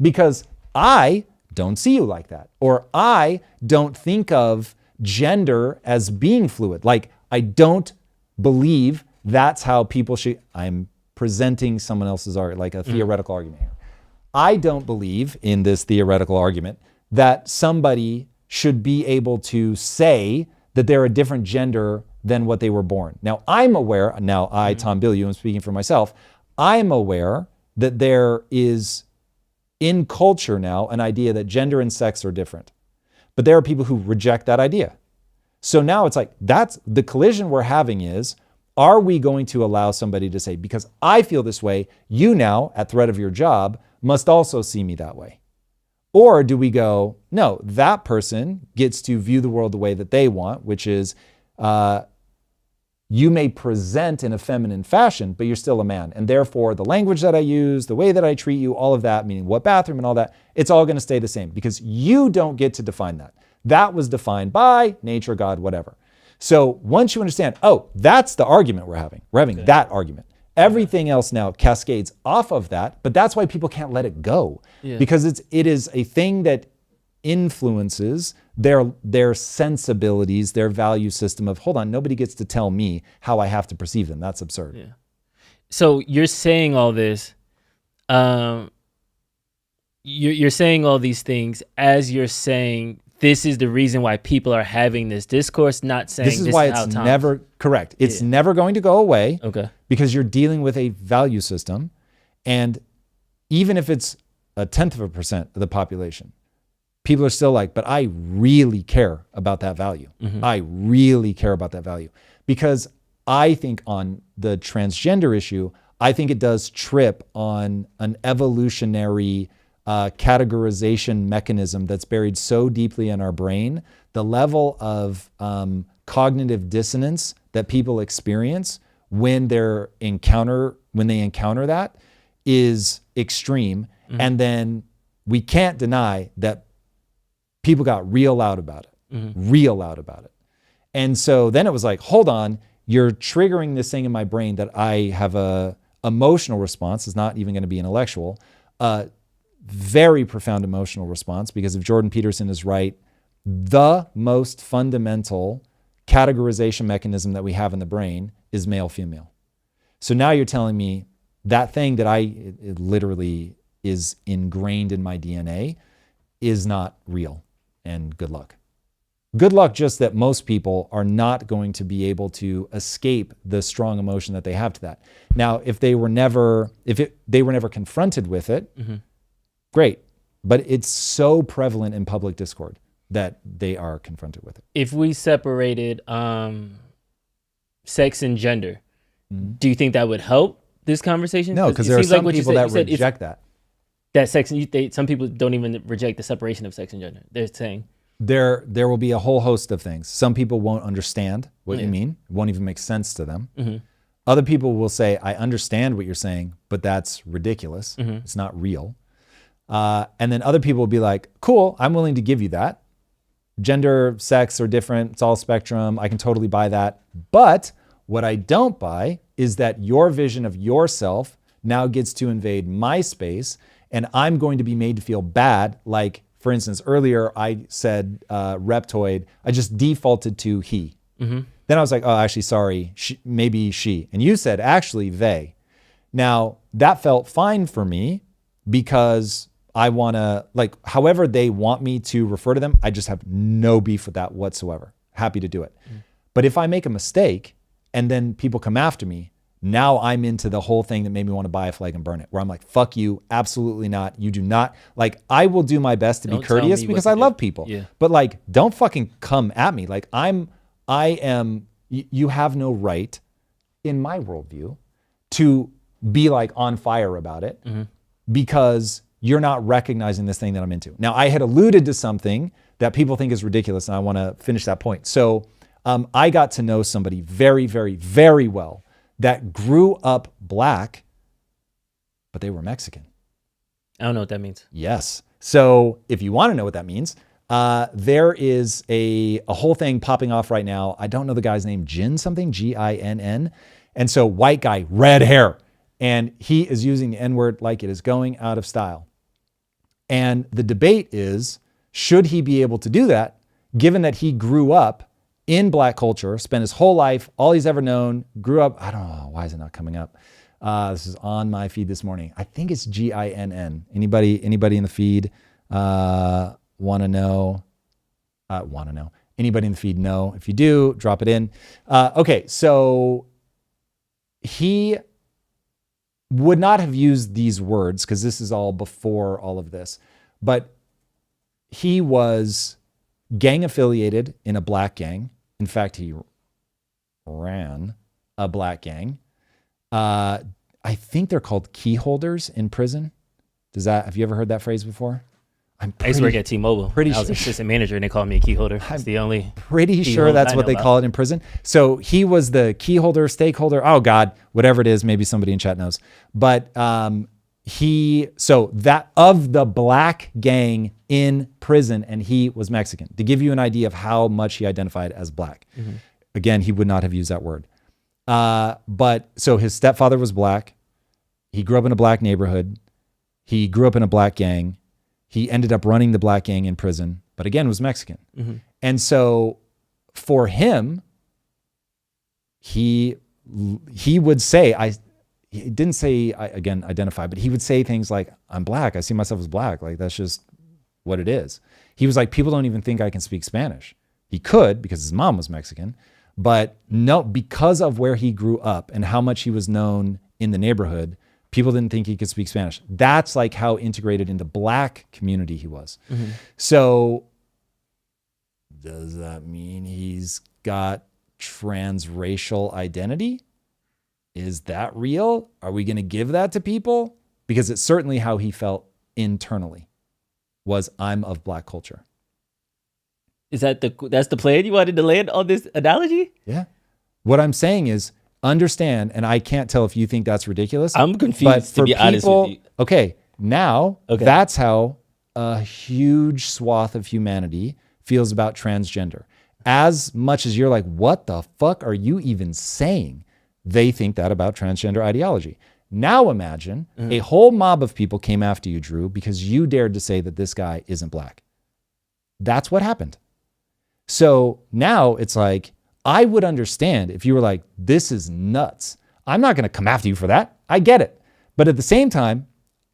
Because I don't see you like that. Or I don't think of gender as being fluid. Like I don't believe that's how people should. I'm presenting someone else's argument, like a theoretical argument here. I don't believe in this theoretical argument that somebody should be able to say that they're a different gender than what they were born. Now, I'm aware, I, Tom Bilyeu, am speaking for myself, I'm aware that there is in culture now an idea that gender and sex are different. But there are people who reject that idea. So now it's like, that's the collision we're having is, are we going to allow somebody to say, because I feel this way, you now, at threat of your job, must also see me that way? Or do we go, no, that person gets to view the world the way that they want, which is you may present in a feminine fashion, but you're still a man. And therefore, the language that I use, the way that I treat you, all of that, meaning what bathroom and all that, it's all going to stay the same because you don't get to define that. That was defined by nature, God, whatever. So once you understand, oh, that's the argument we're having. We're having that argument. Everything else now cascades off of that, but that's why people can't let it go because it is a thing that influences their sensibilities, their value system of, hold on, nobody gets to tell me how I have to perceive them. That's absurd. Yeah. So you're saying all this, you're saying all these things as you're saying this is the reason why people are having this discourse, not saying this is why it's never correct. It's never going to go away. Okay. Because you're dealing with a value system. And even if it's 0.1% of the population, people are still like, but I really care about that value. I really care about that value. Because I think on the transgender issue, I think it does trip on an evolutionary categorization mechanism that's buried so deeply in our brain. The level of cognitive dissonance that people experience when they encounter that is extreme. And then we can't deny that people got real loud about it, real loud about it. And so then it was like, hold on, you're triggering this thing in my brain that I have a emotional response. It's not even going to be intellectual, very profound emotional response, because if Jordan Peterson is right, the most fundamental categorization mechanism that we have in the brain is male-female. So now you're telling me that thing that it literally is ingrained in my DNA is not real, and good luck. Good luck just that most people are not going to be able to escape the strong emotion that they have to that. Now, if they were never confronted with it, great. But it's so prevalent in public discord that they are confronted with it. If we separated sex and gender, do you think that would help this conversation? No, because there are some people that reject that. That sex, some people don't even reject the separation of sex and gender. They're saying there will be a whole host of things. Some people won't understand what you mean. It won't even make sense to them. Other people will say, I understand what you're saying, but that's ridiculous. It's not real. And then other people will be like, cool, I'm willing to give you that. Gender, sex are different. It's all spectrum. I can totally buy that. But what I don't buy is that your vision of yourself now gets to invade my space, and I'm going to be made to feel bad. Like, for instance, earlier I said reptoid. I just defaulted to he. Then I was like, oh, actually, sorry, maybe she. And you said, actually, they. Now, that felt fine for me because I want to, like, however they want me to refer to them, I just have no beef with that whatsoever. Happy to do it. But if I make a mistake and then people come after me, now I'm into the whole thing that made me want to buy a flag and burn it, where I'm like, fuck you, absolutely not. You do not, like, I will do my best to be courteous because I love people. But like, don't fucking come at me. Like you have no right in my worldview to be like on fire about it because you're not recognizing this thing that I'm into. Now, I had alluded to something that people think is ridiculous, and I want to finish that point. So I got to know somebody very, very, very well that grew up black, but they were Mexican. I don't know what that means. Yes. So if you want to know what that means, there is a whole thing popping off right now. I don't know the guy's name, Jin something, Ginn. And so white guy, red hair. And he is using the N-word like it is going out of style. And the debate is, should he be able to do that, given that he grew up in black culture, spent his whole life, all he's ever known, grew up, I don't know, why is it not coming up? This is on my feed this morning. I think it's Ginn. Anybody in the feed want to know? Anybody in the feed know? If you do, drop it in. Okay, so he would not have used these words because this is all before all of this, but he was gang affiliated in a black gang. In fact, he ran a black gang. I think they're called key holders in prison. Have you ever heard that phrase before? I used to work at T-Mobile. I was assistant manager and they called me a key holder. It's the only pretty sure that's what they call it in prison. So he was the key holder, stakeholder. Oh God, whatever it is, maybe somebody in chat knows. But so that of the black gang in prison, and he was Mexican, to give you an idea of how much he identified as black. Again, he would not have used that word. But so his stepfather was black. He grew up in a black neighborhood. He grew up in a black gang. He ended up running the black gang in prison, but again, was Mexican. And so for him, he would say, he didn't say, again, identify, but he would say things like, I'm black. I see myself as black. Like, that's just what it is. He was like, people don't even think I can speak Spanish. He could because his mom was Mexican, but no, because of where he grew up and how much he was known in the neighborhood, people didn't think he could speak Spanish. That's like how integrated in the black community he was. So does that mean he's got transracial identity? Is that real? Are we going to give that to people? Because it's certainly how he felt internally, was I'm of black culture. Is that's the plan you wanted to land on this analogy? Yeah. What I'm saying is, understand, and I can't tell if you think that's ridiculous. I'm confused, to be honest with you. Okay, now that's how a huge swath of humanity feels about transgender. As much as you're like, what the fuck are you even saying? They think that about transgender ideology. Now imagine a whole mob of people came after you, Drew, because you dared to say that this guy isn't black. That's what happened. So now it's like, I would understand if you were like, this is nuts. I'm not going to come after you for that. I get it. But at the same time,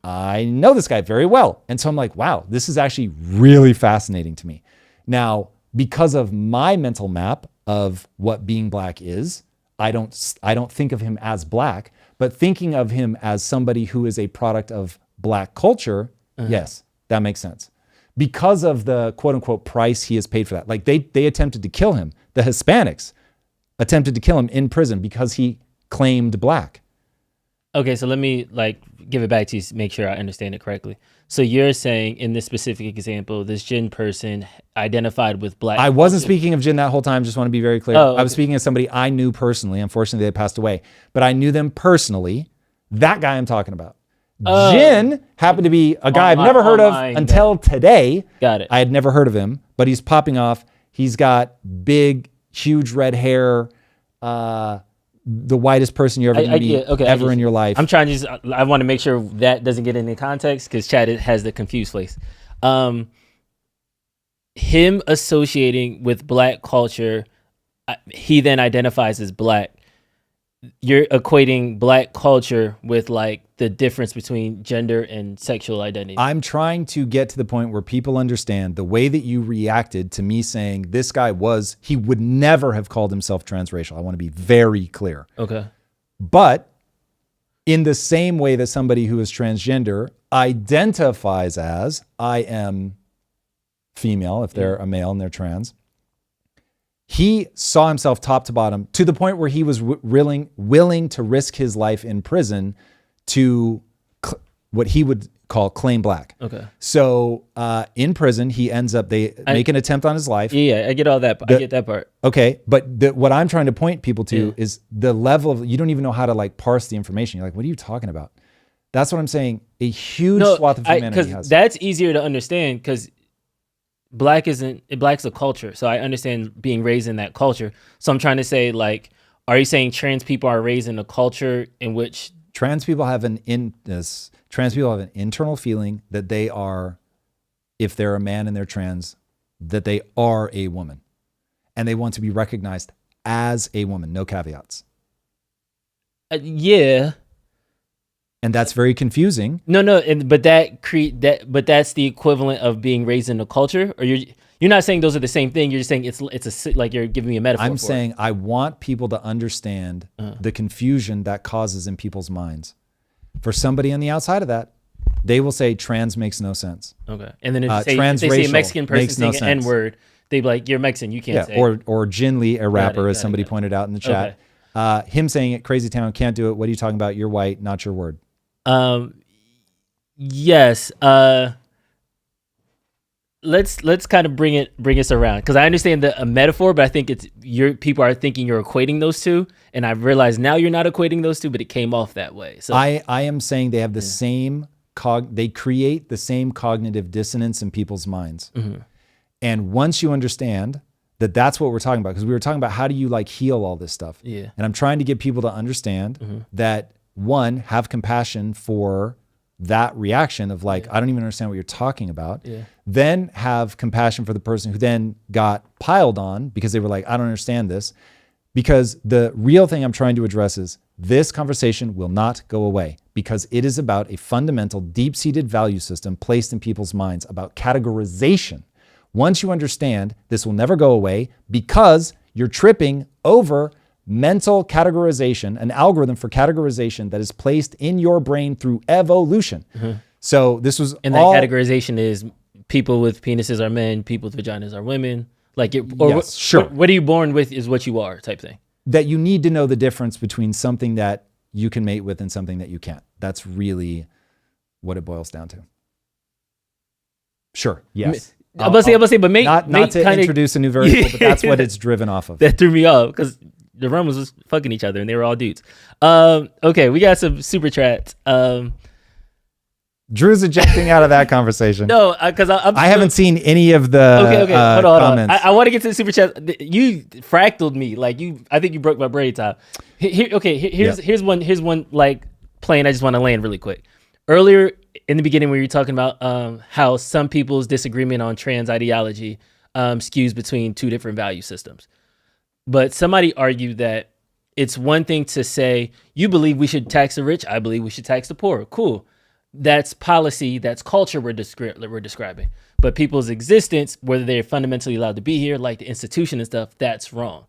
I know this guy very well. And so I'm like, wow, this is actually really fascinating to me. Now, because of my mental map of what being black is, I don't think of him as black, but thinking of him as somebody who is a product of black culture, yes, that makes sense. Because of the quote unquote price he has paid for that. Like they attempted to kill him. The Hispanics attempted to kill him in prison because he claimed black. Okay, so let me give it back to you to make sure I understand it correctly. So you're saying in this specific example, this Jin person identified with black. I wasn't speaking of Jin that whole time. Just want to be very clear. Oh, okay. I was speaking of somebody I knew personally. Unfortunately, they passed away, but I knew them personally. That guy I'm talking about. Jin happened to be a guy I've never heard of until today. Got it. I had never heard of him, but he's popping off. He's got big, huge red hair. The whitest person you ever meet ever in your life. I'm trying to I want to make sure that doesn't get any context because Chad has the confused face. Him associating with black culture, he then identifies as black. You're equating black culture with the difference between gender and sexual identity. I'm trying to get to the point where people understand the way that you reacted to me saying this guy he would never have called himself transracial. I want to be very clear. Okay. But in the same way that somebody who is transgender identifies as, I am female, if they're a male and they're trans, he saw himself top to bottom to the point where he was willing to risk his life in prison to what he would call claim black. Okay. So in prison, he ends up, they make an attempt on his life. Yeah, I get all that. I get that part. Okay. But what I'm trying to point people to is the level of, you don't even know how to parse the information. You're like, what are you talking about? That's what I'm saying. A huge swath of humanity has. That's easier to understand because black's a culture. So I understand being raised in that culture. So I'm trying to say are you saying trans people are raised in a culture in which trans people have an internal feeling that they are, if they're a man and they're trans, that they are a woman. And they want to be recognized as a woman, no caveats. Yeah. And that's very confusing. But that's the equivalent of being raised in a culture, or you're not saying those are the same thing. You're just saying it's you're giving me a metaphor. I'm saying I want people to understand the confusion that causes in people's minds. For somebody on the outside of that, they will say trans makes no sense. Okay, and then if they see a Mexican person saying an N-word, they'd be like, "You're Mexican, you can't say." Or Jin Lee, a rapper, as somebody pointed out in the chat. Okay. Him saying it, Crazy Town, can't do it. What are you talking about? You're white, not your word. Yes. Let's kind of bring us around because I understand a metaphor, but I think people are thinking you're equating those two, and I realize now you're not equating those two, but it came off that way. So I am saying they have the same they create the same cognitive dissonance in people's minds, and once you understand that that's what we're talking about, because we were talking about how do you heal all this stuff, and I'm trying to get people to understand that. One, have compassion for that reaction of I don't even understand what you're talking about. Yeah. Then have compassion for the person who then got piled on because they were like, I don't understand this. Because the real thing I'm trying to address is this conversation will not go away because it is about a fundamental deep-seated value system placed in people's minds about categorization. Once you understand, this will never go away because you're tripping over mental categorization, an algorithm for categorization that is placed in your brain through evolution. So this was and that categorization is people with penises are men, people with vaginas are women. Yes, sure. What are you born with is what you are type thing. That you need to know the difference between something that you can mate with and something that you can't. That's really what it boils down to. Sure. Yes. I was about to say, but not to introduce a new variable, but that's what it's driven off of. That threw me off because the Romans was fucking each other and they were all dudes. Okay, we got some super chats. Drew's ejecting out of that conversation. No, because I haven't seen any of the okay. Hold on. comments. I want to get to the super chat. You fractaled me. Like I think you broke my brain, Tom. Here's one like plane I just want to land really quick. Earlier in the beginning, when you were talking about how some people's disagreement on trans ideology skews between two different value systems, but somebody argued that it's one thing to say you believe we should tax the rich, I believe we should tax the poor. Cool. That's policy, that's culture we're describing. But people's existence, whether they're fundamentally allowed to be here, like the institution and stuff, that's wrong.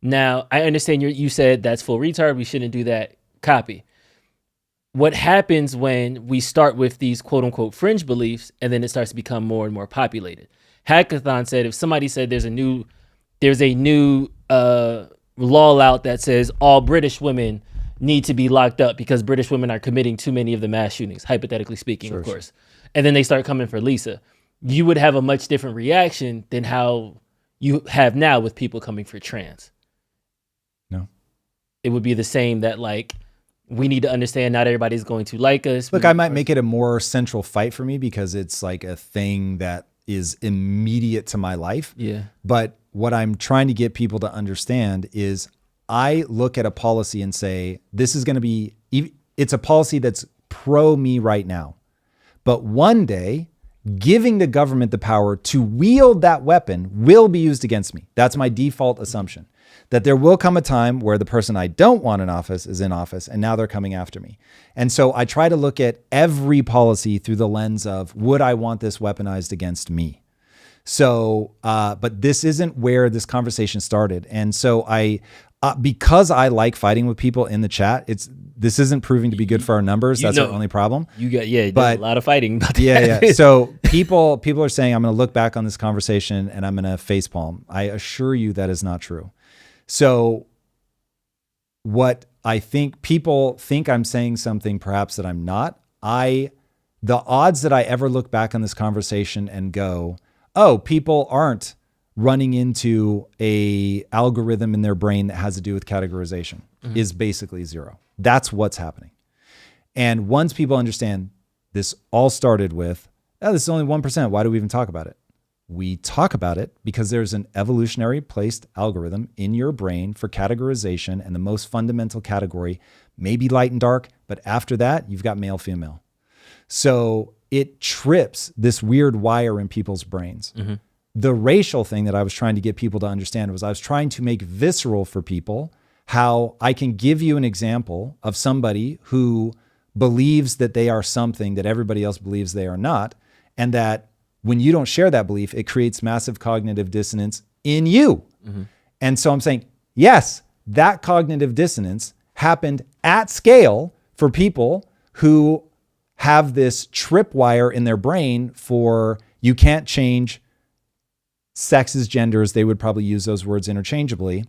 Now, I understand you said that's full retard. We shouldn't do that. Copy. What happens when we start with these quote unquote fringe beliefs and then it starts to become more and more populated? Hackathon said if somebody said there's a new law out that says all British women need to be locked up because British women are committing too many of the mass shootings, hypothetically speaking, of course. And then they start coming for Lisa. You would have a much different reaction than how you have now with people coming for trans. No. It would be the same that like, we need to understand not everybody's going to like us. Look, I might make it a more central fight for me because it's like a thing that is immediate to my life. Yeah. But what I'm trying to get people to understand is I look at a policy and say, this is going to be, it's a policy that's pro me right now. But one day, giving the government the power to wield that weapon will be used against me. That's my default assumption. That there will come a time where the person I don't want in office is in office and now they're coming after me. And so I try to look at every policy through the lens of, would I want this weaponized against me? So, but this isn't where this conversation started. And so because I like fighting with people in the chat, this isn't proving to be good for our numbers. That's our only problem. There's a lot of fighting about that. Yeah. So people are saying, I'm going to look back on this conversation and I'm going to facepalm. I assure you that is not true. So what I think people think I'm saying something perhaps that I'm not. The odds that I ever look back on this conversation and go, oh, people aren't running into a algorithm in their brain that has to do with categorization is basically zero. That's what's happening. And once people understand this all started with, oh, this is only 1%. Why do we even talk about it? We talk about it because there's an evolutionary placed algorithm in your brain for categorization. And the most fundamental category may be light and dark, but after that, you've got male, female. So it trips this weird wire in people's brains. Mm-hmm. The racial thing that I was trying to get people to understand was I was trying to make visceral for people how I can give you an example of somebody who believes that they are something that everybody else believes they are not. And that when you don't share that belief, it creates massive cognitive dissonance in you. Mm-hmm. And so I'm saying, yes, that cognitive dissonance happened at scale for people who have this tripwire in their brain for you can't change sexes, genders. They would probably use those words interchangeably.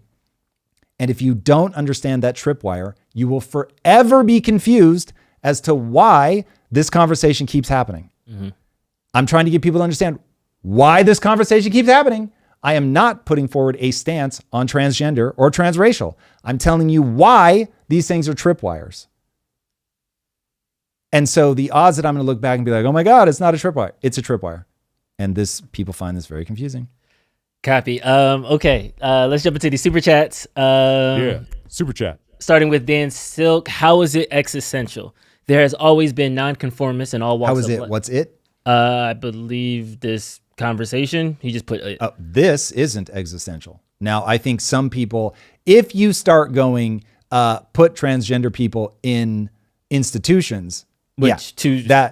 And if you don't understand that tripwire, you will forever be confused as to why this conversation keeps happening. Mm-hmm. I'm trying to get people to understand why this conversation keeps happening. I am not putting forward a stance on transgender or transracial. I'm telling you why these things are tripwires. And so the odds that I'm going to look back and be like, oh my God, it's not a tripwire. It's a tripwire. And people find this very confusing. Copy. Okay. Let's jump into the super chats. Super chat. Starting with Dan Silk. How is it existential? There has always been nonconformists in all walks of life. How is it? What's it? I believe this conversation. He just put this isn't existential. Now, I think some people, if you start going, put transgender people in institutions, which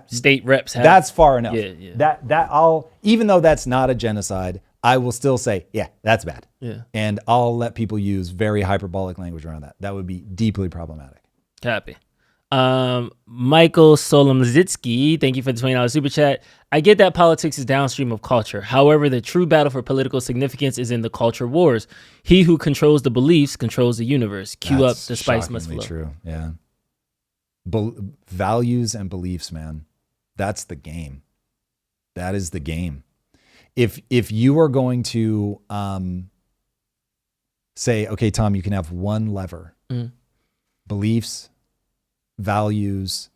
state reps have. That's far enough. Yeah. Even though that's not a genocide, I will still say, yeah, that's bad. Yeah. And I'll let people use very hyperbolic language around that. That would be deeply problematic. Copy. Michael Solomzitsky, thank you for the $20 super chat. I get that politics is downstream of culture. However, the true battle for political significance is in the culture wars. He who controls the beliefs controls the universe. Cue up the spice must flow. True. Yeah. Values and beliefs, man. That's the game. That is the game. If you are going to say, okay, Tom, you can have one lever, beliefs, values,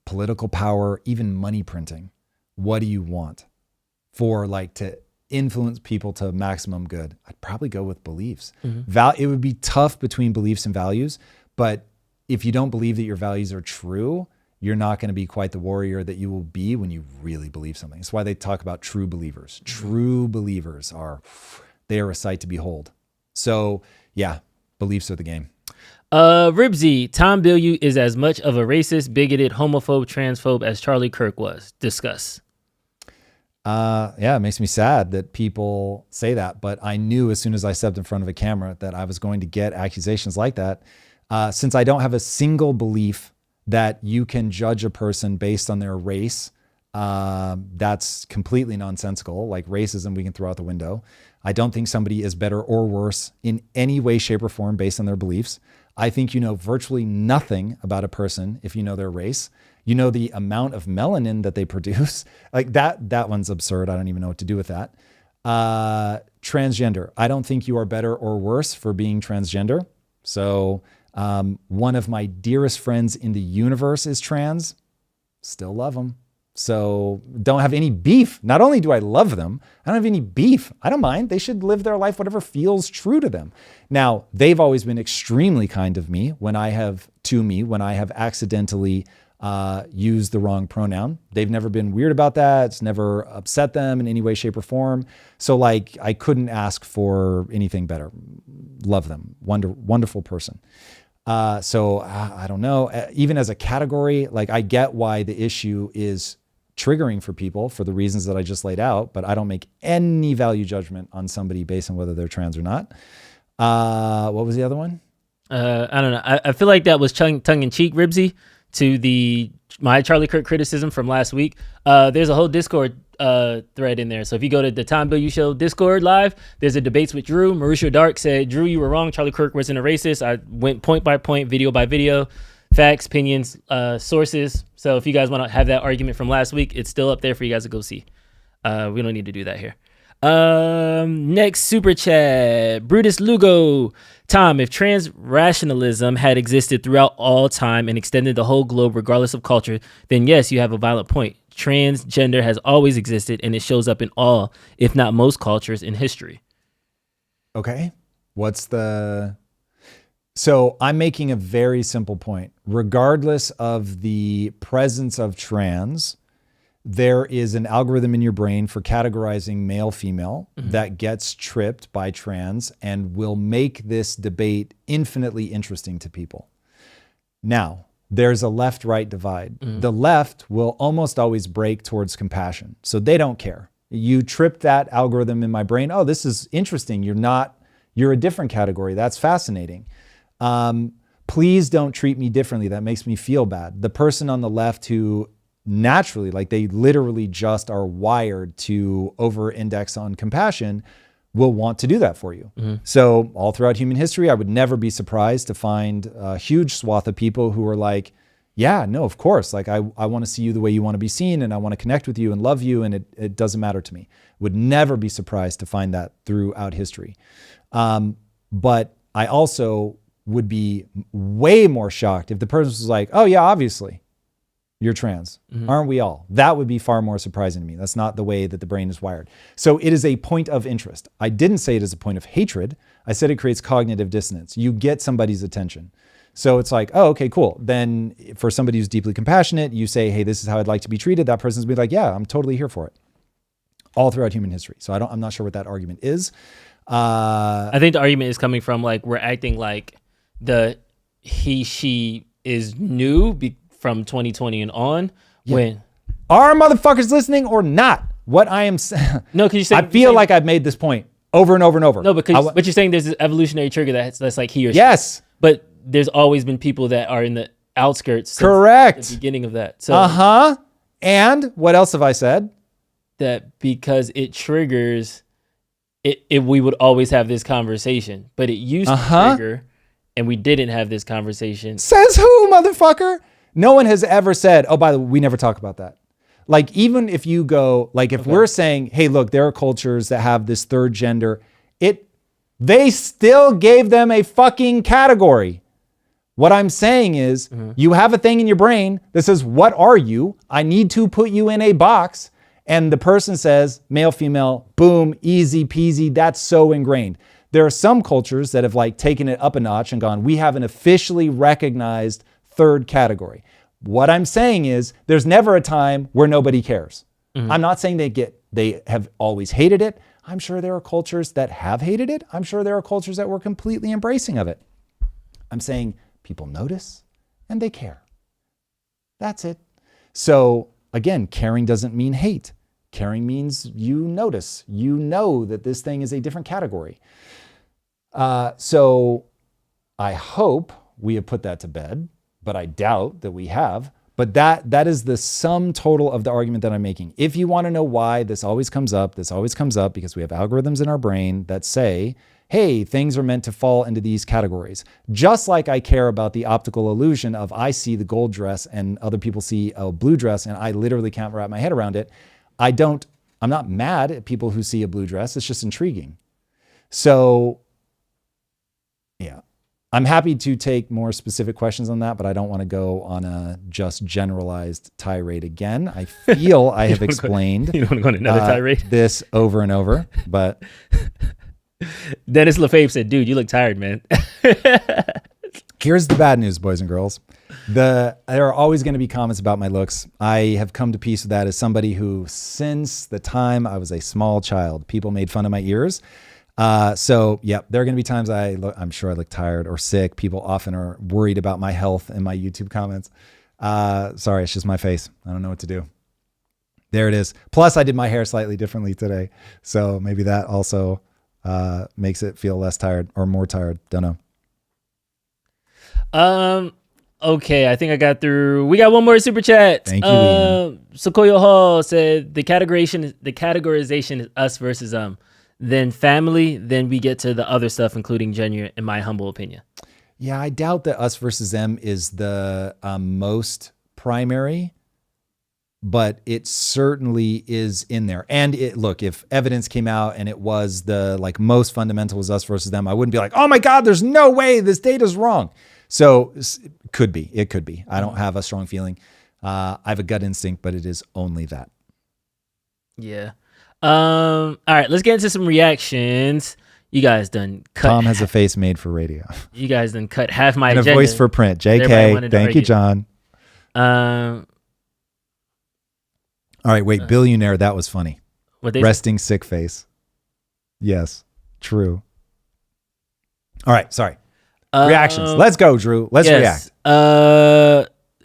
political power, even money printing. What do you want for like to influence people to maximum good? I'd probably go with beliefs. It would be tough between beliefs and values, but if you don't believe that your values are true, you're not going to be quite the warrior that you will be when you really believe something. That's why they talk about true believers. True believers they are a sight to behold. So yeah, beliefs are the game. Ribsy, Tom Bilyeu is as much of a racist, bigoted, homophobe, transphobe as Charlie Kirk was. Discuss. Yeah, it makes me sad that people say that, but I knew as soon as I stepped in front of a camera that I was going to get accusations like that. Since I don't have a single belief that you can judge a person based on their race, that's completely nonsensical. Like racism, we can throw out the window. I don't think somebody is better or worse in any way, shape, or form based on their beliefs. I think you know virtually nothing about a person if you know their race. You know the amount of melanin that they produce. Like that one's absurd. I don't even know what to do with that. Transgender. I don't think you are better or worse for being transgender. So one of my dearest friends in the universe is trans. Still love them. So don't have any beef. Not only do I love them, I don't have any beef. I don't mind. They should live their life, whatever feels true to them. Now, they've always been extremely kind of me when I have accidentally used the wrong pronoun. They've never been weird about that. It's never upset them in any way, shape, or form. So like, I couldn't ask for anything better. Love them. Wonderful person. So I don't know, even as a category, like I get why the issue is triggering for people for the reasons that I just laid out, but I don't make any value judgment on somebody based on whether they're trans or not. What was the other one? I don't know. I feel like that was tongue in cheek, Ribsy, to my Charlie Kirk criticism from last week. There's a whole Discord thread in there. So if you go to the Tom Bilyeu Show Discord live, there's a debates with Drew. Mauricio Dark said, Drew, you were wrong. Charlie Kirk wasn't a racist. I went point by point, video by video, facts, opinions, sources. So if you guys want to have that argument from last week, it's still up there for you guys to go see. We don't need to do that here. Next super chat, Brutus Lugo. Tom, if transrationalism had existed throughout all time and extended the whole globe regardless of culture, then yes, you have a valid point. Transgender has always existed and it shows up in all, if not most cultures in history. Okay. So I'm making a very simple point. Regardless of the presence of trans, there is an algorithm in your brain for categorizing male, female that gets tripped by trans and will make this debate infinitely interesting to people. Now, there's a left-right divide. The left will almost always break towards compassion. So they don't care. You tripped that algorithm in my brain. Oh, this is interesting. You're a different category. That's fascinating. Please don't treat me differently. That makes me feel bad. The person on the left who naturally, like they literally just are wired to over-index on compassion, will want to do that for you. So all throughout human history, I would never be surprised to find a huge swath of people who are like, yeah, no, of course. Like I want to see you the way you want to be seen, and I want to connect with you and love you, and it doesn't matter to me. Would never be surprised to find that throughout history. But I also would be way more shocked if the person was like, oh yeah, obviously you're trans. Aren't we all? That would be far more surprising to me. That's not the way that the brain is wired. So it is a point of interest. I didn't say it is a point of hatred. I said it creates cognitive dissonance. You get somebody's attention. So it's like, oh, okay, cool. Then for somebody who's deeply compassionate, you say, hey, this is how I'd like to be treated. That person's be like, yeah, I'm totally here for it. All throughout human history. So I'm not sure what that argument is. I think the argument is coming from like, we're acting like the she is new from 2020 and on. Yeah. When are motherfuckers listening or not? What I am saying. No, because you say I feel like I've made this point over and over and over. No, because but you're saying there's this evolutionary trigger that's like he or she. Yes. But there's always been people that are in the outskirts. Correct. Since the beginning of that. So And what else have I said? That because it triggers it we would always have this conversation. But it used to trigger and we didn't have this conversation. Says who, motherfucker? No one has ever said, oh, by the way, we never talk about that. Like, even if you go, like, if we're saying, hey, look, there are cultures that have this third gender, they still gave them a fucking category. What I'm saying is you have a thing in your brain that says, what are you? I need to put you in a box. And the person says, male, female, boom, easy peasy. That's so ingrained. There are some cultures that have like taken it up a notch and gone, we have an officially recognized third category. What I'm saying is there's never a time where nobody cares. I'm not saying they have always hated it. I'm sure there are cultures that have hated it. I'm sure there are cultures that were completely embracing of it. I'm saying people notice and they care. That's it. So again, caring doesn't mean hate. Caring means you notice, you know that this thing is a different category. So I hope we have put that to bed, but I doubt that we have. But that is the sum total of the argument that I'm making. If you want to know why this always comes up because we have algorithms in our brain that say, hey, things are meant to fall into these categories. Just like I care about the optical illusion of I see the gold dress and other people see a blue dress and I literally can't wrap my head around it. I'm not mad at people who see a blue dress. It's just intriguing. So yeah, I'm happy to take more specific questions on that, but I don't want to go on a just generalized tirade again. I feel I have explained you don't want to go on another tirade? This over and over, but Dennis LaFave said, dude, you look tired, man. Here's the bad news, boys and girls. There are always going to be comments about my looks. I have come to peace with that as somebody who, since the time I was a small child, people made fun of my ears. So yeah, there are going to be times I'm sure I look tired or sick. People often are worried about my health in my YouTube comments. Sorry, it's just my face. I don't know what to do. There it is. Plus I did my hair slightly differently today. So maybe that also makes it feel less tired or more tired. Don't know. Okay, I think I got through. We got one more super chat. Thank you, Ian. Sequoia Hall said the categorization is us versus then family, then we get to the other stuff, including gender, in my humble opinion. Yeah, I doubt that us versus them is the most primary, but it certainly is in there. And look, if evidence came out and it was the most fundamental was us versus them, I wouldn't be like, oh my God, there's no way this data's wrong. So it could be. I don't have a strong feeling. I have a gut instinct, but it is only that. Yeah. All right, let's get into some reactions. You guys done cut. Tom has a face made for radio. You guys done cut half my and agenda. a voice for print. JK. Thank you, John. All right, wait. Billionaire. That was funny. Resting sick face. Yes, true. All right, sorry. Reactions. Let's go, Drew. Let's react.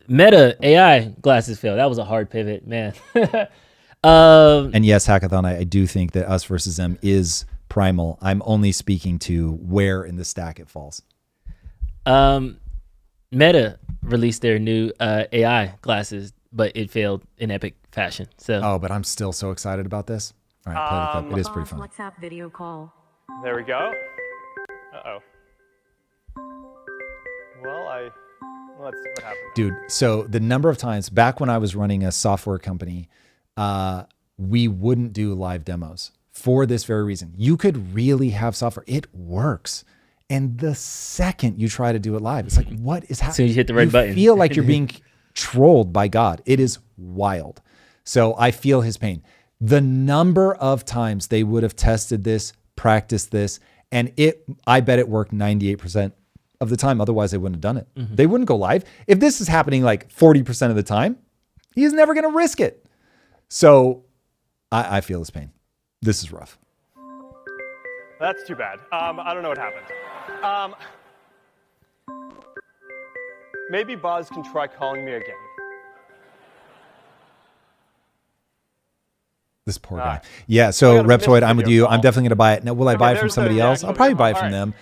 Meta AI glasses fail. That was a hard pivot, man. And yes, Hackathon, I do think that us versus them is primal. I'm only speaking to where in the stack it falls. Meta released their new AI glasses, but it failed in epic fashion. So. But I'm still so excited about this. All right, play the clip. It is pretty fun. WhatsApp video call. There we go. Uh-oh. Well, let's see what happens. Dude, so the number of times back when I was running a software company, we wouldn't do live demos for this very reason. You could really have software. It works. And the second you try to do it live, it's like, what is happening? As soon as you hit the red button. You feel like you're being trolled by God. It is wild. So I feel his pain. The number of times they would have tested this, practiced this, and I bet it worked 98% of the time. Otherwise, they wouldn't have done it. Mm-hmm. They wouldn't go live. If this is happening 40% of the time, he's never going to risk it. So I feel his pain. This is rough. That's too bad. I don't know what happened. Maybe Boz can try calling me again. This poor guy. Yeah, so Reptoid, I'm with you. I'm definitely going to buy it. Now, will I buy it from somebody else? I'll probably buy it from them.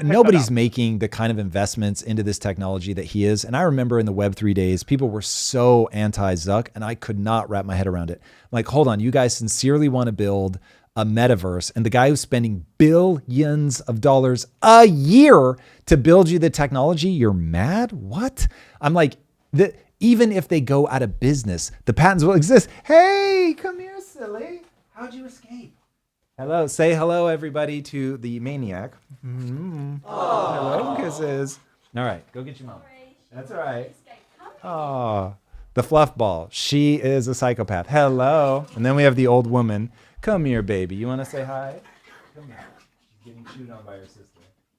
Nobody's making the kind of investments into this technology that he is. And I remember in the Web3 days, people were so anti-Zuck, and I could not wrap my head around it. I'm like, hold on, you guys sincerely want to build a metaverse, and the guy who's spending billions of dollars a year to build you the technology, you're mad? What? I'm like, even if they go out of business, the patents will exist. Hey, come here, silly. How'd you escape? Hello. Say hello, everybody, to the maniac. Mm-hmm. Hello, kisses. All right, go get your mom. That's all right. Oh, the fluff ball. She is a psychopath. Hello. And then we have the old woman. Come here, baby. You want to say hi? Come here. She's getting chewed on by her sister.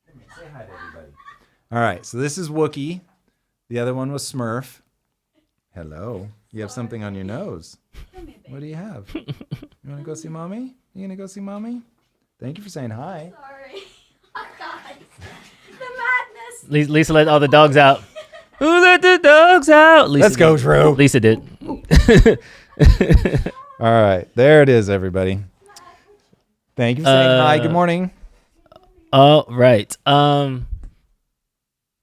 Come here. Say hi to everybody. All right. So this is Wookie. The other one was Smurf. Hello. You have something on your nose. What do you have? You want to go see mommy? You going to go see mommy? Thank you for saying hi. Sorry. Oh, guys. The madness. Lisa let all the dogs out. Who let the dogs out? Lisa Let's go, did. Drew. Lisa did. All right. There it is, everybody. Thank you for saying hi. Good morning. All right.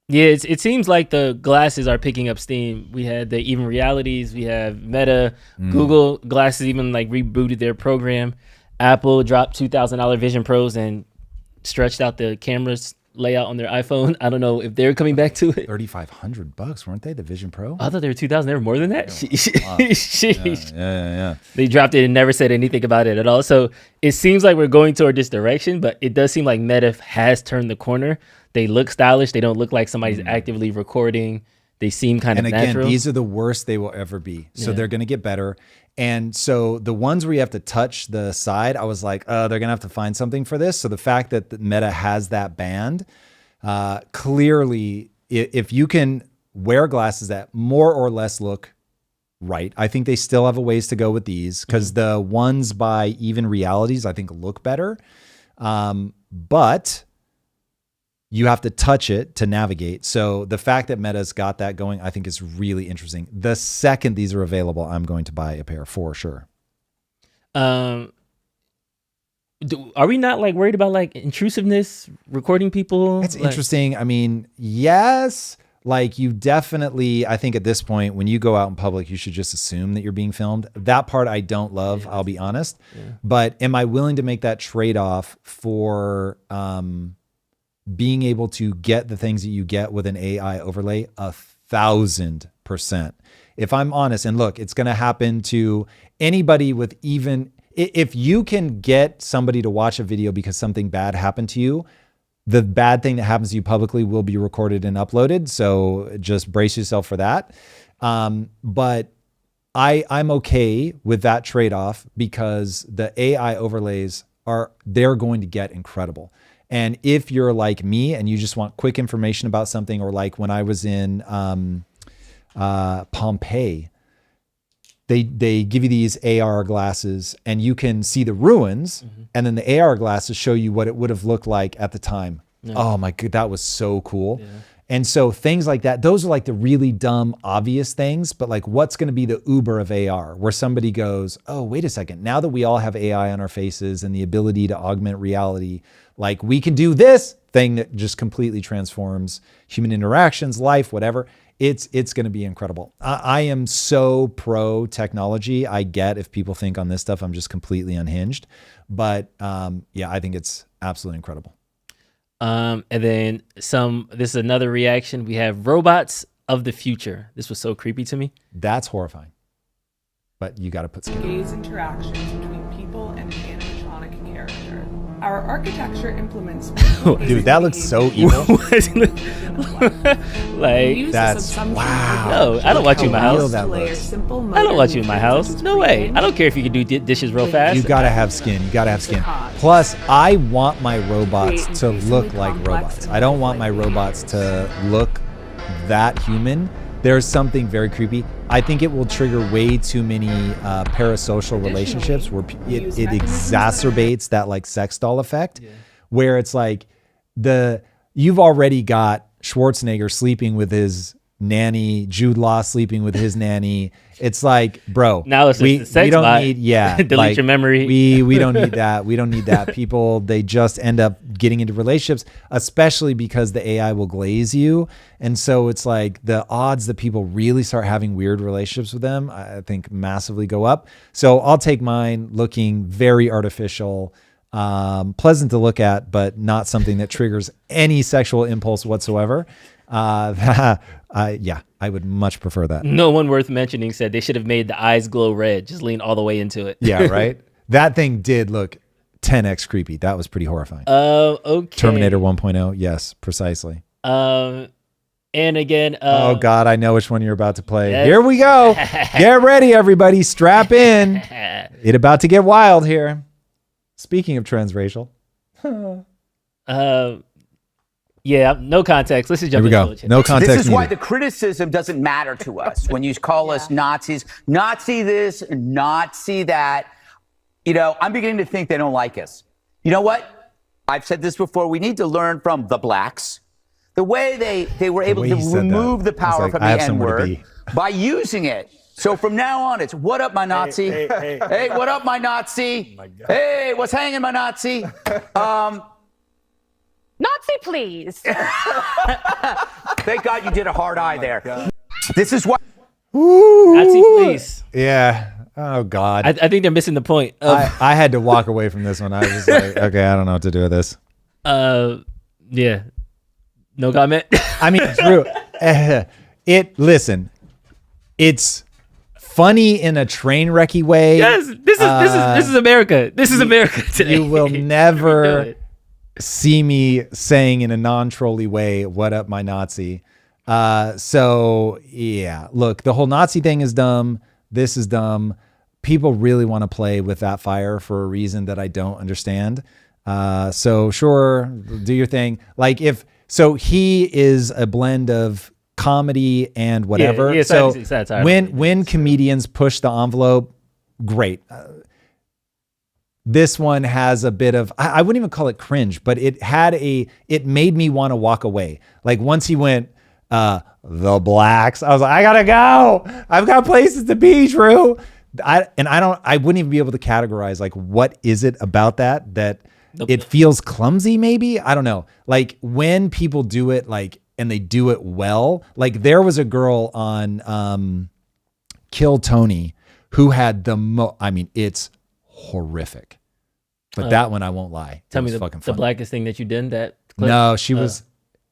Yeah, it seems like the glasses are picking up steam. We had the even realities. We have Meta, Google glasses even like rebooted their program. Apple dropped $2,000 Vision Pros and stretched out the cameras layout on their iPhone. I don't know if they're coming back to it. $3,500, weren't they? The Vision Pro? I thought they were 2,000. They were more than that. Sheesh. Yeah. They dropped it and never said anything about it at all. So it seems like we're going toward this direction, but it does seem like Meta has turned the corner. They look stylish. They don't look like somebody's actively recording. They seem kind of natural. And again, these are the worst they will ever be. So they're going to get better. And so the ones where you have to touch the side, I was like, they're going to have to find something for this. So the fact that the Meta has that band, clearly, if you can wear glasses that more or less look right, I think they still have a ways to go with these because the ones by Even Realities, I think, look better. But you have to touch it to navigate. So the fact that Meta's got that going, I think is really interesting. The second these are available, I'm going to buy a pair for sure. Are we not like worried about like intrusiveness, recording people? It's interesting. I mean, yes, like you definitely, I think at this point, when you go out in public, you should just assume that you're being filmed. That part I don't love, I'll be honest. Yeah. But am I willing to make that trade-off for being able to get the things that you get with an AI overlay? 1,000%. If I'm honest, and look, it's going to happen to anybody with even, if you can get somebody to watch a video because something bad happened to you, the bad thing that happens to you publicly will be recorded and uploaded. So just brace yourself for that. But I'm okay with that trade-off because the AI overlays they're going to get incredible. And if you're like me and you just want quick information about something, or like when I was in Pompeii, they give you these AR glasses and you can see the ruins, and then the AR glasses show you what it would have looked like at the time. Yeah. Oh my God, that was so cool. Yeah. And so things like that, those are like the really dumb, obvious things, but like what's going to be the Uber of AR, where somebody goes, oh, wait a second. Now that we all have AI on our faces and the ability to augment reality, like we can do this thing that just completely transforms human interactions, life, whatever. It's going to be incredible. I am so pro technology. I get if people think on this stuff, I'm just completely unhinged, but yeah, I think it's absolutely incredible. And then this is another reaction. We have robots of the future. This was so creepy to me. That's horrifying. But you got to put skin. Gaze interactions between people and an animatronic character. Our architecture implements. Dude, that looks so evil. Like that's wow. No, I don't want you in my house. That I don't want you in my house. No way. I don't care if you can do dishes real fast. You gotta have skin. You gotta have skin. Plus, I want my robots to look like robots. I don't want my robots to look that human. There's something very creepy. I think it will trigger way too many parasocial relationships where it exacerbates that like sex doll effect, where it's like you've already got Schwarzenegger sleeping with his nanny, Jude Law sleeping with his nanny. It's like, bro, now it's just the sex we don't bot. need, delete like, your memory. We don't need that. We don't need that. People, they just end up getting into relationships, especially because the AI will glaze you. And so it's like the odds that people really start having weird relationships with them, I think massively go up. So I'll take mine looking very artificial, pleasant to look at, but not something that triggers any sexual impulse whatsoever. Yeah, I would much prefer that. No one worth mentioning said they should have made the eyes glow red. Just lean all the way into it. Yeah, right. That thing did look 10x creepy. That was pretty horrifying. Okay. Terminator 1.0. Yes, precisely. And again, oh God, I know which one you're about to play. Yes. Here we go. Get ready, everybody. Strap in. It about to get wild here. Speaking of transracial. Yeah, no context. Let's just jump Here we into go. No context This is why needed. the criticism doesn't matter to us when you call us Nazis, Nazi this, Nazi that. You know, I'm beginning to think they don't like us. You know what? I've said this before. We need to learn from the blacks. The way they were able to remove the power from the N-word by using it. So from now on, it's what up, my Nazi? Hey, what up, my Nazi? Hey, what's hanging, my Nazi? Nazi, please. Thank God you did a hard eye there. This is why. Nazi, please. Yeah. Oh God. I think they're missing the point. I had to walk away from this one. I was just like, okay, I don't know what to do with this. Yeah. No comment. I mean, Drew, listen, it's funny in a train wrecky way. Yes, this is America. This is America today. You will never see me saying in a non-trolly way, "What up, my Nazi?" So yeah, look, the whole Nazi thing is dumb. This is dumb. People really want to play with that fire for a reason that I don't understand. So sure, do your thing. Like so he is a blend of comedy and whatever. Yeah, so satire. when comedians push the envelope, great. This one has a bit of, I wouldn't even call it cringe, but it made me want to walk away. Like once he went, the blacks, I was like, I gotta go. I've got places to be, Drew. I wouldn't even be able to categorize like, what is it about that it feels clumsy, maybe? I don't know. Like when people do it, like, and they do it well, like there was a girl on Kill Tony who had it's horrific. But that one, I won't lie. Tell me the blackest thing that you did that clip? No, she was,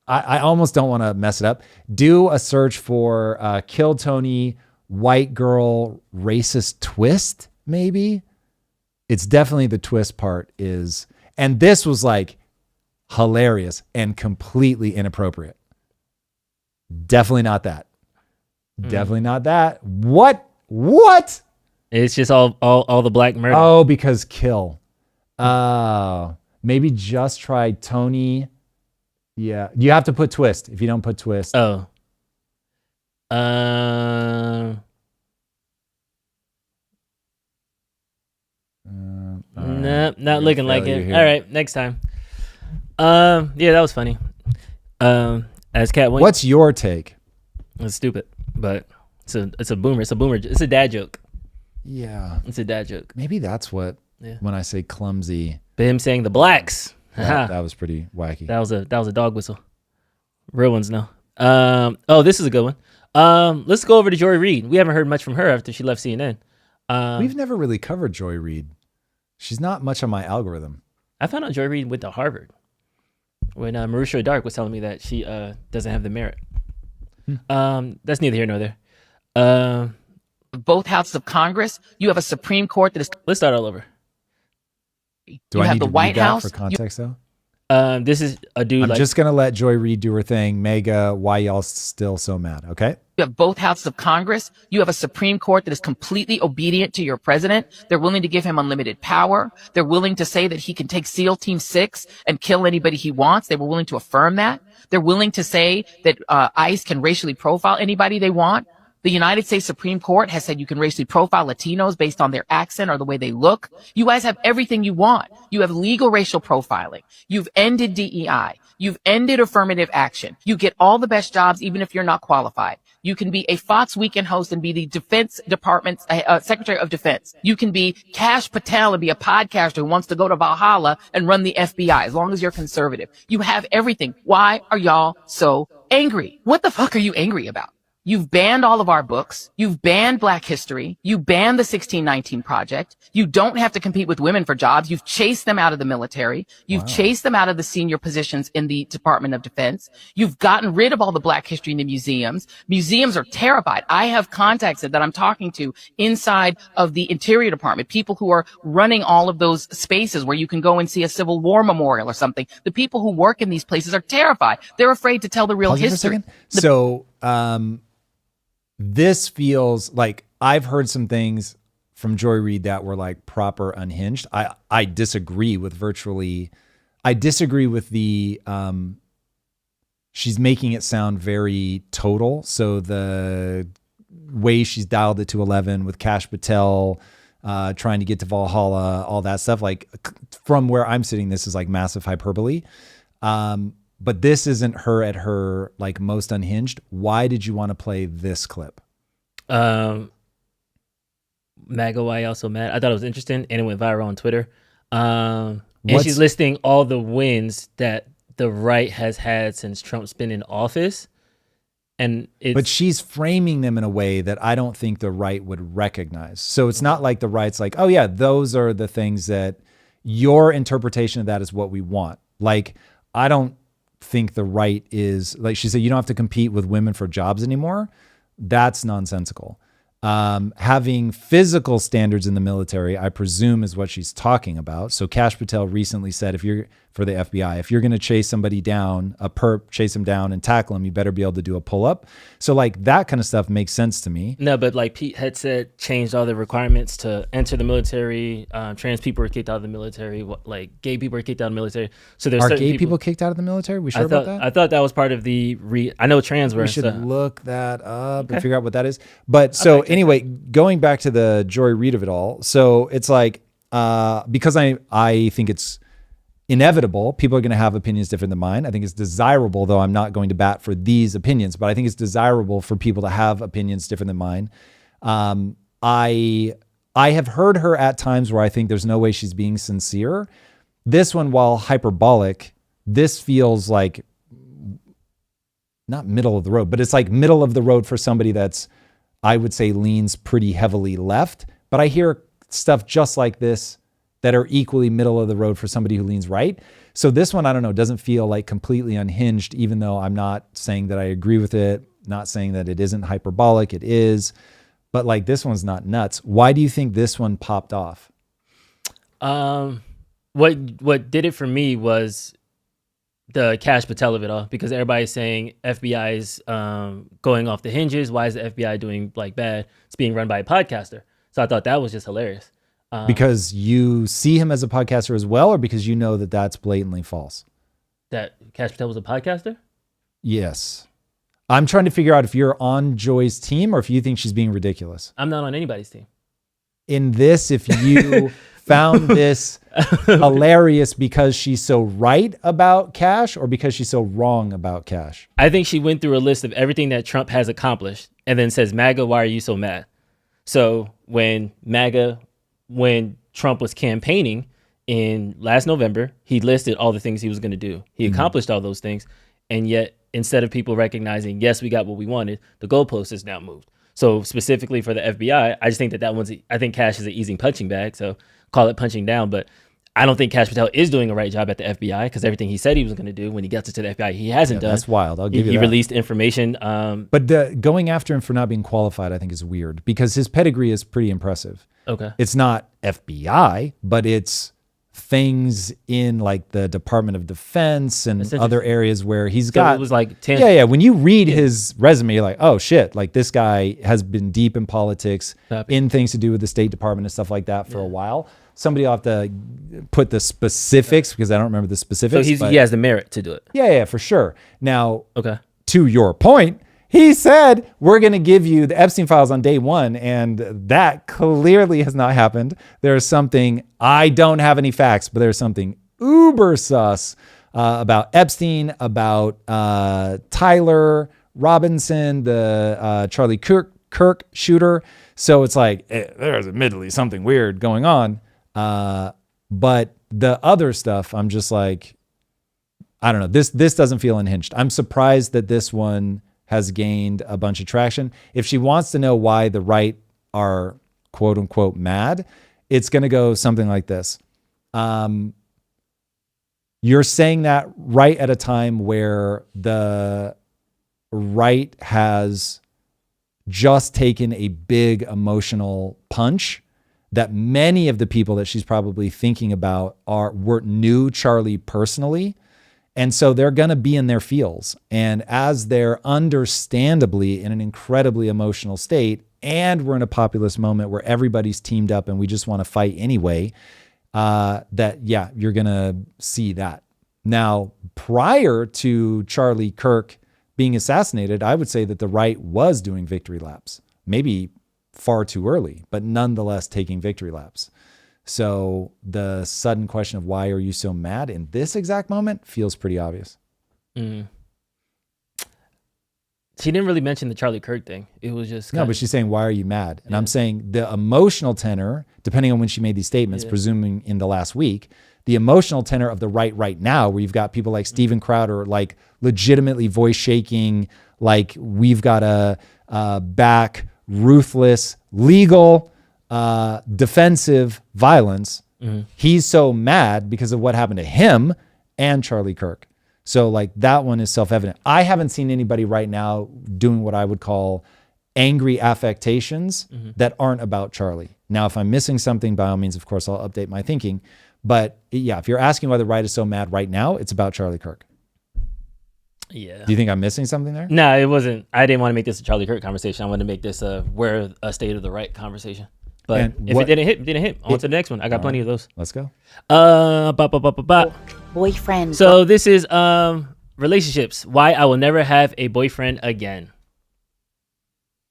I almost don't want to mess it up. Do a search for Kill Tony, white girl, racist twist, maybe. It's definitely the twist part is, and this was like hilarious and completely inappropriate. Definitely not that. Definitely not that. What? It's just all the black murder. Oh, because kill. Maybe just try Tony. Yeah. You have to put twist. If you don't put twist. Oh. Nah, not looking like it. All right, next time. Yeah, that was funny. As Cat went. What's your take? It's stupid, but it's a boomer. It's a boomer. It's a dad joke. Yeah, it's a dad joke. Maybe that's what. Yeah. When I say clumsy. But him saying the blacks. That was pretty wacky. That was a dog whistle. Real ones no. Oh, this is a good one. Let's go over to Joy Reid. We haven't heard much from her after she left CNN. We've never really covered Joy Reid. She's not much on my algorithm. I found out Joy Reid went to Harvard when Marusha Dark was telling me that she doesn't have the merit. That's neither here nor there. Both houses of Congress, you have a Supreme Court that is. Let's start all over. Do I need to read that for context though? This is a dude. I'm just gonna let Joy Reid do her thing. MAGA, why y'all still so mad? Okay. You have both houses of Congress. You have a Supreme Court that is completely obedient to your president. They're willing to give him unlimited power. They're willing to say that he can take SEAL Team 6 and kill anybody he wants. They were willing to affirm that. They're willing to say that ICE can racially profile anybody they want. The United States Supreme Court has said you can racially profile Latinos based on their accent or the way they look. You guys have everything you want. You have legal racial profiling. You've ended DEI. You've ended affirmative action. You get all the best jobs even if you're not qualified. You can be a Fox Weekend host and be the Defense Department's Secretary of Defense. You can be Kash Patel and be a podcaster who wants to go to Valhalla and run the FBI as long as you're conservative. You have everything. Why are y'all so angry? What the fuck are you angry about? You've banned all of our books. You've banned Black history. You banned the 1619 Project. You don't have to compete with women for jobs. You've chased them out of the military. You've chased them out of the senior positions in the Department of Defense. You've gotten rid of all the Black history in the museums. Museums are terrified. I have contacts that I'm talking to inside of the Interior Department, people who are running all of those spaces where you can go and see a Civil War memorial or something. The people who work in these places are terrified. They're afraid to tell the real history. So, this feels like I've heard some things from Joy Reid that were like proper unhinged. I disagree with the, she's making it sound very total. So the way she's dialed it to 11 with Kash Patel, trying to get to Valhalla, all that stuff, like from where I'm sitting, this is like massive hyperbole. But this isn't her at her like most unhinged. Why did you want to play this clip? MAGA, why y'all so mad? I thought it was interesting and it went viral on Twitter. And she's listing all the wins that the right has had since Trump's been in office. But she's framing them in a way that I don't think the right would recognize. So it's not like the right's like, oh yeah, those are the things that your interpretation of that is what we want. Like, I don't think the right is, like she said, you don't have to compete with women for jobs anymore. That's nonsensical. Having physical standards in the military, I presume, is what she's talking about. So Kash Patel recently said, for the FBI, if you're going to chase somebody down, a perp, chase him down and tackle him, you better be able to do a pull-up. So like that kind of stuff makes sense to me. No, but like Pete had said, changed all the requirements to enter the military. Trans people were kicked out of the military. Like gay people were kicked out of the military. So there's gay people kicked out of the military? We sure about that? I thought that was part of the I know trans were. We should look that up and figure out what that is. But so anyway, going back to the Joy Reid of it all. So it's like, because I think it's inevitable, people are going to have opinions different than mine. I think it's desirable, though I'm not going to bat for these opinions, but I think it's desirable for people to have opinions different than mine. I have heard her at times where I think there's no way she's being sincere. This one, while hyperbolic, this feels like not middle of the road, but it's like middle of the road for somebody that's, I would say, leans pretty heavily left. But I hear stuff just like this that are equally middle of the road for somebody who leans right. So this one, I don't know, doesn't feel like completely unhinged, even though I'm not saying that I agree with it, not saying that it isn't hyperbolic, it is. But like this one's not nuts. Why do you think this one popped off? What did it for me was the Kash Patel of it all, because everybody's saying FBI is going off the hinges. Why is the FBI doing like bad? It's being run by a podcaster. So I thought that was just hilarious. Because you see him as a podcaster as well, or because you know that that's blatantly false? That Kash Patel was a podcaster? Yes. I'm trying to figure out if you're on Joy's team or if you think she's being ridiculous. I'm not on anybody's team. In this, if you found this hilarious because she's so right about Kash or because she's so wrong about Kash? I think she went through a list of everything that Trump has accomplished and then says, MAGA, why are you so mad? So when Trump was campaigning in last November, he listed all the things he was going to do. He accomplished all those things. And yet, instead of people recognizing, yes, we got what we wanted, the goalpost is now moved. So specifically for the FBI, I just think I think Kash is an easy punching bag. So call it punching down. But I don't think Kash Patel is doing a right job at the FBI, because everything he said he was going to do when he gets into the FBI, he hasn't done. That's wild. I'll give you that. He released information. But going after him for not being qualified, I think, is weird, because his pedigree is pretty impressive. Okay. It's not FBI, but it's things in like the Department of Defense and other areas where he's got. It was like when you read his resume, you're like, oh shit, like this guy has been deep in politics, in things to do with the State Department and stuff like that for a while. Somebody will have to put the specifics, because I don't remember the specifics. So he has the merit to do it. Yeah, for sure. Now, okay, to your point, he said, we're going to give you the Epstein files on day one, and that clearly has not happened. There's something, I don't have any facts, but there's something uber sus about Epstein, about Tyler Robinson, the Charlie Kirk shooter. So it's like, there's admittedly something weird going on. But the other stuff, I'm just like, I don't know. This doesn't feel unhinged. I'm surprised that this one has gained a bunch of traction. If she wants to know why the right are quote unquote mad, it's going to go something like this. You're saying that right at a time where the right has just taken a big emotional punch that many of the people that she's probably thinking about knew Charlie personally. And so they're going to be in their feels. And as they're understandably in an incredibly emotional state, and we're in a populist moment where everybody's teamed up and we just want to fight anyway, you're going to see that. Now, prior to Charlie Kirk being assassinated, I would say that the right was doing victory laps, maybe far too early, but nonetheless taking victory laps. So the sudden question of why are you so mad in this exact moment feels pretty obvious. Mm. She didn't really mention the Charlie Kirk thing. It was just no, but she's saying, why are you mad? And I'm saying the emotional tenor, depending on when she made these statements, presuming in the last week, the emotional tenor of the right now, where you've got people like Steven Crowder, like legitimately voice shaking, like we've got to back ruthless, legal, defensive violence. Mm-hmm. He's so mad because of what happened to him and Charlie Kirk. So like that one is self-evident. I haven't seen anybody right now doing what I would call angry affectations that aren't about Charlie. Now, if I'm missing something, by all means, of course, I'll update my thinking. But yeah, if you're asking why the right is so mad right now, it's about Charlie Kirk. Yeah. Do you think I'm missing something there? No, it wasn't. I didn't want to make this a Charlie Kirk conversation. I wanted to make this we're a state of the right conversation. But if it didn't hit. On to the next one. I got plenty of those. Let's go. Boyfriend. So this is relationships. Why I will never have a boyfriend again.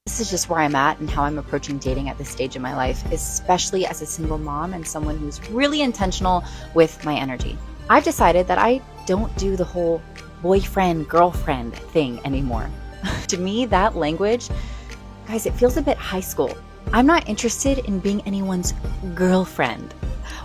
This is just where I'm at and how I'm approaching dating at this stage in my life, especially as a single mom and someone who's really intentional with my energy. I've decided that I don't do the whole boyfriend, girlfriend thing anymore. To me, that language, guys, it feels a bit high school. I'm not interested in being anyone's girlfriend.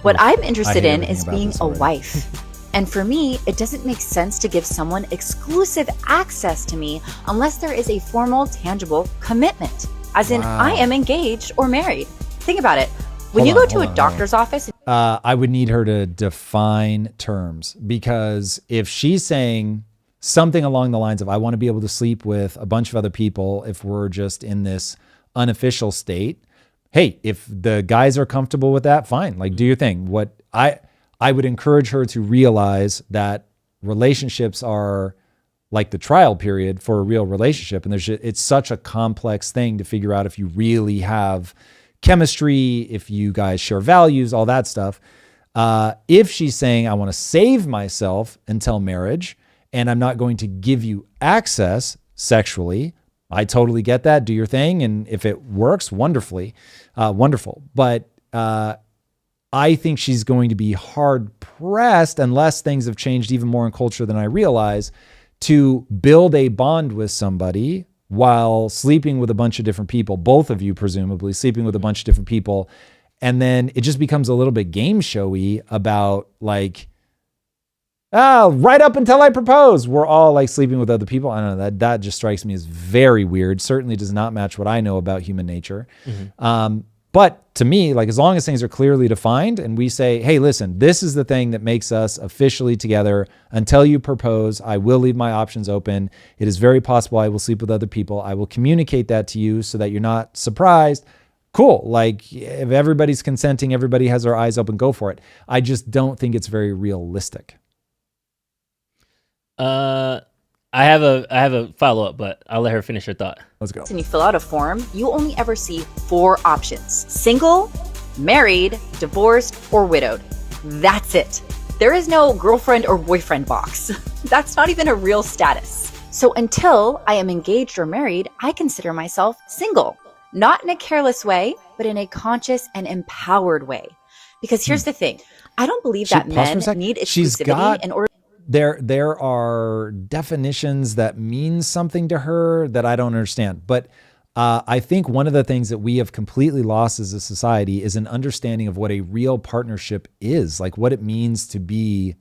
What I'm interested in is being a wife. And for me, it doesn't make sense to give someone exclusive access to me unless there is a formal, tangible commitment, as in I am engaged or married. Think about it. When you go to a doctor's office, I would need her to define terms, because if she's saying something along the lines of, I want to be able to sleep with a bunch of other people if we're just in this unofficial state. Hey, if the guys are comfortable with that, fine. Like, do your thing. What I would encourage her to realize that relationships are like the trial period for a real relationship. And it's such a complex thing to figure out if you really have chemistry, if you guys share values, all that stuff. If she's saying, I want to save myself until marriage and I'm not going to give you access sexually, I totally get that. Do your thing. And if it works, wonderful. But I think she's going to be hard pressed, unless things have changed even more in culture than I realize, to build a bond with somebody while sleeping with a bunch of different people, both of you presumably sleeping with a bunch of different people. And then it just becomes a little bit game showy about like, right up until I propose, we're all like sleeping with other people. I don't know, that just strikes me as very weird. Certainly does not match what I know about human nature. Mm-hmm. But to me, like, as long as things are clearly defined and we say, hey, listen, this is the thing that makes us officially together. Until you propose, I will leave my options open. It is very possible I will sleep with other people. I will communicate that to you so that you're not surprised. Cool. Like, if everybody's consenting, everybody has their eyes open, go for it. I just don't think it's very realistic. I have a follow-up, but I'll let her finish her thought. Let's go. When you fill out a form, you only ever see 4 options: single, married, divorced, or widowed. That's it. There is no girlfriend or boyfriend box. That's not even a real status. So until I am engaged or married, I consider myself single. Not in a careless way, but in a conscious and empowered way. Because here's the thing. I don't believe that men need exclusivity in order. There are definitions that mean something to her that I don't understand. But I think one of the things that we have completely lost as a society is an understanding of what a real partnership is, like what it means to be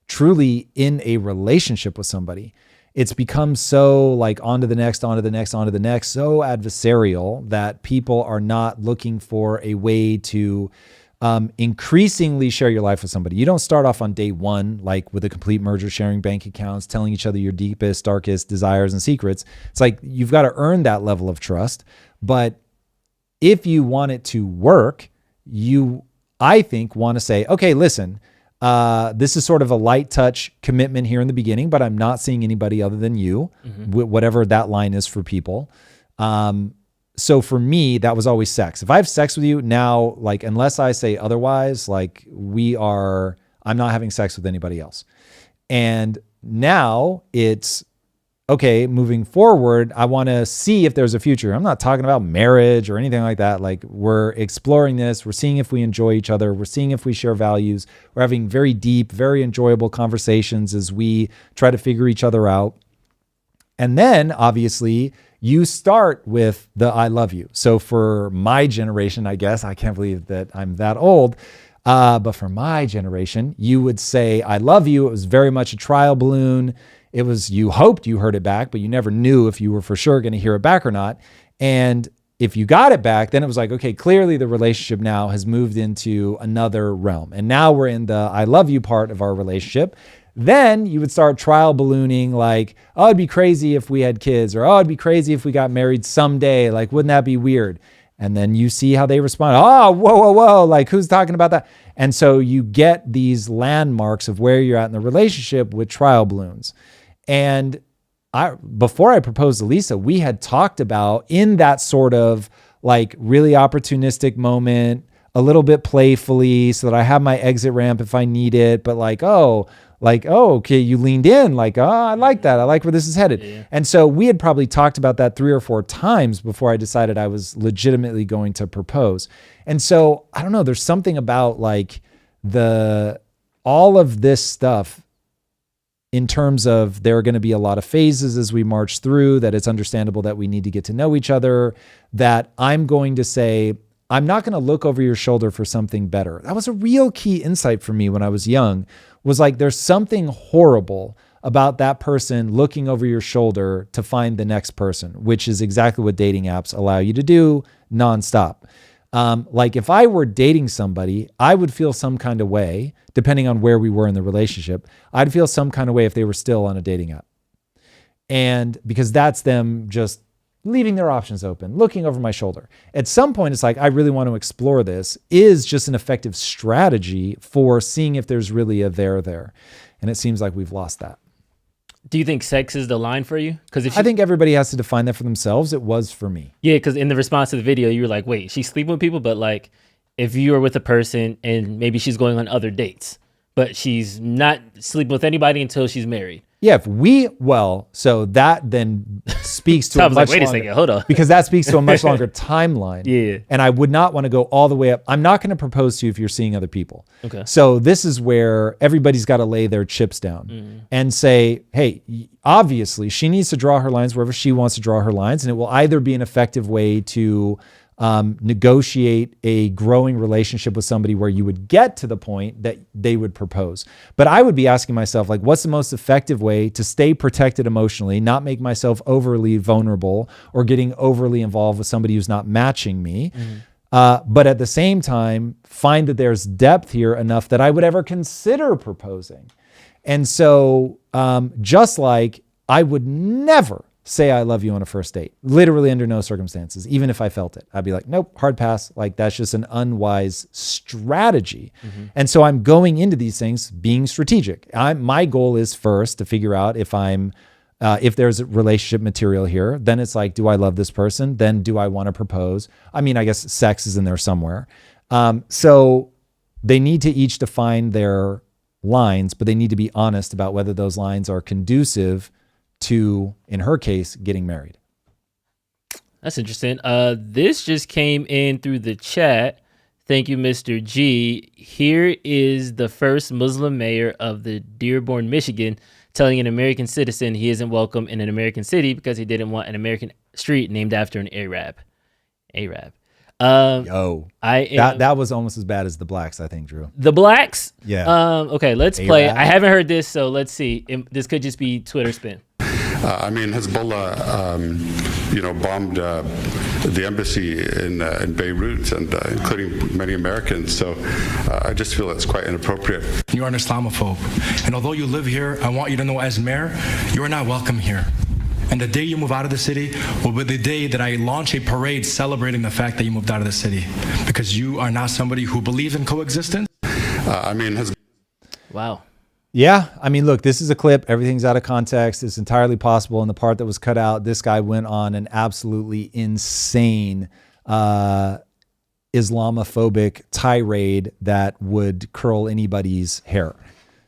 truly in a relationship with somebody. it's become so like on to the next, so adversarial that people are not looking for a way to increasingly share your life with somebody. You don't start off on day one, like with a complete merger, sharing bank accounts, telling each other your deepest, darkest desires and secrets. It's like, you've got to earn that level of trust. But if you want it to work, I think, want to say, okay, listen, this is sort of a light touch commitment here in the beginning, but I'm not seeing anybody other than you, whatever that line is for people. So for me, that was always sex. If I have sex with you now, like, unless I say otherwise, like I'm not having sex with anybody else. And now it's, okay, moving forward, I want to see if there's a future. I'm not talking about marriage or anything like that. Like, we're exploring this. We're seeing if we enjoy each other. We're seeing if we share values. We're having very deep, very enjoyable conversations as we try to figure each other out. And then obviously you start with the I love you. So for my generation, I guess, I can't believe that I'm that old. But for my generation, you would say, I love you. It was very much a trial balloon. It was, you hoped you heard it back, but you never knew if you were for sure going to hear it back or not. And if you got it back, then it was like, okay, clearly the relationship now has moved into another realm. And now we're in the I love you part of our relationship. Then you would start trial ballooning like, oh, it'd be crazy if we had kids, or oh, it'd be crazy if we got married someday. Like, wouldn't that be weird? And then you see how they respond. Oh, whoa. Like, who's talking about that? And so you get these landmarks of where you're at in the relationship with trial balloons. And before I proposed to Lisa, we had talked about, in that sort of like really opportunistic moment, a little bit playfully, so that I have my exit ramp if I need it, but okay, you leaned in, like, oh, I like that. I like where this is headed. Yeah. And so we had probably talked about that 3 or 4 times before I decided I was legitimately going to propose. And so I don't know, there's something about like all of this stuff, in terms of there are going to be a lot of phases as we march through, that it's understandable that we need to get to know each other, that I'm going to say, I'm not going to look over your shoulder for something better. That was a real key insight for me when I was young, was like, there's something horrible about that person looking over your shoulder to find the next person, which is exactly what dating apps allow you to do nonstop. Like, if I were dating somebody, I would feel some kind of way, depending on where we were in the relationship. I'd feel some kind of way if they were still on a dating app. And because that's them just leaving their options open, looking over my shoulder. At some point, it's like, I really want to explore this, is just an effective strategy for seeing if there's really a there. And it seems like we've lost that. Do you think sex is the line for you? Because I think everybody has to define that for themselves. It was for me. Yeah, because in the response to the video, you were like, wait, she's sleeping with people? But like, if you are with a person and maybe she's going on other dates, but she's not sleeping with anybody until she's married. Yeah, so that then speaks to a much wait longer, a second, hold on. Because that speaks to a much longer timeline. Yeah. And I would not want to go all the way up. I'm not going to propose to you if you're seeing other people. Okay. So this is where everybody's got to lay their chips down and say, hey, obviously she needs to draw her lines wherever she wants to draw her lines. And it will either be an effective way to negotiate a growing relationship with somebody where you would get to the point that they would propose. But I would be asking myself, like, what's the most effective way to stay protected emotionally, not make myself overly vulnerable or getting overly involved with somebody who's not matching me. But at the same time, find that there's depth here enough that I would ever consider proposing. And so just like I would never say I love you on a first date, literally under no circumstances, even if I felt it, I'd be like, nope, hard pass. Like, that's just an unwise strategy. And so I'm going into these things being strategic. My goal is first to figure out if there's a relationship material here. Then it's like, do I love this person? Then do I want to propose? I mean, I guess sex is in there somewhere. So they need to each define their lines, but they need to be honest about whether those lines are conducive to, in her case, getting married. That's interesting. This just came in through the chat. Thank you, Mr. G. Here is the first Muslim mayor of the Dearborn, Michigan, telling an American citizen he isn't welcome in an American city because he didn't want an American street named after an Arab. That was almost as bad as the blacks, I think, Drew. The blacks? Yeah. Okay, let's play. I haven't heard this, so let's see. This could just be Twitter spin. I mean, Hezbollah, bombed the embassy in Beirut, and including many Americans. So I just feel it's quite inappropriate. You are an Islamophobe, and although you live here, I want you to know as mayor, you are not welcome here. And the day you move out of the city will be the day that I launch a parade celebrating the fact that you moved out of the city, because you are not somebody who believes in coexistence. Wow. Yeah, I mean, look, this is a clip. Everything's out of context. It's entirely possible. In the part that was cut out, this guy went on an absolutely insane Islamophobic tirade that would curl anybody's hair.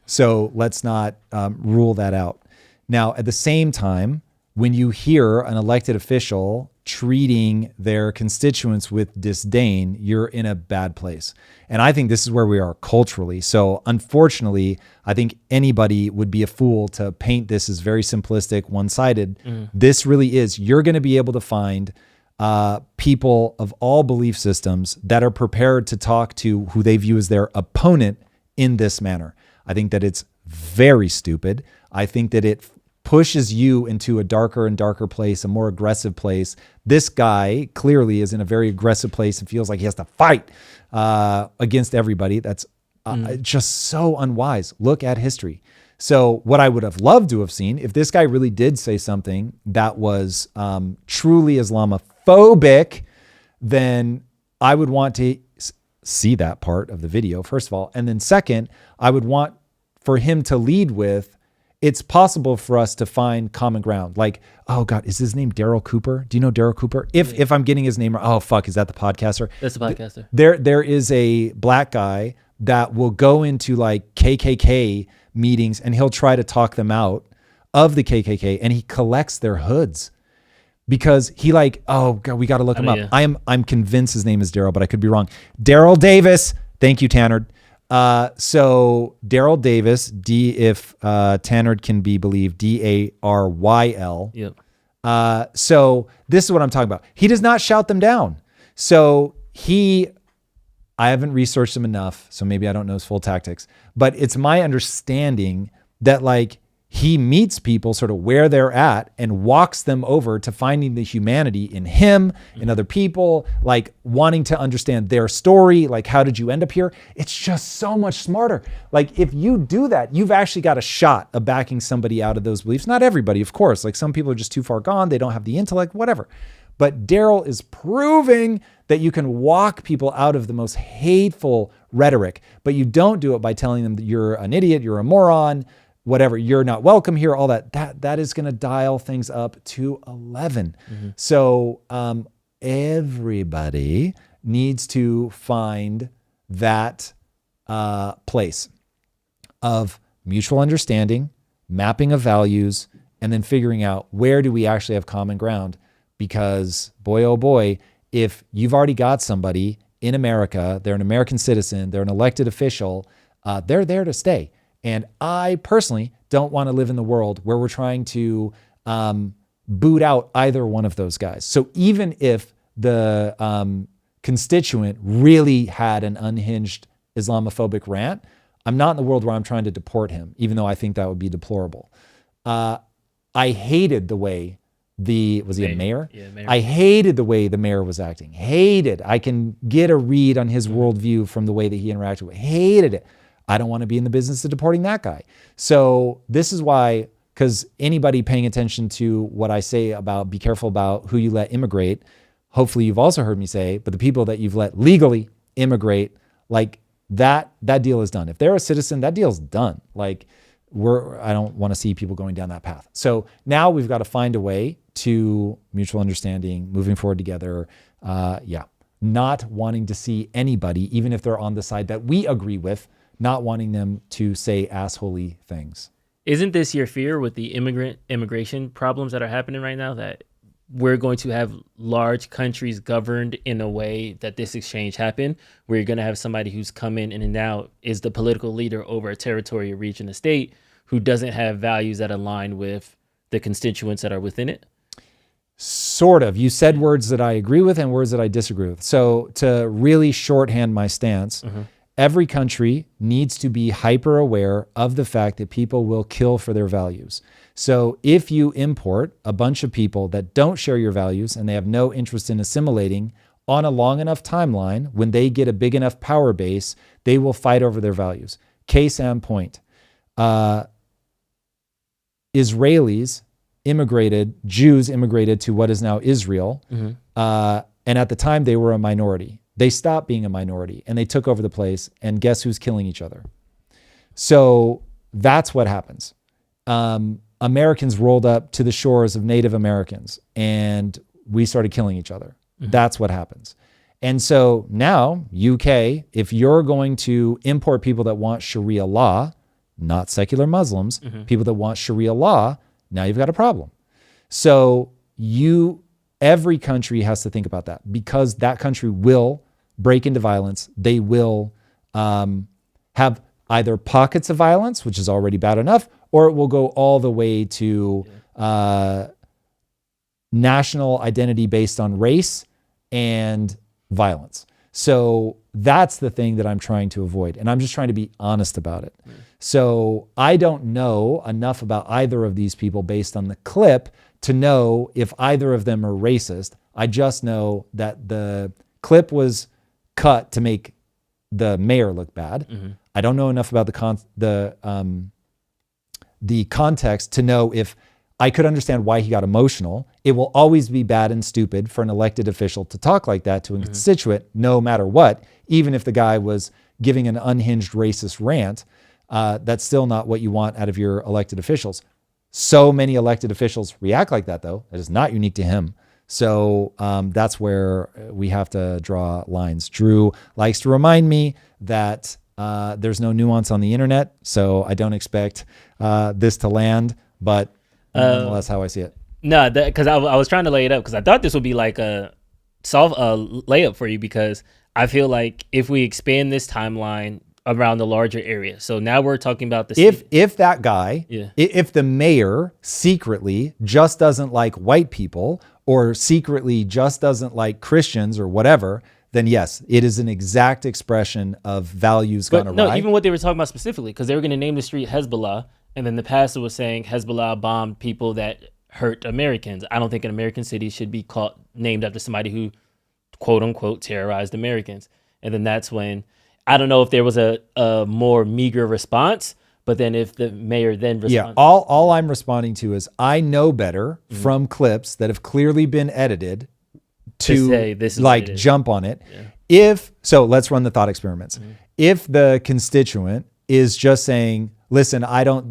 So let's not rule that out. Now, at the same time, when you hear an elected official treating their constituents with disdain, you're in a bad place. And I think this is where we are culturally. So unfortunately, I think anybody would be a fool to paint this as very simplistic, one-sided. This really is. You're going to be able to find people of all belief systems that are prepared to talk to who they view as their opponent in this manner. I think that it's very stupid. I think that it pushes you into a darker and darker place, a more aggressive place. This guy clearly is in a very aggressive place and feels like he has to fight against everybody. That's just so unwise. Look at history. So what I would have loved to have seen, if this guy really did say something that was truly Islamophobic, then I would want to see that part of the video, first of all. And then second, I would want for him to lead with, it's possible for us to find common ground. Like, oh God, is his name Daryl Cooper? Do you know Daryl Cooper? If I'm getting his name, oh fuck, is that the podcaster? That's the podcaster. There is a black guy that will go into like KKK meetings and he'll try to talk them out of the KKK, and he collects their hoods because he like, oh God, we got to look him up. Yeah. I'm convinced his name is Daryl, but I could be wrong. Daryl Davis. Thank you, Tanner. So Daryl Davis, if Tanner can be believed, Daryl. Yep. So this is what I'm talking about. He does not shout them down. So I haven't researched him enough, so maybe I don't know his full tactics, but it's my understanding that like he meets people sort of where they're at and walks them over to finding the humanity in him and other people, like wanting to understand their story. Like, how did you end up here? It's just so much smarter. Like if you do that, you've actually got a shot of backing somebody out of those beliefs. Not everybody, of course. Like some people are just too far gone. They don't have the intellect, whatever. But Daryl is proving that you can walk people out of the most hateful rhetoric, but you don't do it by telling them that you're an idiot, you're a moron, whatever, you're not welcome here, all that is going to dial things up to 11. So everybody needs to find that place of mutual understanding, mapping of values, and then figuring out where do we actually have common ground. Because boy, oh boy, if you've already got somebody in America, they're an American citizen, they're an elected official, they're there to stay. And I personally don't want to live in the world where we're trying to boot out either one of those guys. So even if the constituent really had an unhinged Islamophobic rant, I'm not in the world where I'm trying to deport him, even though I think that would be deplorable. I hated the way was he a mayor? Yeah, mayor. I hated the way the mayor was acting. Hated. I can get a read on his worldview from the way that he interacted with. Hated it. I don't want to be in the business of deporting that guy. So this is why, because anybody paying attention to what I say about be careful about who you let immigrate, hopefully you've also heard me say, but the people that you've let legally immigrate, like that deal is done. If they're a citizen, that deal's done. Like I don't want to see people going down that path. So now we've got to find a way to mutual understanding, moving forward together. Not wanting to see anybody, even if they're on the side that we agree with, not wanting them to say assholey things. Isn't this your fear with the immigration problems that are happening right now, that we're going to have large countries governed in a way that this exchange happened, where you're going to have somebody who's come in and now is the political leader over a territory, a region, a state, who doesn't have values that align with the constituents that are within it? Sort of. You said words that I agree with and words that I disagree with. So to really shorthand my stance, every country needs to be hyper aware of the fact that people will kill for their values. So if you import a bunch of people that don't share your values and they have no interest in assimilating on a long enough timeline, when they get a big enough power base, they will fight over their values. Case in point, Jews immigrated to what is now Israel. And at the time they were a minority. They stopped being a minority and they took over the place, and guess who's killing each other? So that's what happens. Americans rolled up to the shores of Native Americans and we started killing each other. That's what happens. And so now, UK, if you're going to import people that want Sharia law, not secular Muslims, people that want Sharia law, now you've got a problem. So every country has to think about that, because that country will break into violence. They will have either pockets of violence, which is already bad enough, or it will go all the way to national identity based on race and violence. So that's the thing that I'm trying to avoid. And I'm just trying to be honest about it. So I don't know enough about either of these people based on the clip to know if either of them are racist. I just know that the clip was cut to make the mayor look bad. I don't know enough about the context to know if I could understand why he got emotional. It will always be bad and stupid for an elected official to talk like that to a constituent, no matter what, even if the guy was giving an unhinged racist rant. That's still not what you want out of your elected officials. So many elected officials react like that, though. That is not unique to him. So that's where we have to draw lines. Drew likes to remind me that there's no nuance on the internet, so I don't expect this to land, but that's how I see it. No, because I was trying to lay it up because I thought this would be like a layup for you, because I feel like if we expand this timeline around the larger area, so now we're talking about the if that guy, if the mayor secretly just doesn't like white people or secretly just doesn't like Christians or whatever, then yes, it is an exact expression of values gone awry. No, even what they were talking about specifically, because they were going to name the street Hezbollah, and then the pastor was saying Hezbollah bombed people that hurt Americans. I don't think an American city should be named after somebody who, quote unquote, terrorized Americans. And then that's when, I don't know if there was a more meager response, but then if the mayor then responds. Yeah, all I'm responding to is I know better from clips that have clearly been edited to say this is like jump on it. So let's run the thought experiments. If the constituent is just saying, listen,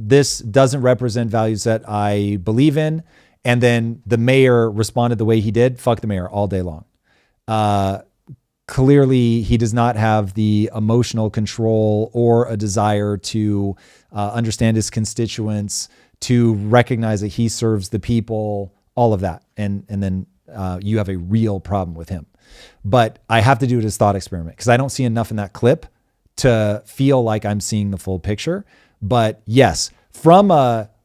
this doesn't represent values that I believe in, and then the mayor responded the way he did, fuck the mayor all day long. Clearly, he does not have the emotional control or a desire to understand his constituents, to recognize that he serves the people, all of that. And then you have a real problem with him. But I have to do it as thought experiment because I don't see enough in that clip to feel like I'm seeing the full picture. But yes, from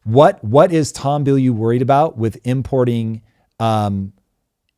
what is Tom Bilyeu worried about with importing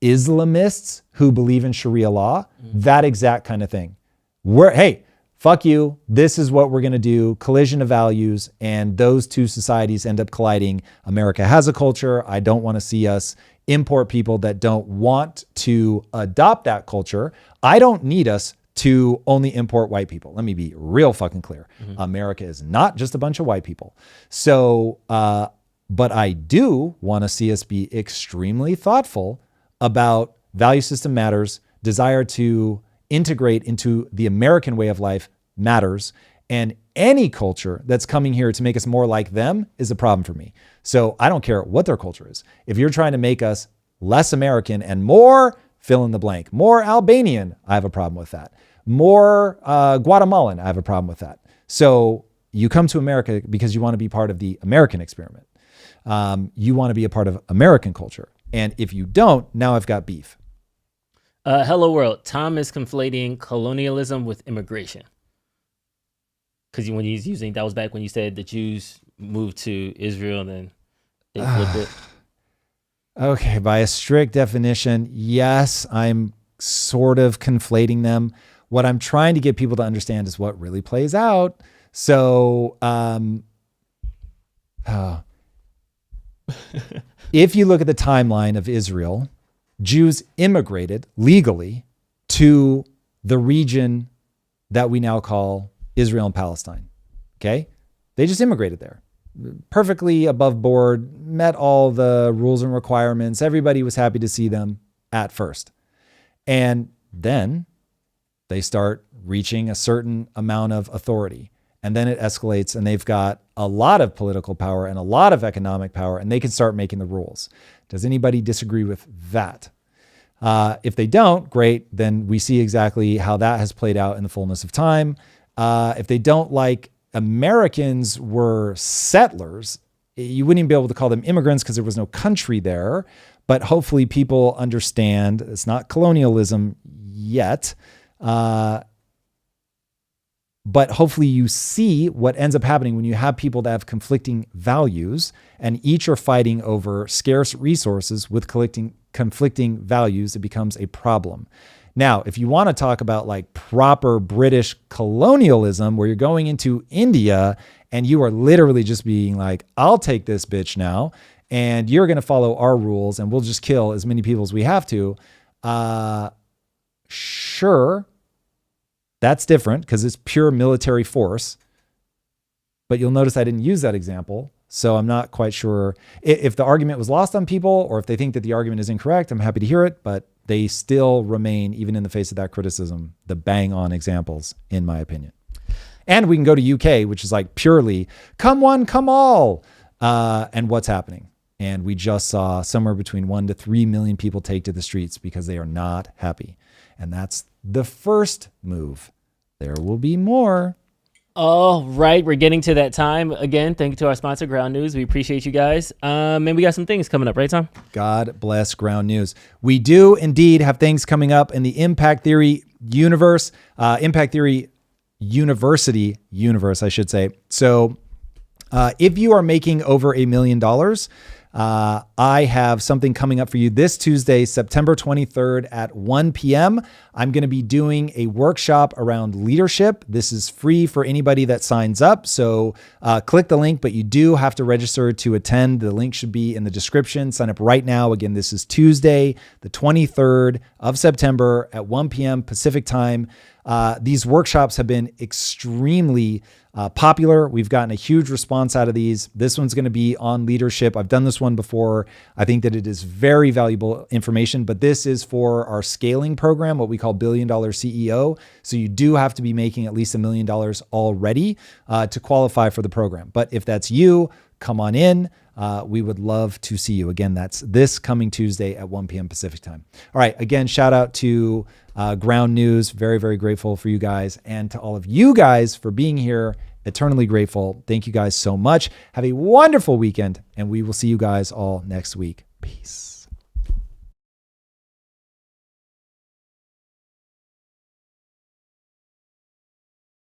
Islamists who believe in Sharia law, that exact kind of thing. Hey, fuck you. This is what we're going to do. Collision of values, and those two societies end up colliding. America has a culture. I don't want to see us import people that don't want to adopt that culture. I don't need us to only import white people. Let me be real fucking clear. America is not just a bunch of white people. So, but I do want to see us be extremely thoughtful about value system matters, desire to integrate into the American way of life matters, and any culture that's coming here to make us more like them is a problem for me. So I don't care what their culture is. If you're trying to make us less American and more fill in the blank, more Albanian, I have a problem with that. More Guatemalan, I have a problem with that. So you come to America because you want to be part of the American experiment. You want to be a part of American culture. And if you don't, now I've got beef. Hello world. Tom is conflating colonialism with immigration. Because when he's using, that was back when you said the Jews moved to Israel and then they flipped it. Okay, by a strict definition, yes, I'm sort of conflating them. What I'm trying to get people to understand is what really plays out. So if you look at the timeline of Israel, Jews immigrated legally to the region that we now call Israel and Palestine. Okay? They just immigrated there. Perfectly above board, met all the rules and requirements. Everybody was happy to see them at first. And then they start reaching a certain amount of authority. And then it escalates, and they've got a lot of political power and a lot of economic power, and they can start making the rules. Does anybody disagree with that? If they don't, great. Then we see exactly how that has played out in the fullness of time. If they don't like Americans were settlers, you wouldn't even be able to call them immigrants because there was no country there. But hopefully people understand it's not colonialism yet. But hopefully you see what ends up happening when you have people that have conflicting values and each are fighting over scarce resources with conflicting values. It becomes a problem. Now, if you want to talk about like proper British colonialism, where you're going into India and you are literally just being like, I'll take this bitch now and you're going to follow our rules and we'll just kill as many people as we have to. Sure. That's different because it's pure military force. But you'll notice I didn't use that example. So I'm not quite sure if the argument was lost on people or if they think that the argument is incorrect. I'm happy to hear it, but they still remain, even in the face of that criticism, the bang on examples, in my opinion. And we can go to UK, which is like purely come one, come all. And what's happening? And we just saw somewhere between 1 to 3 million people take to the streets because they are not happy. And that's the first move. There will be more. All right, we're getting to that time. Again, thank you to our sponsor, Ground News. We appreciate you guys. And we got some things coming up, right, Tom? God bless Ground News. We do indeed have things coming up in the Impact Theory universe, Impact Theory University universe, I should say. So if you are making over $1 million, I have something coming up for you this Tuesday, September 23rd at 1 p.m. I'm going to be doing a workshop around leadership. This is free for anybody that signs up. So click the link, but you do have to register to attend. The link should be in the description. Sign up right now. Again, this is Tuesday, the 23rd of September at 1 p.m. Pacific time. These workshops have been extremely popular. We've gotten a huge response out of these. This one's going to be on leadership. I've done this one before. I think that it is very valuable information, but this is for our scaling program, what we call $1 Billion CEO. So you do have to be making at least $1 million already to qualify for the program. But if that's you, come on in. We would love to see you. Again, that's this coming Tuesday at 1 p.m. Pacific time. All right. Again, shout out to Ground News. Very, very grateful for you guys and to all of you guys for being here. Eternally grateful. Thank you guys so much. Have a wonderful weekend and we will see you guys all next week. Peace.